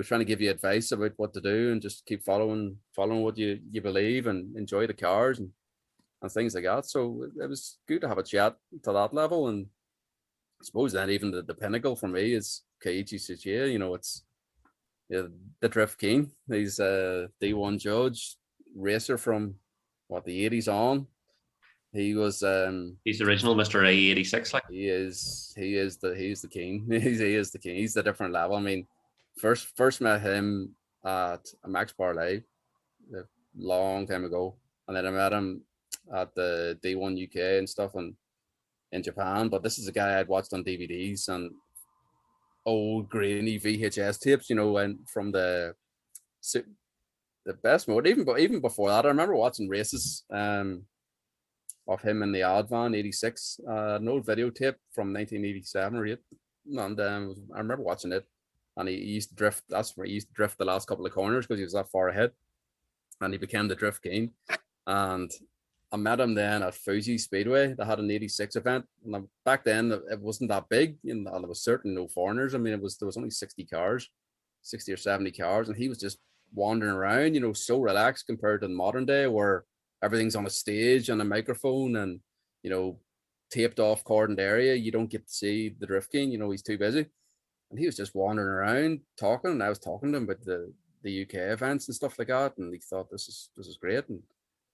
trying to give you advice about what to do, and just keep following what you believe, and enjoy the cars and things like that. So it was good to have a chat to that level. And I suppose then even the pinnacle for me is Keiichi Tsuchiya. It's the Drift King. He's a D1 judge, racer from the 80s on. He was he's the original Mr. AE86, like. He is the king. he is the king. He's the different level. I mean, first met him at a Max Bar Live a long time ago, and then I met him at the D1 UK and stuff, and in Japan. But this is a guy I'd watched on DVDs and old grainy VHS tapes, and from the best mode. Even before that, I remember watching races of him in the Advan 86, an old videotape from 1987 or 8, and I remember watching it. And he used to drift. That's where he used to drift the last couple of corners because he was that far ahead, and he became the Drift King. And I met him then at Fuji Speedway. They had an 86 event, and back then it wasn't that big, and there was certainly no foreigners. I mean, there was only 60 or 70 cars, and he was just wandering around, so relaxed compared to the modern day where everything's on a stage and a microphone and taped off cordoned area. You don't get to see the Drift King. He's too busy. And he was just wandering around talking, and I was talking to him about the UK events and stuff like that, and he thought this is great, and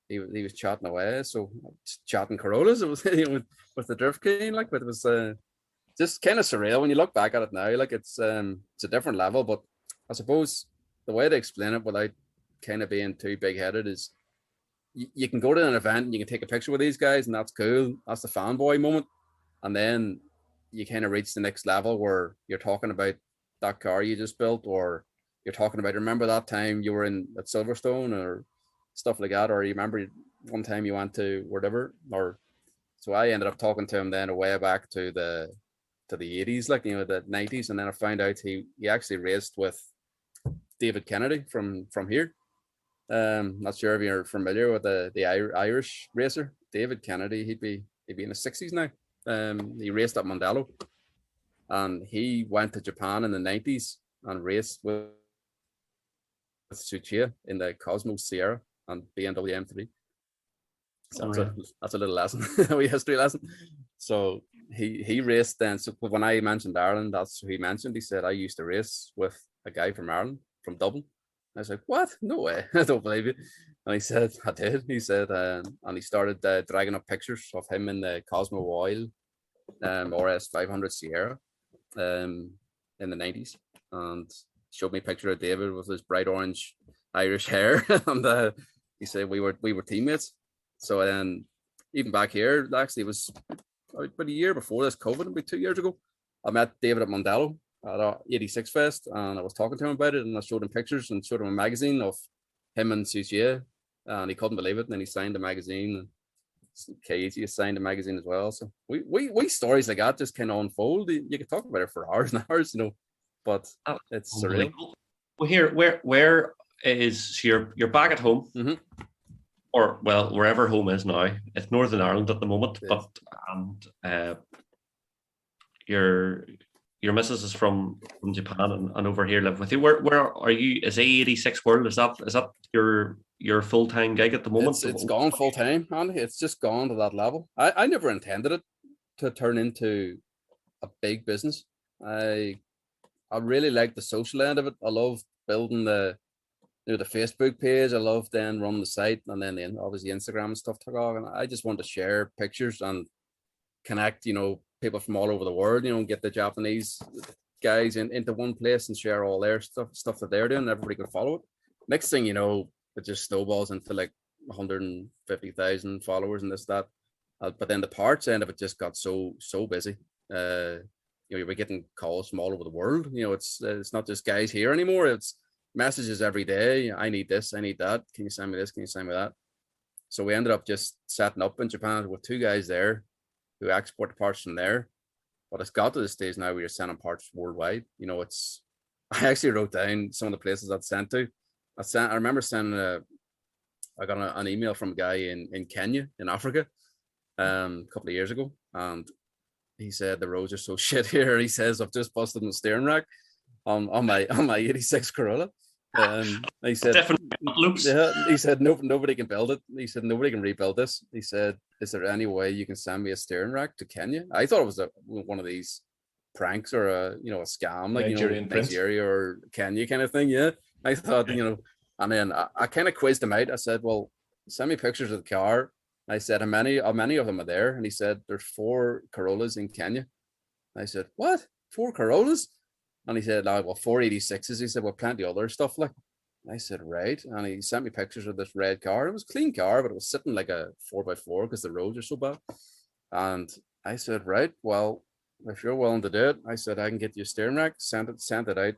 he was chatting away. So chatting Corollas, it was with the Drift King, like, but it was just kind of surreal when you look back at it now. Like, it's a different level, but I suppose the way to explain it without kind of being too big headed is you can go to an event and you can take a picture with these guys, and that's cool. That's the fanboy moment, and then you kind of reach the next level where you're talking about that car you just built, or you're talking about, remember that time you were at Silverstone or stuff like that, or you remember one time you went to whatever, or so I ended up talking to him then way back to the 80s, like, the 90s, and then I found out he actually raced with David Kennedy from here. Not sure if you're familiar with the Irish racer David Kennedy. He'd be in his 60s now. He raced at Mondello, and he went to Japan in the 90s and raced with Tsuchiya in the Cosmos Sierra and BMW M3. So that's a little lesson, a wee history lesson. So he raced then. So when I mentioned Ireland, that's who he mentioned. He said, I used to race with a guy from Ireland, from Dublin. I was like, what? No way. I don't believe you. And he said, I did. He said, and he started dragging up pictures of him in the Cosmo Oil RS 500 Sierra in the 90s, and showed me a picture of David with his bright orange Irish hair. And he said we were teammates. So then, even back here, actually, it was about a year before this COVID, about 2 years ago, I met David at Mondello at our 86 Fest, and I was talking to him about it, and I showed him pictures and showed him a magazine of him and Tsuchiya, and he couldn't believe it. And then he signed the magazine, and Keiichi signed the magazine as well. So we stories like that just kind of unfold. You could talk about it for hours and hours, but it's surreal. Well, here, where is, so you're back at home, mm-hmm. or well, wherever home is now. It's Northern Ireland at the moment, yes. but you're your missus is from Japan and over here live with you. Where are you? Is AE86 World? Is that your full-time gig at the moment? It's gone full time, Andy. It's just gone to that level. I never intended it to turn into a big business. I really like the social end of it. I love building the Facebook page. I love then running the site, and then obviously Instagram and stuff took off. And I just want to share pictures and connect, people from all over the world, get the Japanese guys into one place and share all their stuff that they're doing, and everybody could follow it. Next thing you know, it just snowballs into like 150,000 followers and this, that. But then the parts end of it just got so busy. You were getting calls from all over the world. It's not just guys here anymore. It's messages every day. I need this, I need that. Can you send me this? Can you send me that? So we ended up just setting up in Japan with 2 guys there who export the parts from there. But it's got to the stage now where you're sending parts worldwide. I actually wrote down some of the places I'd sent to. I remember sending I got an email from a guy in Kenya, in Africa, a couple of years ago, and he said the roads are so shit here. He says I've just busted my steering rack on my 86 Corolla. He said he said nobody can build it. He said nobody can rebuild this. He said, is there any way you can send me a steering rack to Kenya? I thought it was one of these pranks or a scam, like Nigeria or Kenya kind of thing. Yeah, I thought and then I kind of quizzed him out. I said, well, send me pictures of the car. I said, how many of them are there? And he said, there's 4 Corollas in Kenya. I said, what? 4 Corollas? And he said, well, 486s. He said, well, plenty of other stuff. Like, I said, right. And he sent me pictures of this red car. It was a clean car, but it was sitting like a 4x4 because the roads are so bad. And I said, right, well, if you're willing to do it, I said, I can get you a steering rack, sent it out.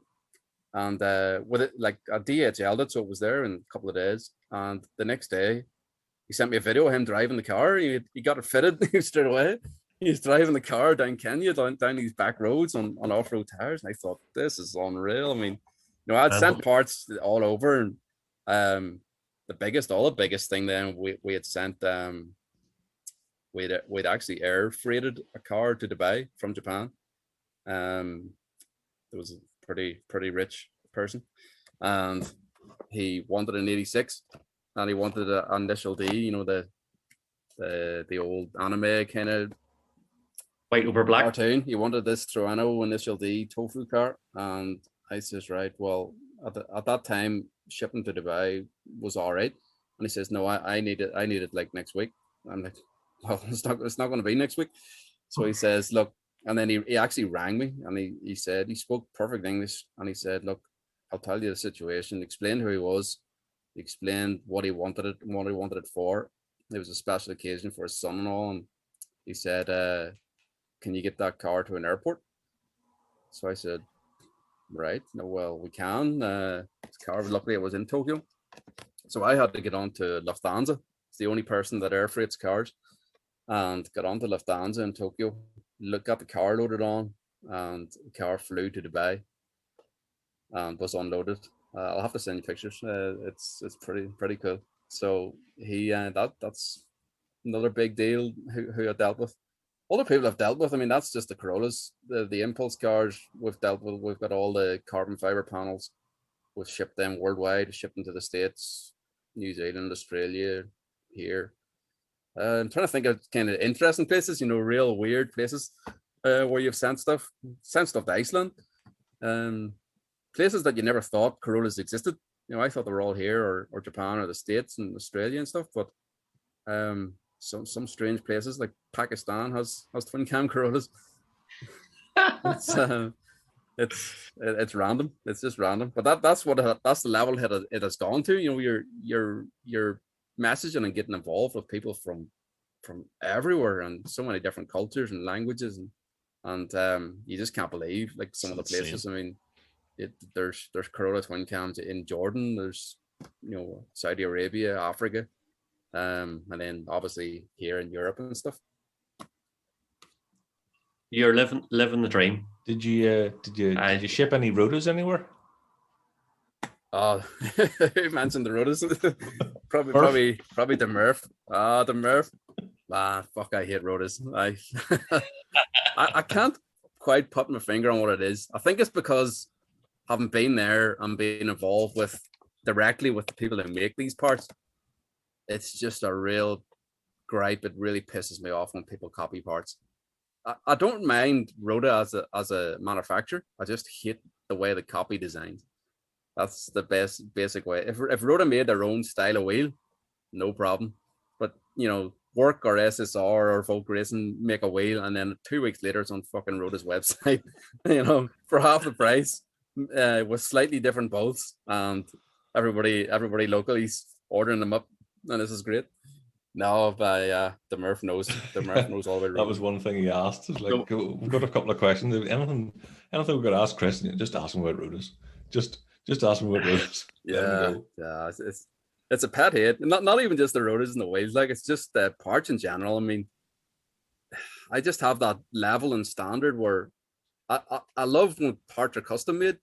And with it, like I DHL'd it, so it was there in a couple of days. And the next day, he sent me a video of him driving the car. He got it fitted straight away. He was driving the car down Kenya, down these back roads on off-road tires. And I thought, this is unreal. I mean, I'd sent parts all over. And the biggest thing then we had sent, we'd actually air freighted a car to Dubai from Japan. There was a pretty rich person. And he wanted an 86. And he wanted an initial D, the old anime kind of white over black cartoon. He wanted this Toronto initial D tofu car, and I says, right, well, at that time shipping to Dubai was all right, and he says, no, I need it like next week. I'm like, well, it's not going to be next week. So he says, look, and then he actually rang me, and he said he spoke perfect English, and he said, look, I'll tell you the situation. Explained who he was. He explained what he wanted it for. It was a special occasion for his son and all. And he said, can you get that car to an airport? So I said, right, no, well, we can. This car, luckily it was in Tokyo. So I had to get on to Lufthansa. It's the only person that air freights cars. And got on to Lufthansa in Tokyo, got the car loaded on, and the car flew to Dubai and was unloaded. I'll have to send you pictures. It's pretty cool. So he that's another big deal who I dealt with. Other people I've dealt with, I mean, that's just the Corollas, the impulse cars we've dealt with. We've got all the carbon fiber panels. We've shipped them worldwide, shipped them to the States, New Zealand, Australia, here. I'm trying to think of kind of interesting places, real weird places where you've sent stuff to Iceland. Places that you never thought Corollas existed. I thought they were all here or Japan or the States and Australia and stuff, but some strange places like Pakistan has twin cam Corollas. It's random. It's just random. But that's the level it has gone to. You're messaging and getting involved with people from everywhere and so many different cultures and languages and you just can't believe like some of the places. I mean, there's Corolla twin cams in Jordan, there's Saudi Arabia, Africa, and then obviously here in Europe and stuff. You're living the dream. Did you ship any rotas anywhere? Who mentioned the rotas? probably the Murph. The Murph. Fuck, I hate rotas. I can't quite put my finger on what it is. I think it's because having been there and being involved directly with the people who make these parts, it's just a real gripe. It really pisses me off when people copy parts. I don't mind Rhoda as a manufacturer. I just hate the way the copy designed. That's the basic way. If Rhoda made their own style of wheel, no problem. But Work or SSR or Volk Racing make a wheel, and then 2 weeks later it's on fucking Rhoda's website, for half the price, with slightly different bolts, and everybody locally's ordering them up, and this is great. No, but the Murph knows. The Murph knows all about Rhoda. That was one thing he asked. It's like, we've got a couple of questions. Anything we've got to ask Chris? Just ask him about Rhodas. Just ask him about Rhodas. Yeah. It's a pet hate. Not even just the rotors and the wheels. Like, it's just the parts in general. I mean, I just have that level and standard where I love when parts are custom made,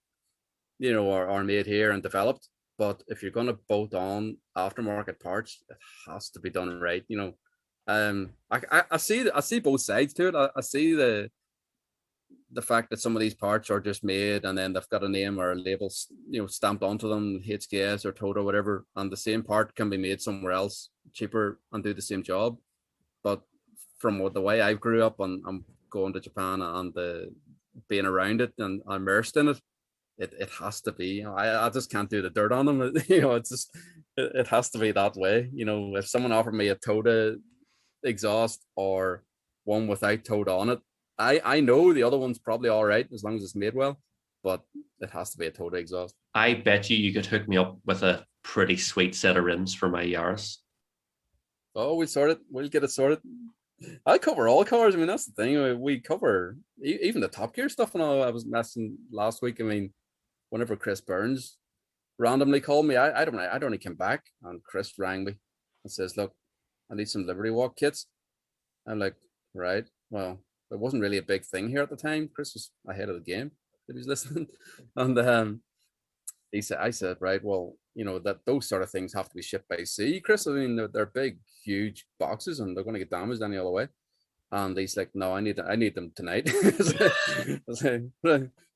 or are made here and developed. But if you're going to bolt on aftermarket parts, it has to be done right. I see both sides to it. I see the fact that some of these parts are just made and then they've got a name or a label, stamped onto them, HKS or Toyota or whatever, and the same part can be made somewhere else cheaper and do the same job. But from the way I grew up and I'm going to Japan and being around it and immersed in it, it has to be. I just can't do the dirt on them. It's just it has to be that way. If someone offered me a Toyota exhaust or one without Toyota on it, I know the other one's probably all right as long as it's made well, but it has to be a Toyota exhaust. I bet you could hook me up with a pretty sweet set of rims for my Yaris. Oh, we'll get it sorted. I cover all cars. I mean, that's the thing. We cover even the Top Gear stuff. And I was messing last week. I mean, whenever Chris Burns randomly called me, I'd only come back, and Chris rang me and says, "Look, I need some Liberty Walk kits." I'm like, right, well, it wasn't really a big thing here at the time. Chris was ahead of the game if he's listening. And I said, right, well, that those sort of things have to be shipped by sea, Chris. I mean, they're big, huge boxes and they're going to get damaged any other way. And he's like, no, I need them tonight. It's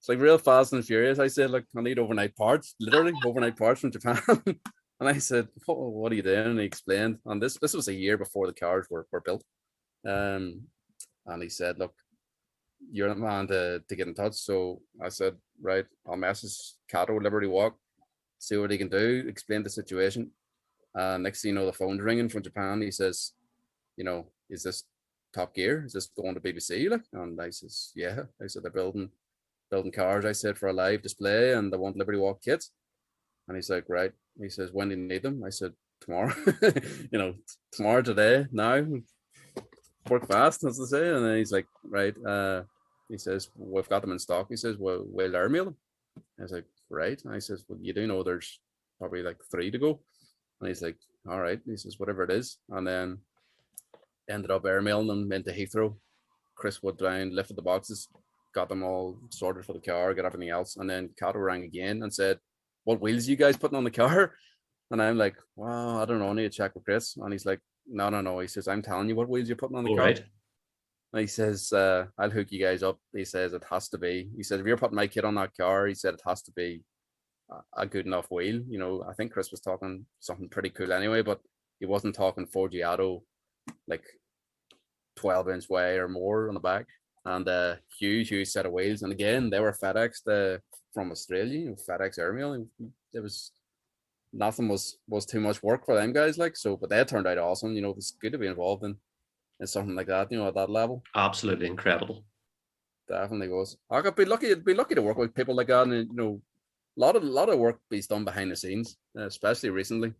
like real Fast and Furious. I said, look, I need overnight parts, literally overnight parts from Japan. And I said, what are you doing? And he explained. And this was a year before the cars were built. And he said, look, you're the man to get in touch. So I said, right, I'll message Cato Liberty Walk, see what he can do, explain the situation. Next thing you know, the phone's ringing from Japan. He says, is this Top Gear? Is this going to BBC? And I says, yeah. I said, they're building cars, I said, for a live display, and they want Liberty Walk kits. And he's like, right. He says, when do you need them? I said, tomorrow. Tomorrow, today, now. Work fast, as they say. And then he's like, right. He says, we've got them in stock. He says, well, we'll airmail them. I was like, right. And I says, well, you do know there's probably like 3 to go. And he's like, all right. He says, whatever it is. And then ended up airmailing them into Heathrow. Chris went down, lifted the boxes, got them all sorted for the car, got everything else. And then Cato rang again and said, what wheels are you guys putting on the car? And I'm like, well, I don't know. I need to check with Chris. And he's like, no. He says, I'm telling you what wheels you're putting on the car. Right. And he says, I'll hook you guys up. He says, it has to be. He said, if you're putting my kit on that car, he said, it has to be a good enough wheel. I think Chris was talking something pretty cool anyway, but he wasn't talking Forgiato, like 12-inch way or more on the back, and a huge set of wheels. And again, they were FedEx from Australia, FedEx airmail. It was nothing was too much work for them guys, but they turned out awesome. It was good to be involved in something like that, at that level. Absolutely incredible. Definitely was. I'd be lucky to work with people like that, and a lot of work being done behind the scenes, especially recently.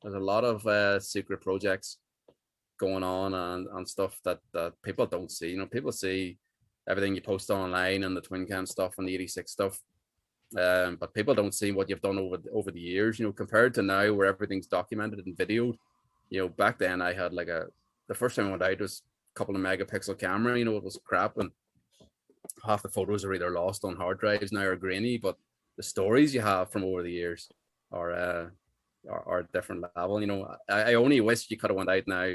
There's a lot of secret projects going on and stuff that people don't see. People see everything you post online and the twin cam stuff and the 86 stuff, but people don't see what you've done over the years. Compared to now, where everything's documented and videoed. Back then I had the first time I went out was a couple of megapixel camera. It was crap, and half the photos are either lost on hard drives now or grainy, but the stories you have from over the years are a different level. I only wish you could have went out now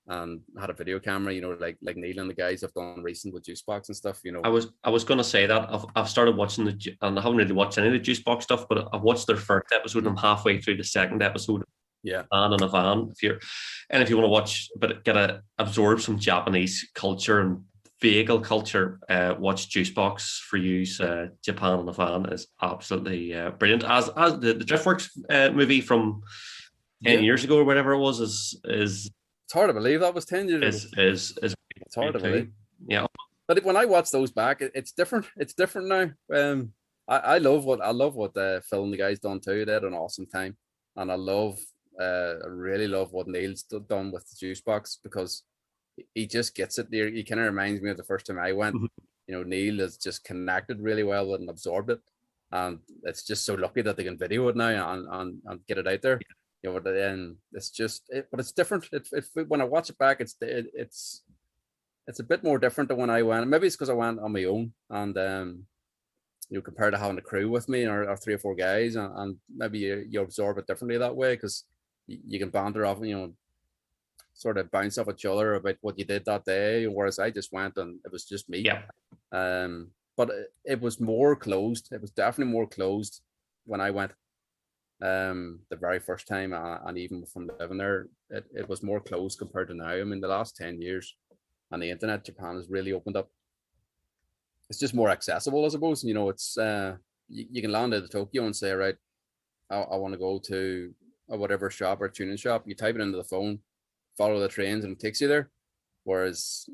and had a video camera, like Neil and the guys have done recent with Juicebox and stuff, I was going to say that I've started watching and I haven't really watched any of the Juicebox stuff, but I've watched their first episode and I'm halfway through the second episode. Yeah. Van and a van. If you want to watch, but absorb some Japanese culture and vehicle culture, watch Juicebox for use. Japan and a van is absolutely brilliant. As the Driftworks movie from 10 years ago or whatever it was is it's hard to believe that was 10 years ago. Is it's hard to believe. Yeah. But when I watch those back, it's different. It's different now. I love what the film the guys done too. They had an awesome time, and I really love what Neil's done with the Juicebox, because he just gets it there. He kind of reminds me of the first time I went. Neil has just connected really well with it and absorbed it, and it's just so lucky that they can video it now and get it out there. But then it's just, but it's different. When I watch it back, it's a bit more different than when I went. Maybe it's because I went on my own, and compared to having a crew with me or 3 or 4 guys, and maybe you absorb it differently that way, because you can banter off, sort of bounce off each other about what you did that day. Whereas I just went and it was just me. Yeah. But it was more closed. It was definitely more closed when I went. The very first time, and even from living there, it was more closed compared to now. I mean, the last 10 years and the internet, Japan has really opened up. It's just more accessible, I suppose. It's you can land at Tokyo and say, right, I want to go to a whatever shop or tuning shop. You type it into the phone, follow the trains, and it takes you there. Whereas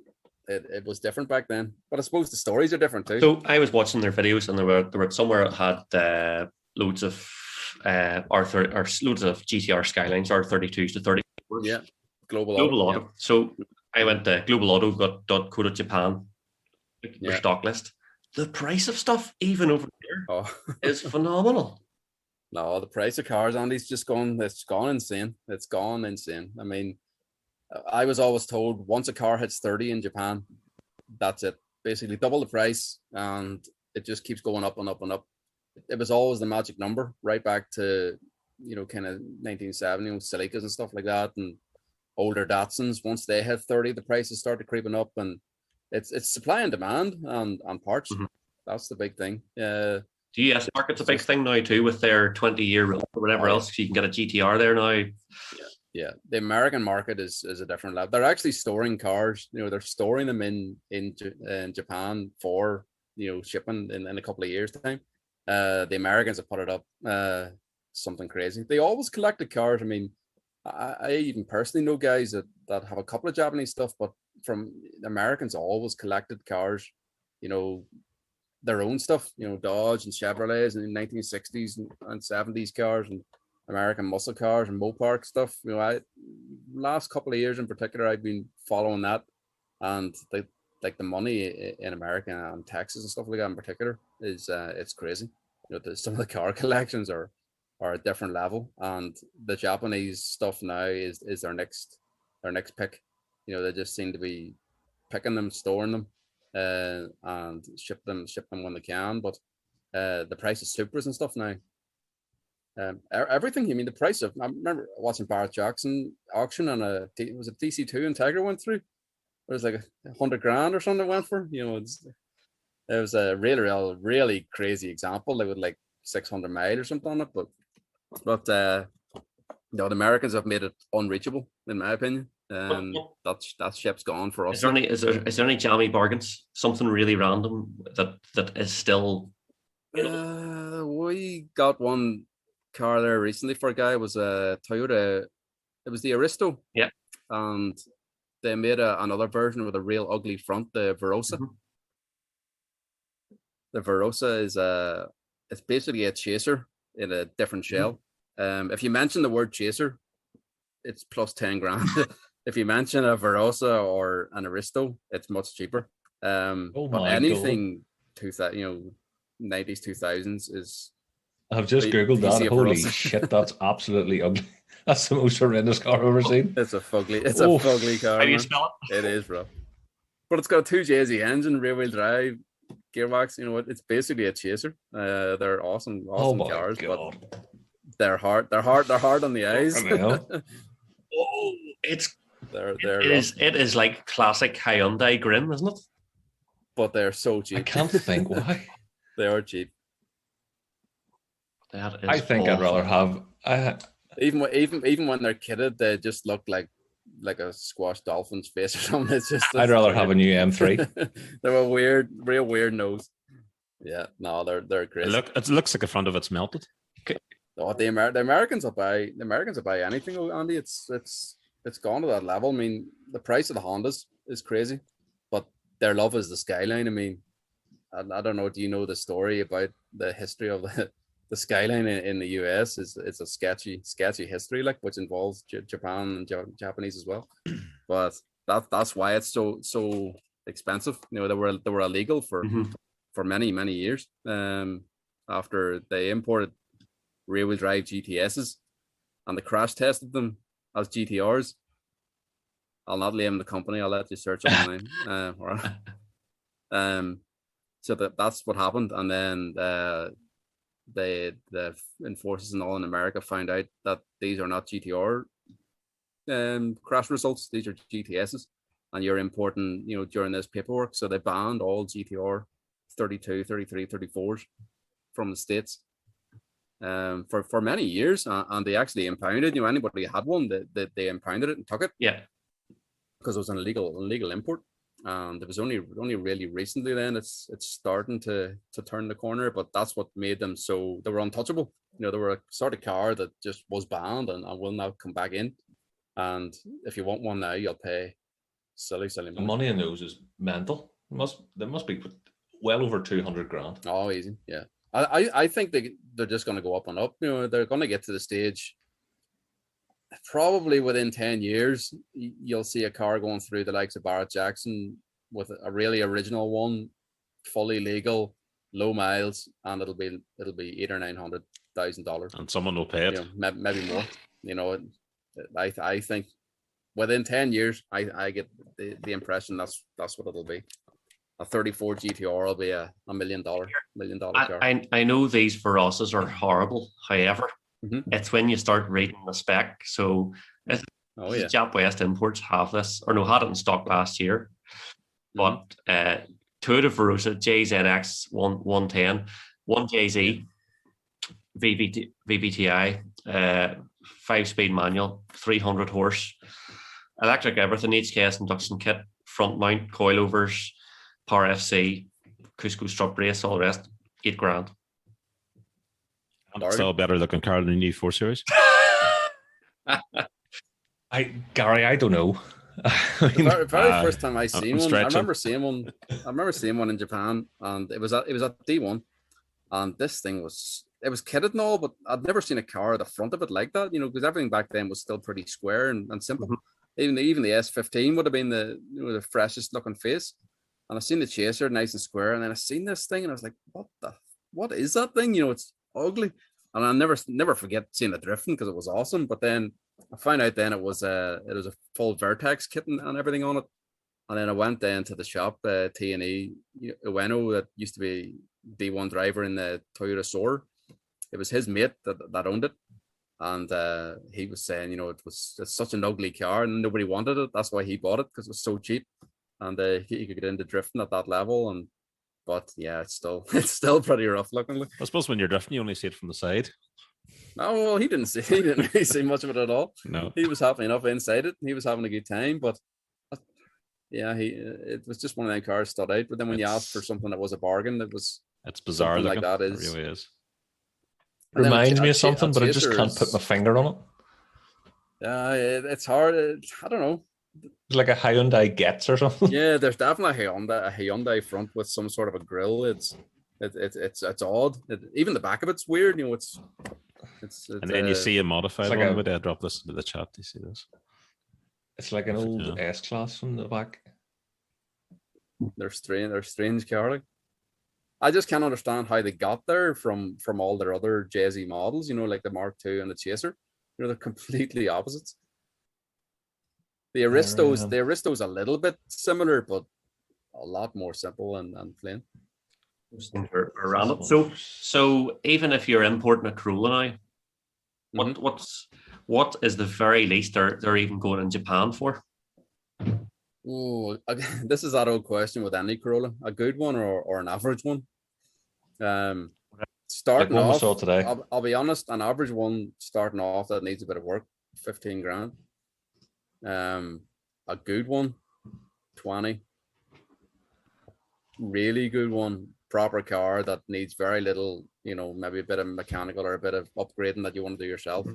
it was different back then. But I suppose the stories are different too. So I was watching their videos, and there were somewhere that had loads of loads of GTR Skylines, R32s to 34s. Yeah, Global Auto. Yeah. So I went to Global Auto, got code of Japan, their stock list. The price of stuff, even over there, is phenomenal. No, the price of cars, Andy's just gone. It's gone insane. It's gone insane. I mean, I was always told once a car hits 30 in Japan, that's it. Basically, double the price, and it just keeps going up and up and up. It was always the magic number, right back to kind of 1970 with Celicas and stuff like that, and older Datsuns. Once they hit 30, the prices started creeping up, and it's supply and demand and parts. That's the big thing. The US market's a big thing now too, with their 20-year or whatever else. You can get a GTR there now. Yeah. The American market is a different level. They're actually storing cars. They're storing them in Japan for shipping in a couple of years' time. The Americans have put it up something crazy. They always collected cars. I mean, I even personally know guys that have a couple of Japanese stuff, but from the Americans always collected cars, their own stuff, Dodge and Chevrolets in the 1960s and 70s cars, and American muscle cars and Mopar stuff. Last couple of years in particular, I've been following that, and the money in America and Texas and stuff like that in particular is it's crazy. Some of the car collections are a different level, and the Japanese stuff now is their next pick. They just seem to be picking them, storing them, and ship them when they can. But the price of Supras and stuff now, everything. I mean, the price of, I remember watching Barrett Jackson auction, and was it DC2 Integra went through. It was like $100,000 or something it went for. It was a really crazy example. They would like 600 miles or something on it, but the Americans have made it unreachable, in my opinion. That ship's gone for us. Is there any jammy bargains? Something really random that is still. We got one car there recently for a guy. It was a Toyota. It was the Aristo. Yeah, and they made another version with a real ugly front, the Verosa. The Verosa is it's basically a chaser in a different shell. If you mention the word chaser, it's plus 10 grand. If you mention a Verosa or an Aristo, it's much cheaper. But anything 2000, 90s, 2000s is. I've just Googled that. Holy shit, that's absolutely ugly. That's the most horrendous car I've ever seen. It's a fugly car. How do you spell it? It is, bro. But it's got a 2JZ engine, rear-wheel drive, gearbox. It's basically a chaser. They're awesome cars, God. But they're hard on the eyes. It's It is like classic Hyundai grim, isn't it? But they're so cheap. I can't think why. They are cheap. That is I think I'd rather have. Even when they're kitted, they just look like a squash dolphin's face or something. I'd rather have a new M3. They're a real weird nose. Yeah, no, they're crazy. It looks like the front of it's melted. Oh, the Americans will buy anything, Andy. It's gone to that level. I mean, the price of the Hondas is crazy, but their love is the Skyline. I mean, I don't know. Do you know the story about the history of the Skyline in the US? It's a sketchy history, like, which involves Japan and Japanese as well. But that's why it's so expensive. You know, they were illegal for many years. After they imported rear-wheel drive GTSs and they crash tested them as GTRs. I'll not name the company. I'll let you search online. So that's what happened, and then the enforcers and all in America found out that these are not GTR crash results. These are GTSs, and you're importing, you know, during this paperwork. So they banned all GTR 32, 33, 34s from the States for many years, and they actually impounded. You know, anybody who had one, they impounded it and took it. Yeah, because it was an illegal import. And it was only really recently then it's starting to turn the corner, but that's what made them so they were untouchable. You know, they were a sort of car that just was banned and will now come back in. And if you want one now, you'll pay silly money. The money in those is mental. There must be well over 200 grand. Oh, easy, yeah. I think they're just going to go up and up. You know, they're going to get to the stage. Probably within 10 years, you'll see a car going through the likes of Barrett Jackson with a really original one, fully legal, low miles, and it'll be $800,000 or $900,000. And someone will pay it. You know, maybe more. You know, I think within 10 years, I get the impression that's what it'll be. A 34 GTR will be a $1 million car. I know these Verosas are horrible. However, it's when you start reading the spec. So Jap West Imports have this, or no, had it in stock last year. But Toyota Verosa JZX 110, 1JZ, VVTi, 5-speed manual, 300 horse, electric everything, HKS induction kit, front mount, coilovers, Power FC, Cusco strut brace, all the rest, $8,000. And it's still a better looking car than the new 4 Series. Gary, I don't know. The very first time I seen one, I remember seeing one in Japan, and it was at D1, and this thing was kitted and all, but I'd never seen a car at the front of it like that, you know, because everything back then was still pretty square and simple. Even the S15 would have been the freshest looking face. And I seen the Chaser nice and square, and then I seen this thing and I was like, what is that thing? You know, it's ugly. And I'll never forget seeing it drifting because it was awesome. But then I found out then it was a full Vertex kit and everything on it. And then I went then to the shop, T&E Ueno, that used to be D1 driver in the Toyota Soar. It was his mate that owned it. And he was saying, you know, it's such an ugly car and nobody wanted it. That's why he bought it, because it was so cheap. And he could get into drifting at that level. But yeah, it's still pretty rough looking. I suppose when you're drifting, you only see it from the side. No, well, he didn't really see much of it at all. No, he was happy enough inside it. He was having a good time, but yeah, it was just one of them cars stood out. But then when you asked for something that was a bargain, it's bizarre looking. Like that. It really is. Reminds me of something, but I just can't put my finger on it. Yeah, it's hard. I don't know. It's like a Hyundai Getz or something. Yeah, there's definitely a Hyundai front with some sort of a grille. It's odd. Even the back of it's weird. You know, it's and then you see a modified one. Would I drop this into the chat? Do you see this? It's like an old S-Class from the back. They're strange car. I just can't understand how they got there from all their other jazzy models. You know, like the Mark II and the Chaser. You know, they're completely opposites. The Aristo's a little bit similar, but a lot more simple and plain. So even if you're importing a Corolla now, what is the very least they're even going in Japan for? Oh, this is that old question with any Corolla: a good one or an average one. Starting one we off, saw today. I'll be honest, an average one starting off that needs a bit of work, 15 grand. A good one, 20. Really good one, proper car that needs very little, maybe a bit of mechanical or a bit of upgrading that you want to do yourself.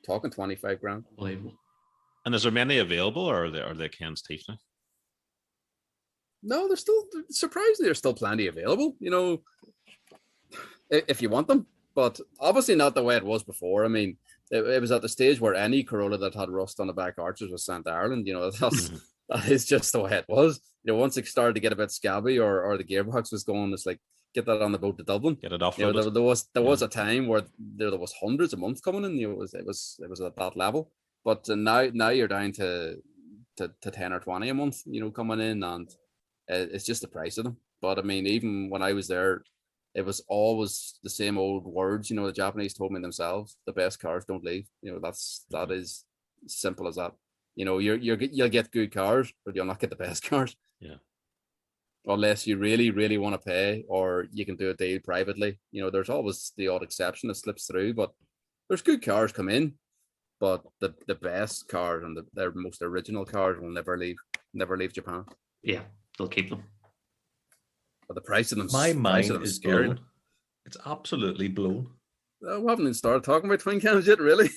Talking 25 grand. Unbelievable. And is there many available, or are they Ken's teeth now? No, surprisingly, there's still plenty available, if you want them, but obviously not the way it was before. I mean, it was at the stage where any Corolla that had rust on the back arches was sent to Ireland. That is just the way it was. Once it started to get a bit scabby or the gearbox was going, it's like, get that on the boat to Dublin. Get it off. There was a time where there was hundreds a month coming in. It was at that level. But now you're down to 10 or 20 a month. Coming in, and it's just the price of them. But I mean, even when I was there, it was always the same old words. The Japanese told me themselves: the best cars don't leave. That is simple as that. You'll get good cars, but you'll not get the best cars. Yeah. Unless you really, really want to pay, or you can do a deal privately. There's always the odd exception that slips through, but there's good cars come in. But the best cars and their most original cars will never leave Japan. Yeah, they'll keep them. But the price of them, My mind is scary. blown. It's absolutely blown. We haven't even started talking about twin cams yet, really.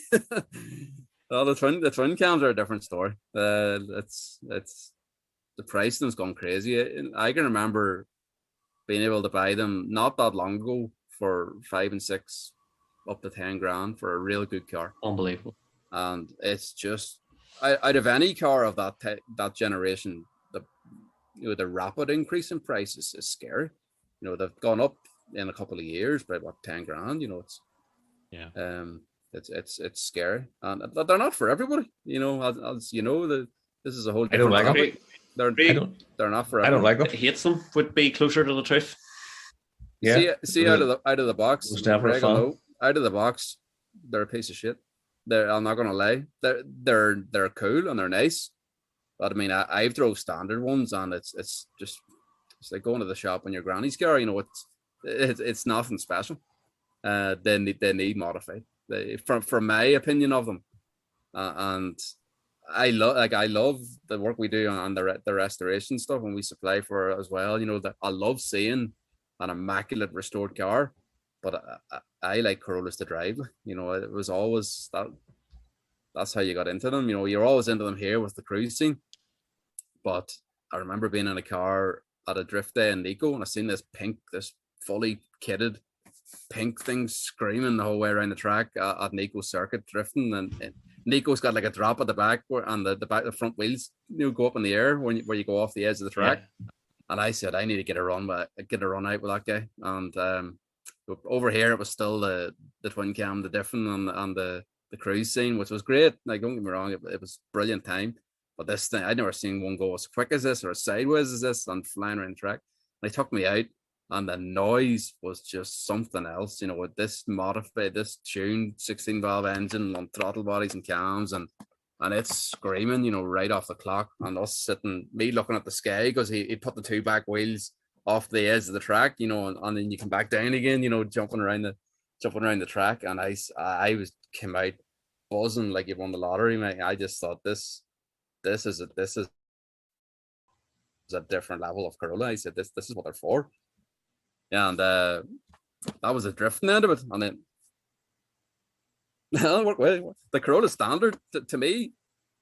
Well, the twin cams are a different story. It's the price of them's gone crazy. I can remember being able to buy them not that long ago for 5 and 6, up to 10 grand for a real good car. Unbelievable. And it's just out of any car of that generation, the rapid increase in prices is scary. They've gone up in a couple of years by about 10 grand. It's scary, and they're not for everybody. As you know, this is a whole different I don't like topic. They're not for everybody. I don't like them. Hates them would be closer to the truth. Yeah. See out of the box, Greg, out of the box, they're a piece of shit. I'm not gonna lie. They're cool and they're nice, but I mean, I've drove standard ones, and it's like going to the shop on your granny's car. It's nothing special. They need modified. From my opinion of them, and I love the work we do on the restoration stuff, and we supply for it as well. That I love seeing an immaculate restored car, but I like Corollas to drive. It was always that's how you got into them. You're always into them here with the cruise scene. But I remember being in a car at a drift day in Nico, and I seen this fully kitted pink thing screaming the whole way around the track at Nico circuit drifting, and Nico's got like a drop at the back and the front wheels go up in the air where you go off the edge of the track. Yeah. And I said I need to get a run out with that guy. And over here it was still the twin cam, the Diffin and the cruise scene, which was great. Like, don't get me wrong, it was brilliant time. But this thing, I'd never seen one go as quick as this or as sideways as this and flying around the track. And they took me out, and the noise was just something else. With this modified, this tuned 16-valve engine on throttle bodies and cams, and it's screaming, right off the clock. And us me looking at the sky, because he put the 2 back wheels off the edge of the track, and then you come back down again, jumping around the track. And I came out buzzing like you won the lottery, mate. I just thought this is a different level of Corolla. I said this is what they're for. Yeah, and that was the drifting end of it. And then the Corolla standard to me,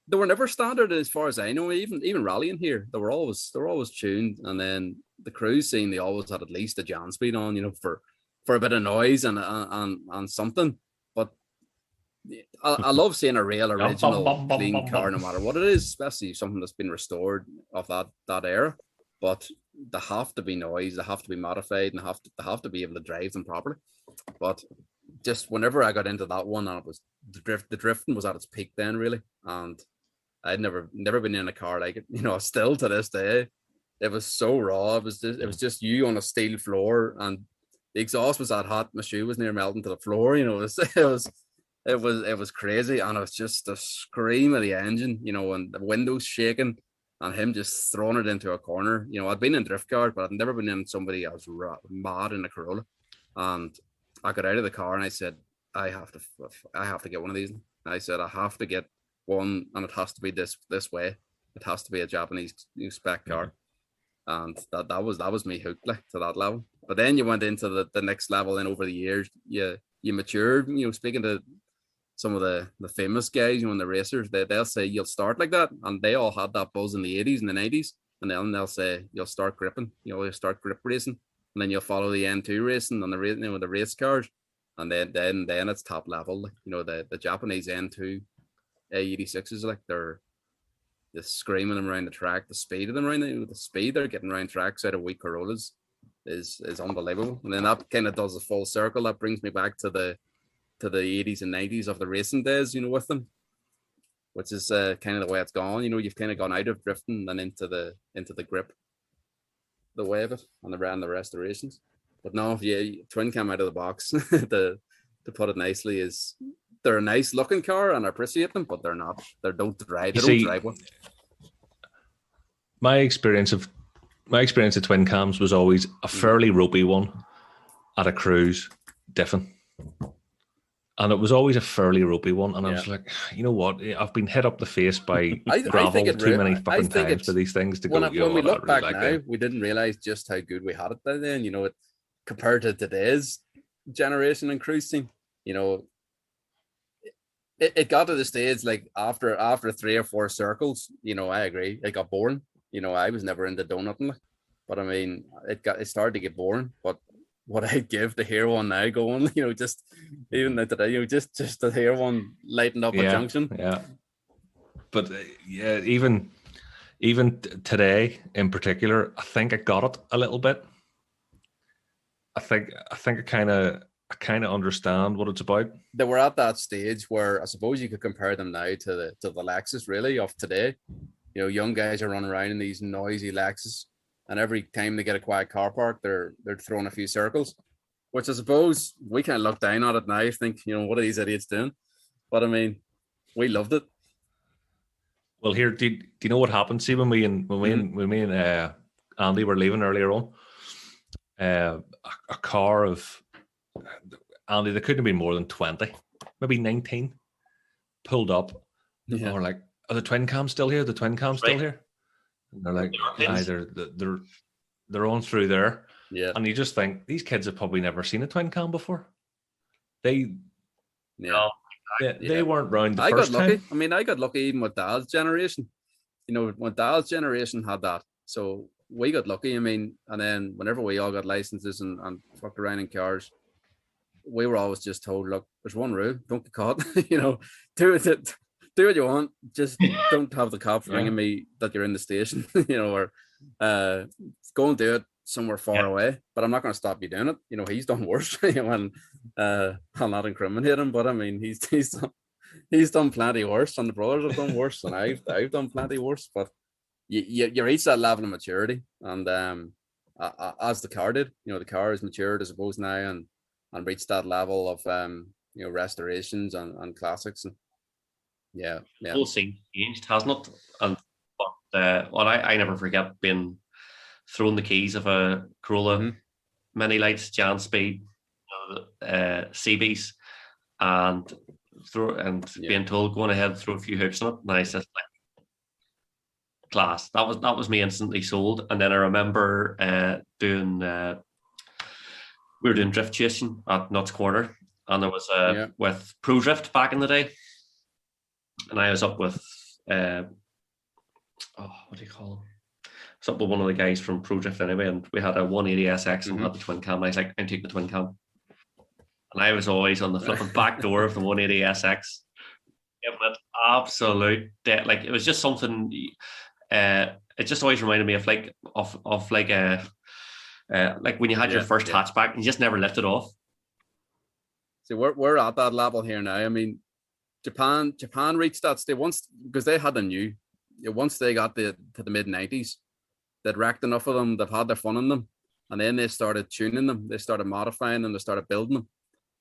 they were never standard as far as I know. Even rallying here, they were always tuned. And then the cruise scene, they always had at least a Jan speed on, for a bit of noise and something. But I love seeing a real original clean car, no matter what it is, especially something that's been restored of that era. But they have to be noise, they have to be modified, and they have to be able to drive them properly. But just whenever I got into that one, and it was the drifting was at its peak then, really, and I'd never been in a car like it. Still to this day, it was so raw. It was just you on a steel floor, and the exhaust was that hot. My shoe was near melting to the floor. It was crazy, and it was just the scream of the engine, and the windows shaking. and him just throwing it into a corner. You know, I'd been in drift cars, but I'd never been in somebody else mad in a Corolla. And I got out of the car and I said, I have to get one of these. I said, I have to get one, and it has to be this way. It has to be a Japanese spec car. And that was me hooked like to that level. But then you went into the next level, and over the years you matured. You know, speaking to some of the famous guys, you know, and the racers, they'll say you'll start like that, and they all had that buzz in the 80s and the 90s, and then they'll say you'll start gripping, you'll start grip racing, and then you'll follow the N2 racing on the race, you know, the race cars, and then it's top level. Like, you know, the Japanese N2 AE86s, like they're screaming them around the track, the speed of them around the speed they're getting around tracks out of weak Corollas is unbelievable. And then that kind of does a full circle. That brings me back to the 80s and 90s of the racing days, you know, with them, which is kind of the way it's gone. You know, you've kind of gone out of drifting and into the grip, the way of it, and the restorations. But no, yeah, twin cam out of the box, to put it nicely, is they're a nice looking car and I appreciate them, but they're not. They don't drive. They don't drive one. My experience of twin cams was always a fairly ropey one at a cruise, different. And it was always a fairly ropey one. And I was like, you know what? I've been hit up the face by gravel too many fucking times for these things to go. When we look back now, we didn't realize just how good we had it then. You know, it compared to today's generation and cruising, you know, it got to the stage like after 3 or 4 circles, you know, I agree, it got boring. You know, I was never into donutting, but I mean, it started to get boring. But what I'd give to hear one now going, you know, just even today, you know, just to hear one lighting up a junction. Yeah. But yeah, even today in particular, I think I got it a little bit. I think I kind of understand what it's about. They were at that stage where I suppose you could compare them now to the Lexus really of today. You know, young guys are running around in these noisy Lexus, and every time they get a quiet car park, they're throwing a few circles, which I suppose we kind of look down at it now, think, you know, what are these idiots doing? But I mean, we loved it. Well, here, do you know what happened? See, when me and Andy were leaving earlier on, a car of Andy, there couldn't have been more than 20, maybe 19, pulled up. Yeah. And we're like, are the twin cams still here? The twin cams still here? And they're like, they're on through there. Yeah. And you just think, these kids have probably never seen a twin cam before. They weren't round the first time. I got lucky. I mean, I got lucky even with Dad's generation. You know, when Dad's generation had that. So we got lucky. I mean, and then whenever we all got licenses and fucked around in cars, we were always just told, look, there's one rule, don't get caught. You know, do what you want, just don't have the cops ringing me that you're in the station. You know, or go and do it somewhere far away. But I'm not going to stop you doing it. You know, he's done worse. And I'll not incriminate him, but I mean, he's done plenty worse, and the brothers have done worse, and I've done plenty worse. But you reach that level of maturity, and as the car did, you know, the car has matured, I suppose, now, and reached that level of you know, restorations and classics. And yeah. The whole scene changed, hasn't it? And but I never forget being thrown the keys of a Corolla, mini lights, Jan Speed, CBs, and being told, go on ahead, throw a few hoops on it. And I said, like, class. That was me instantly sold. And then I remember we were doing drift chasing at Nuts Corner, and there was with Pro Drift back in the day, and I was up with what do you call him? I was up with one of the guys from Pro Drift anyway, and we had a 180SX and had the twin cam. And I was like, I'm taking the twin cam, and I was always on the flipping back door of the 180SX, giving it absolute dead. Like, it was just something. It just always reminded me of like when you had your first hatchback and you just never lifted off. So we're at that level here now. I mean, Japan reached that stage once because they had a new. Once they got to the mid 90s, they'd wrecked enough of them. They've had their fun in them, and then they started tuning them. They started modifying them. They started building them,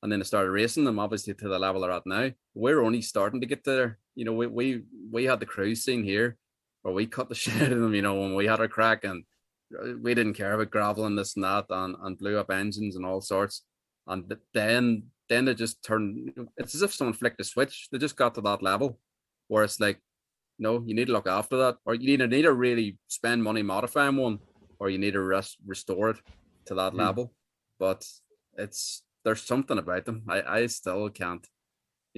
and then they started racing them. Obviously, to the level they're at now. We're only starting to get there. You know, we had the cruise scene here, where we cut the shit out of them, when we had our crack, and we didn't care about gravel and this and that, and blew up engines and all sorts. And then they just turned. It's as if someone flicked a switch. They just got to that level where it's like, no, you need to look after that, or you need to really spend money modifying one, or you need to restore it to that level. But there's something about them. I still can't.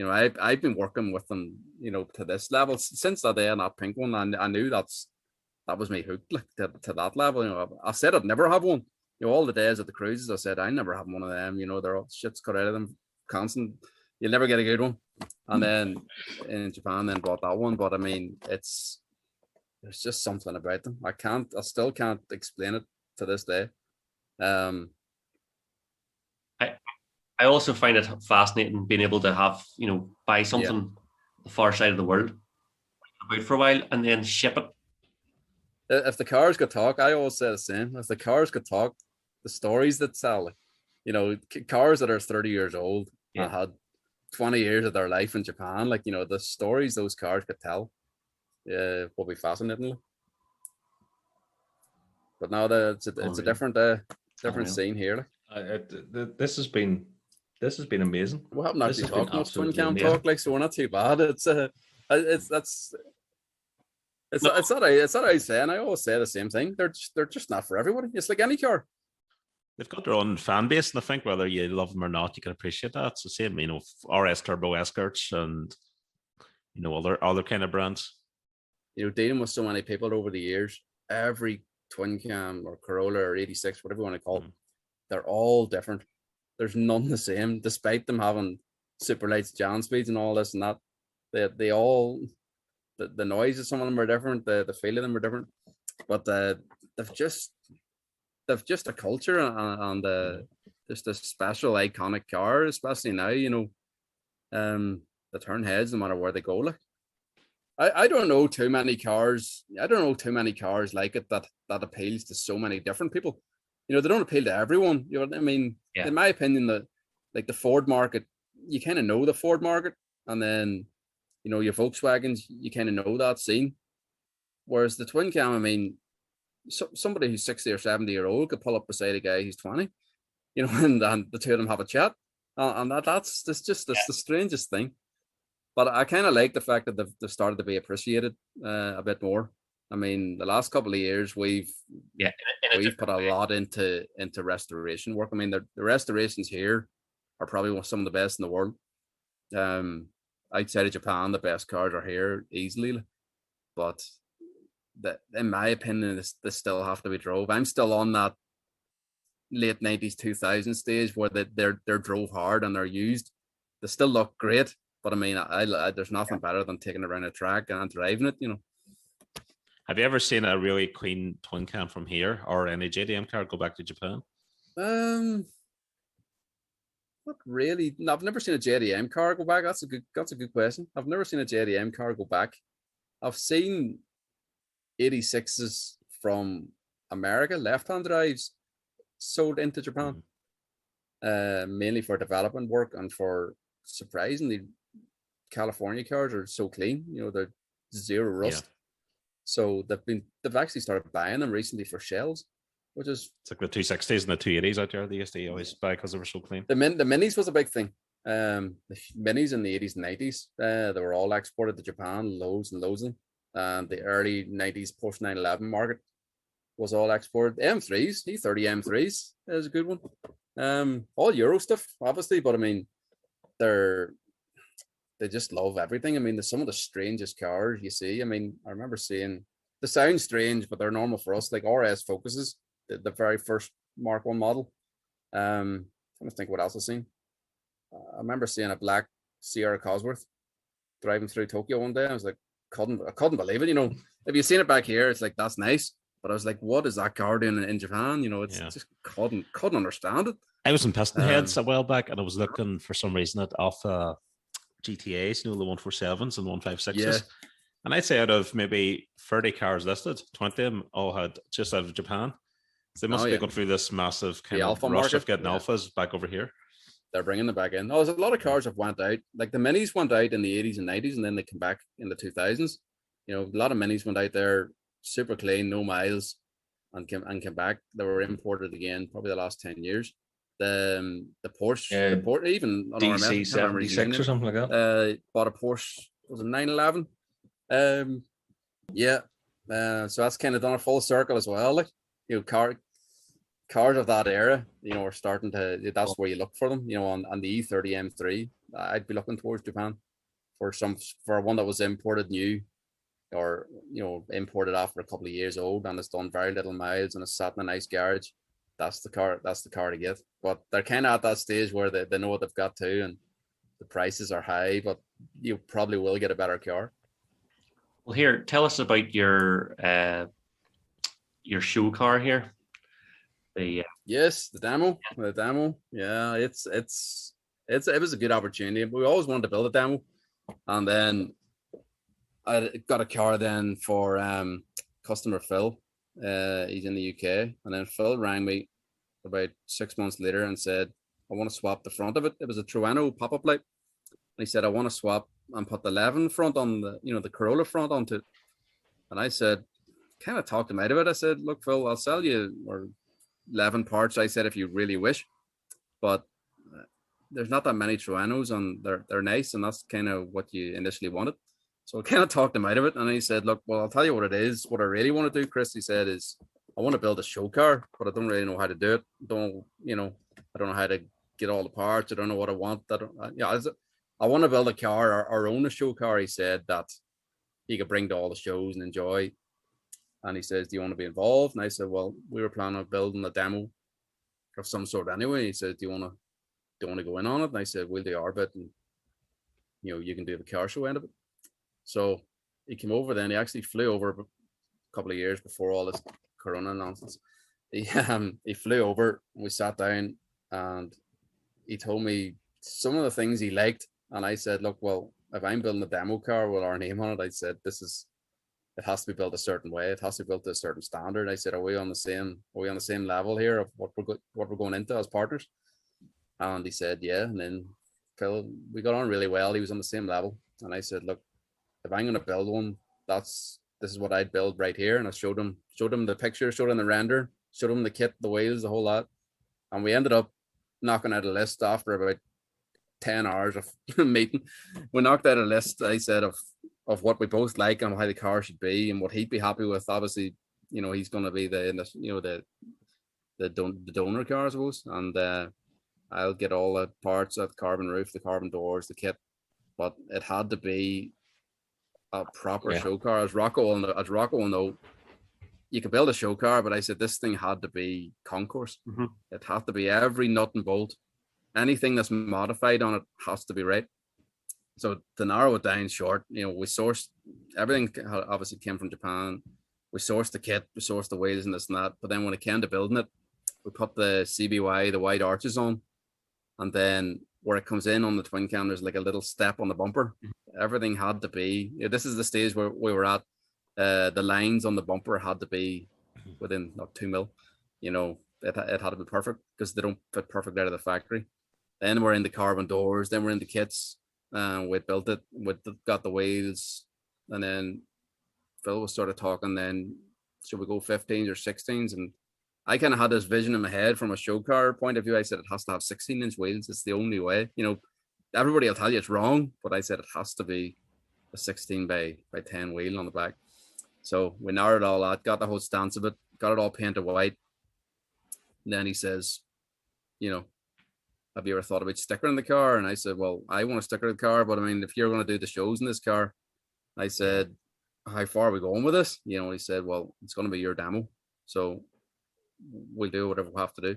I've been working with them, to this level since that day on that pink one. And I knew that was me hooked, like to that level. I said I'd never have one. All the days at the cruises, I said I never have one of them. They're all shit's cut out of them constant. You'll never get a good one. And then in Japan, then bought that one. But I mean, there's just something about them. I still can't explain it to this day. I also find it fascinating being able to have, buy something the far side of the world, about for a while, and then ship it. If the cars could talk, I always say the same. If the cars could talk, the stories that sell, cars that are 30 years old and had 20 years of their life in Japan, the stories those cars could tell, will be fascinating. But now it's a different scene here. This has been amazing. We haven't actually talked much twin cam talk, so we're not too bad. It's not I saying. I always say the same thing. They're just not for everybody. It's like any car. They've got their own fan base, and I think whether you love them or not, you can appreciate that. It's the same, RS Turbo Escorts and other kind of brands. Dealing with so many people over the years, every twin cam or Corolla or 86, whatever you want to call them, they're all different. There's none the same, despite them having super lights, Jan speeds, and all this and that. They all, the noise of some of them are different, the feel of them are different, but they've just a culture and just a special iconic car, especially now. They turn heads no matter where they go. Like I don't know too many cars. I don't know too many cars like it that appeals to so many different people. They don't appeal to everyone. You know what I mean? Yeah. In my opinion, the Ford market, you kind of know the Ford market, and then your Volkswagens, you kind of know that scene. Whereas the twin cam, I mean, somebody who's 60 or 70-year-old could pull up beside a guy who's 20, and the two of them have a chat, and that's the strangest thing. But I kind of like the fact that they've started to be appreciated a bit more. I mean, the last couple of years we've put a lot into restoration work. I mean, the restorations here are probably some of the best in the world. Outside of Japan, the best cars are here easily. But in my opinion, they still have to be drove. I'm still on that late 90s, 2000 stage where they're drove hard and they're used. They still look great, but I mean, there's nothing better than taking it around a track and driving it. Have you ever seen a really clean twin cam from here, or any JDM car go back to Japan? Not really. No, I've never seen a JDM car go back. That's a good question. I've never seen a JDM car go back. I've seen 86s from America, left-hand drives, sold into Japan, mainly for development work and for, surprisingly, California cars are so clean. They're zero rust. Yeah. So they've actually started buying them recently for shells, which is, it's like the 260s and the 280s out there. They used to always buy because they were so clean. The minis was a big thing. The minis in the 80s and 90s, they were all exported to Japan, loads and loads of them. And the early 90s post 9/11 market was all exported. M3s, E30 M3s is a good one. All Euro stuff, obviously, but I mean, they just love everything. I mean, there's some of the strangest cars you see. I mean, I remember seeing, they sound strange, but they're normal for us, like RS Focuses, the very first Mark 1 model. I'm trying to think what else I've seen. I remember seeing a black Sierra Cosworth driving through Tokyo one day. I was like, I couldn't believe it. If you've seen it back here, it's like, that's nice. But I was like, what is that car doing in Japan? Just couldn't understand it. I was in Piston Heads a while back, and I was looking for some reason at Alpha GTAs, the 147s and 156s. Yeah. And I'd say out of maybe 30 cars listed, 20 of them all had just out of Japan. So they must be going through this massive kind of rush of getting alphas back over here. They're bringing them back in. There's a lot of cars have went out. Like the minis went out in the 80s and 90s, and then they come back in the 2000s. You know, a lot of minis went out there, super clean, no miles, and came back. They were imported again, probably the last 10 years. The Porsche, even on RMF, I can't remember his name, DC76 or something like that. bought a Porsche, was it 911? So that's kind of done a full circle as well. Like, you know, cars of that era, you know, are starting to. That's where you look for them. You know, on the E30 M3, I'd be looking towards Japan for one that was imported new, or you know, imported after a couple of years old, and it's done very little miles and it's sat in a nice garage. That's the car to get. But they're kind of at that stage where they know what they've got to, and the prices are high, but you probably will get a better car. Well, here, tell us about your show car here. Yes, the demo. Yeah, it was a good opportunity. We always wanted to build a demo, and then I got a car then for customer Phil. He's in the UK, and then Phil rang me about 6 months later and said, I want to swap the front of it. It was a Trueno pop-up light. And he said, I want to swap and put the 11 front on the Corolla front onto it. And I said, kind of talked him out of it. I said, look, Phil, I'll sell you or 11 parts. I said, if you really wish, but there's not that many Truenos, and they're nice, and that's kind of what you initially wanted. So I kind of talked him out of it, and he said, look, well, I'll tell you what it is. What I really want to do, Chris, he said, is I want to build a show car, but I don't really know how to do it. I don't know how to get all the parts. I don't know what I want. I want to build a car or own a show car, he said, that he could bring to all the shows and enjoy. And he says, do you want to be involved? And I said, well, we were planning on building a demo of some sort anyway. He said, do you want to go in on it? And I said, we'll do our bit, and you know, you can do the car show end of it. So he came over then. He actually flew over a couple of years before all this Corona nonsense. He flew over, and we sat down, and he told me some of the things he liked. And I said, look, well, if I'm building a demo car with our name on it, I said, it has to be built a certain way. It has to be built to a certain standard. I said, are we on the same level here of what we're going into as partners? And he said, yeah. And then Phil, we got on really well. He was on the same level. And I said, look, if I'm going to build one, this is what I'd build right here. And I showed him the picture, showed him the render, showed him the kit, the wheels, the whole lot. And we ended up knocking out a list after about 10 hours of meeting. We knocked out a list, I said, of what we both like and how the car should be and what he'd be happy with. Obviously, you know, he's going to be the donor car, I suppose. And I'll get all the parts of the carbon roof, the carbon doors, the kit. But it had to be a proper show car. As Rocco will know, you could build a show car, but I said this thing had to be concourse. Mm-hmm. It had to be every nut and bolt. Anything that's modified on it has to be right. So to narrow it down short, you know, we sourced everything. Obviously came from Japan. We sourced the kit, we sourced the wheels and this and that. But then when it came to building it, we put the CBY, the wide arches on, and then where it comes in on the twin cam, there's like a little step on the bumper. Everything had to be. This is the stage where we were at. The lines on the bumper had to be within 2 mil. You know, it had to be perfect because they don't fit perfect out of the factory. Then we're in the carbon doors. Then we're in the kits. We built it. We got the wheels, and then Phil was sort of talking. Then should we go 15s or 16s? And I kind of had this vision in my head from a show car point of view. I said it has to have 16-inch wheels. It's the only way. You know, everybody will tell you it's wrong, but I said it has to be a 16 by 10 wheel on the back. So we narrowed all that, got the whole stance of it, got it all painted white. And then he says, you know, have you ever thought about stickering the car? And I said, well, I want to sticker the car, but I mean, if you're going to do the shows in this car, I said, how far are we going with this? You know, he said, well, it's going to be your demo. So we'll do whatever we have to do.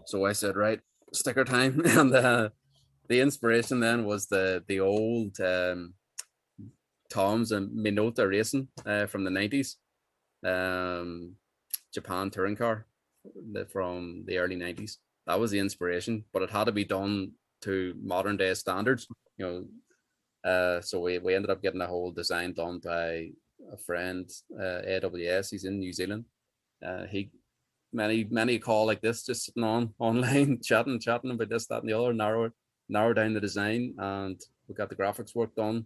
So I said, right, sticker time. And the inspiration then was the old Toms and Minota racing from the 90s, Japan touring car from the early 90s. That was the inspiration, but it had to be done to modern day standards, you know. So we ended up getting the whole design done by a friend, AWS. He's in New Zealand. He many call like this, just sitting online chatting about this, that, and the other, narrow down the design, and we got the graphics work done.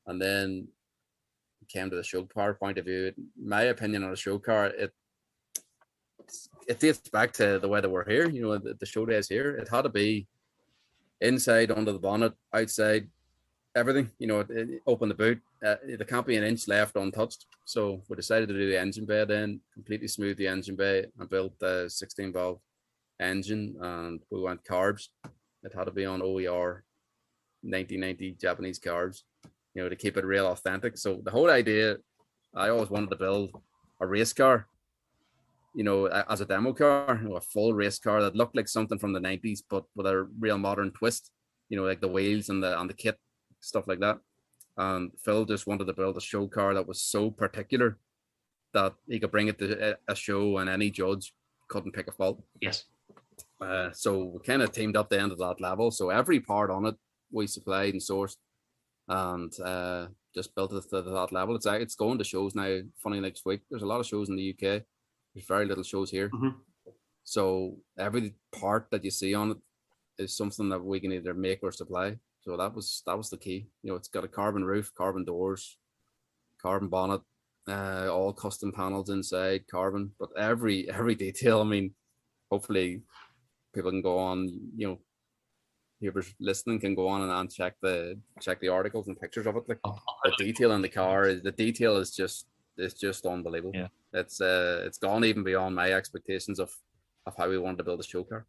And then came to the show car point of view, my opinion on a show car, it dates back to the way that we're here. You know, the show days here. It had to be inside, under the bonnet, outside, everything. You know, open the boot. There can't be an inch left untouched. So we decided to do the engine bay then, completely smooth the engine bay, and built the 16 valve engine, and we went carbs. It had to be on OER 1990 Japanese carbs, you know, to keep it real authentic. So the whole idea, I always wanted to build a race car, you know, as a demo car, you know, a full race car that looked like something from the 90s, but with a real modern twist, you know, like the wheels and the kit, stuff like that. And Phil just wanted to build a show car that was so particular that he could bring it to a show and any judge couldn't pick a fault. Yes. So we kind of teamed up the end of that level. So every part on it we supplied and sourced, and just built it to that level. It's going to shows now. Funny, next week there's a lot of shows in the UK. There's very little shows here. Mm-hmm. So every part that you see on it is something that we can either make or supply. So that was the key. You know, it's got a carbon roof, carbon doors, carbon bonnet, all custom panels inside, carbon. But every detail. I mean, hopefully people can go on. You know, whoever's listening can go on and check the articles and pictures of it. Like the detail in the car is just unbelievable. Yeah. It's gone even beyond my expectations of how we wanted to build a show car.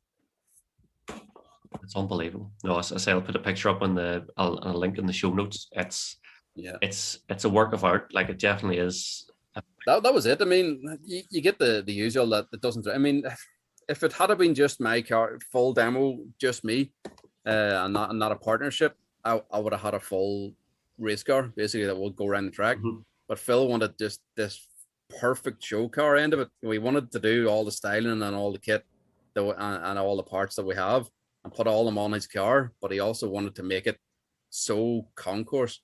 It's unbelievable. No, as I say, I'll put a picture up on I'll link in the show notes. It's a work of art. Like, it definitely is. That was it. I mean, you get the usual that it doesn't. I mean, if it had been just my car, full demo, just me, and not a partnership, I would have had a full race car basically that would go around the track. Mm-hmm. But Phil wanted just this perfect show car end of it. We wanted to do all the styling and all the kit and all the parts that we have and put all them on his car. But he also wanted to make it so concourse,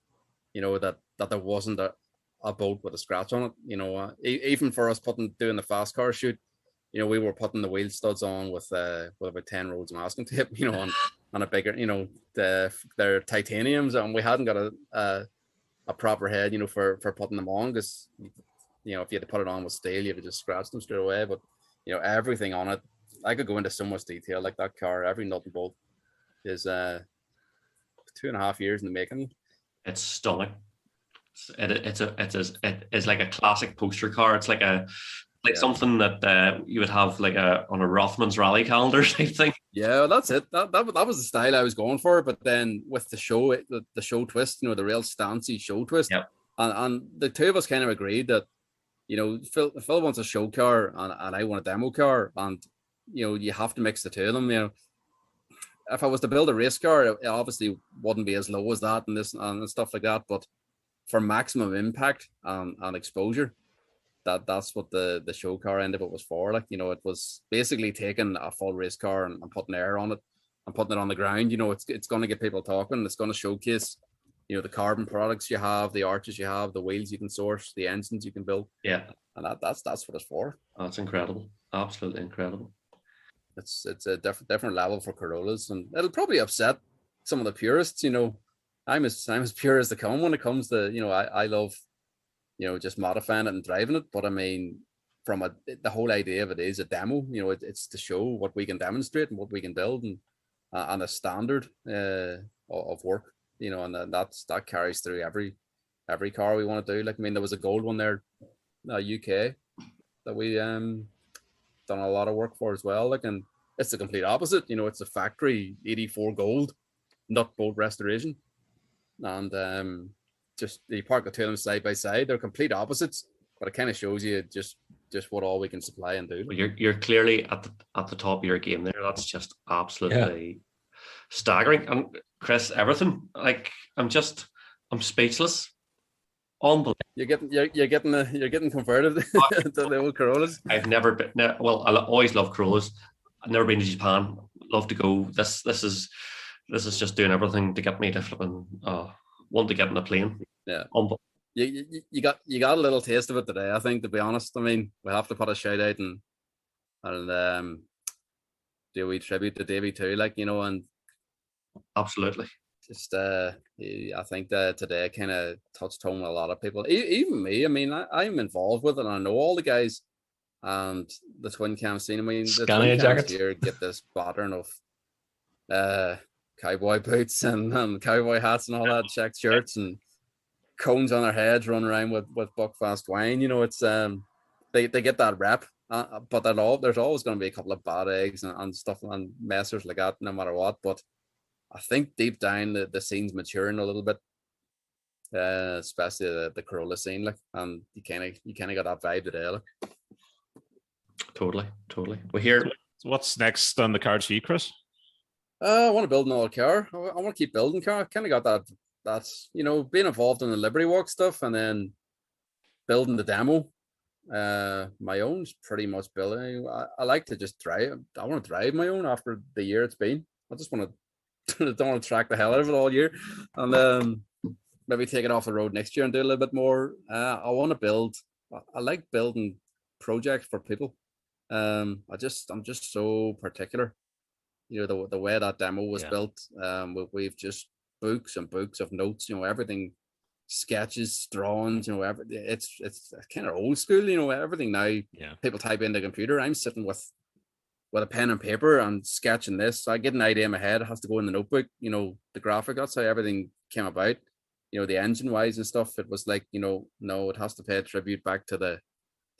you know, that there wasn't a bolt with a scratch on it. You know, even for us doing the fast car shoot, you know, we were putting the wheel studs on with about 10 rolls of masking tape, you know, on a bigger, you know, they're titaniums, and we hadn't got a proper head, you know, for putting them on, because, you know, if you had to put it on with steel, you would just scratch them straight away. But, you know, everything on it, I could go into so much detail. Like that car, every nut and bolt is 2.5 years in the making. It's stunning. It's like a classic poster car. It's like something that you would have like on a Rothman's rally calendar type thing. Yeah, that's it. That was the style I was going for. But then with the show, the show twist, you know, the real stancy show twist. Yep. And the two of us kind of agreed that, you know, Phil wants a show car and I want a demo car, and, you know, you have to mix the two of them. You know, if I was to build a race car, it obviously wouldn't be as low as that and stuff like that. But for maximum impact and exposure, that's what the show car end of it was for. Like, you know, it was basically taking a full race car and putting air on it and putting it on the ground. You know, it's going to get people talking. It's going to showcase, you know, the carbon products you have, the arches you have, the wheels you can source, the engines you can build. Yeah, and that's what it's for. That's incredible. Absolutely incredible. It's a different level for Corollas, and it'll probably upset some of the purists. You know, I'm as pure as they come when it comes to, you know, I love, you know, just modifying it and driving it. But I mean, the whole idea of it is a demo. You know, it's to show what we can demonstrate and what we can build, and a standard of work. You know, and that carries through every car we want to do. Like, I mean, there was a gold one there, UK, that we done a lot of work for as well. Like, and it's the complete opposite. You know, it's a factory 84 gold, nut bolt restoration, and just you park the two of them side by side. They're complete opposites, but it kind of shows you just what all we can supply and do. Well, you're clearly at the top of your game there. That's just absolutely staggering. And Chris, everything, like, I'm speechless. Unbelievable. You're getting converted to the old Corollas. I've never been. Well, I always love Corollas. I've never been to Japan. Love to go. This is just doing everything to get me to flipping want to get in a plane. Yeah. You got a little taste of it today, I think, to be honest. I mean, we have to put a shout out and do a wee tribute to Davey too, like, you know, and absolutely. just I think that today kind of touched home with a lot of people, even me. I mean, I'm involved with it, and I know all the guys and the twin cam scene. I mean, the Scania twin cams jackets. here get this pattern of cowboy boots and cowboy hats and all that, checked shirts and cones on their heads, running around with Buckfast wine. You know, it's they get that rep, but there's always going to be a couple of bad eggs and stuff and messers like that, no matter what. But I think deep down the scene's maturing a little bit, especially the Corolla scene, like, and you kind of got that vibe today, like. Totally. We hear. What's next on the cards for you, Chris? I want to build another car. I want to keep building car. I kind of got that. That's, you know, being involved in the Liberty Walk stuff and then building the demo. My own's pretty much building. I like to just drive. I want to drive my own after the year it's been. I just want to don't want to track the hell out of it all year, and maybe take it off the road next year and do a little bit more. I want to build. I like building projects for people. I'm just so particular. You know, the way that demo was built. We've just books and books of notes. You know, everything, sketches, drawings. You know, it's kind of old school. You know, everything now. Yeah. People type in the computer. I'm sitting with a pen and paper and sketching this. So I get an idea in my head. It has to go in the notebook. You know, the graphic. That's how everything came about. You know, the engine wise and stuff. It was like, you know, no, it has to pay a tribute back to the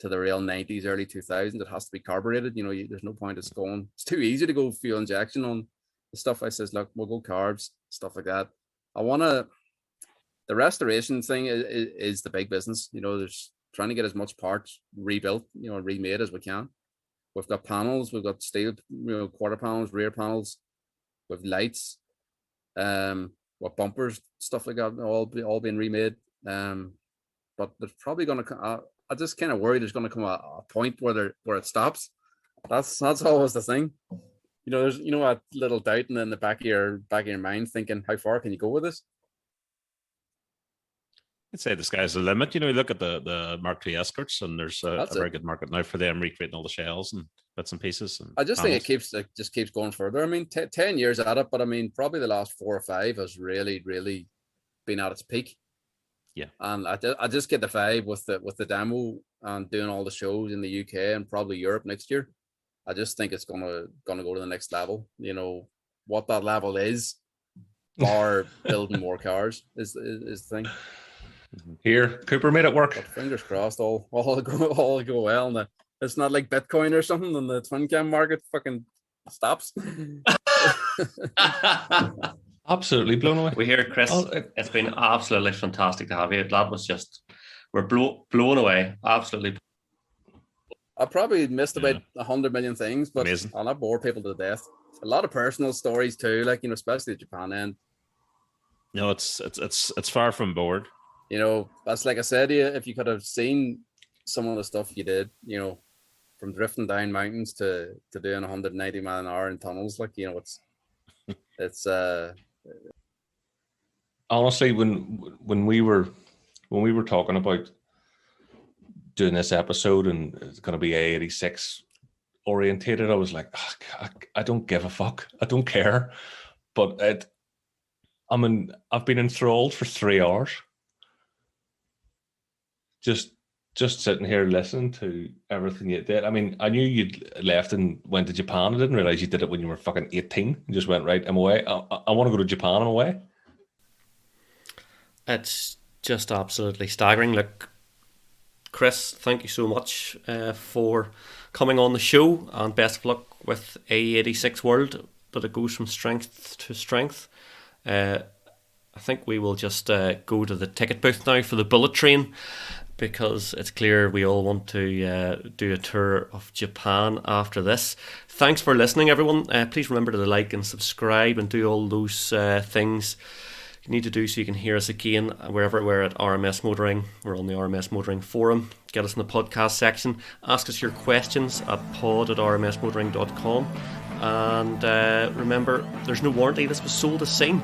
real 90s, early 2000s. It has to be carbureted. You know, there's no point. It's too easy to go fuel injection on the stuff. I says, look, we'll go carbs, stuff like that. The restoration thing is the big business. You know, there's trying to get as much parts rebuilt, you know, remade as we can. We've got panels, we've got steel, you know, quarter panels, rear panels, with lights, what bumpers, stuff like that, all being remade. But there's probably going to, I just kind of worry there's going to come a point where it stops. That's always the thing. You know, there's, you know, a little doubt in the back of your mind, thinking, how far can you go with this? I'd say the sky's the limit. You know, you look at the Mark II Escorts, and there's a very good market now for them recreating all the shells and bits and pieces. And I just think it just keeps going further. I mean, 10 years at it, but I mean, probably the last 4 or 5 has really, really been at its peak. Yeah, and I just get the vibe with the demo and doing all the shows in the UK and probably Europe next year. I just think it's gonna go to the next level. You know what that level is, or building more cars is the thing. Here, Cooper made it work. But fingers crossed, all go well. And it's not like Bitcoin or something, and the twin cam market fucking stops. Absolutely blown away. We hear, Chris. It's been absolutely fantastic to have you. That was just, we're blown away. Absolutely. I probably missed about 100 million things, but amazing. I'll not bore people to death. A lot of personal stories too, like, you know, especially the Japan end. No, it's far from bored. You know, that's like I said to you, if you could have seen some of the stuff you did, you know, from drifting down mountains to doing 190 miles an hour in tunnels, like, you know, it's honestly, when we were talking about doing this episode and it's going to be A86 orientated, I was like, I don't give a fuck. I don't care. But I've been enthralled for 3 hours. Just sitting here listening to everything you did. I mean, I knew you'd left and went to Japan. I didn't realize you did it when you were fucking 18. You just went, right, I'm away. I want to go to Japan, I'm away. It's just absolutely staggering. Look, Chris, thank you so much for coming on the show, and best of luck with AE86 World, but it goes from strength to strength. I think we will just go to the ticket booth now for the bullet train, because it's clear we all want to do a tour of Japan after this. Thanks for listening, everyone. Please remember to like and subscribe and do all those things you need to do so you can hear us again wherever we're at RMS Motoring. We're on the RMS Motoring forum. Get us in the podcast section. Ask us your questions at pod@rmsmotoring.com. And remember, there's no warranty. This was sold as seen.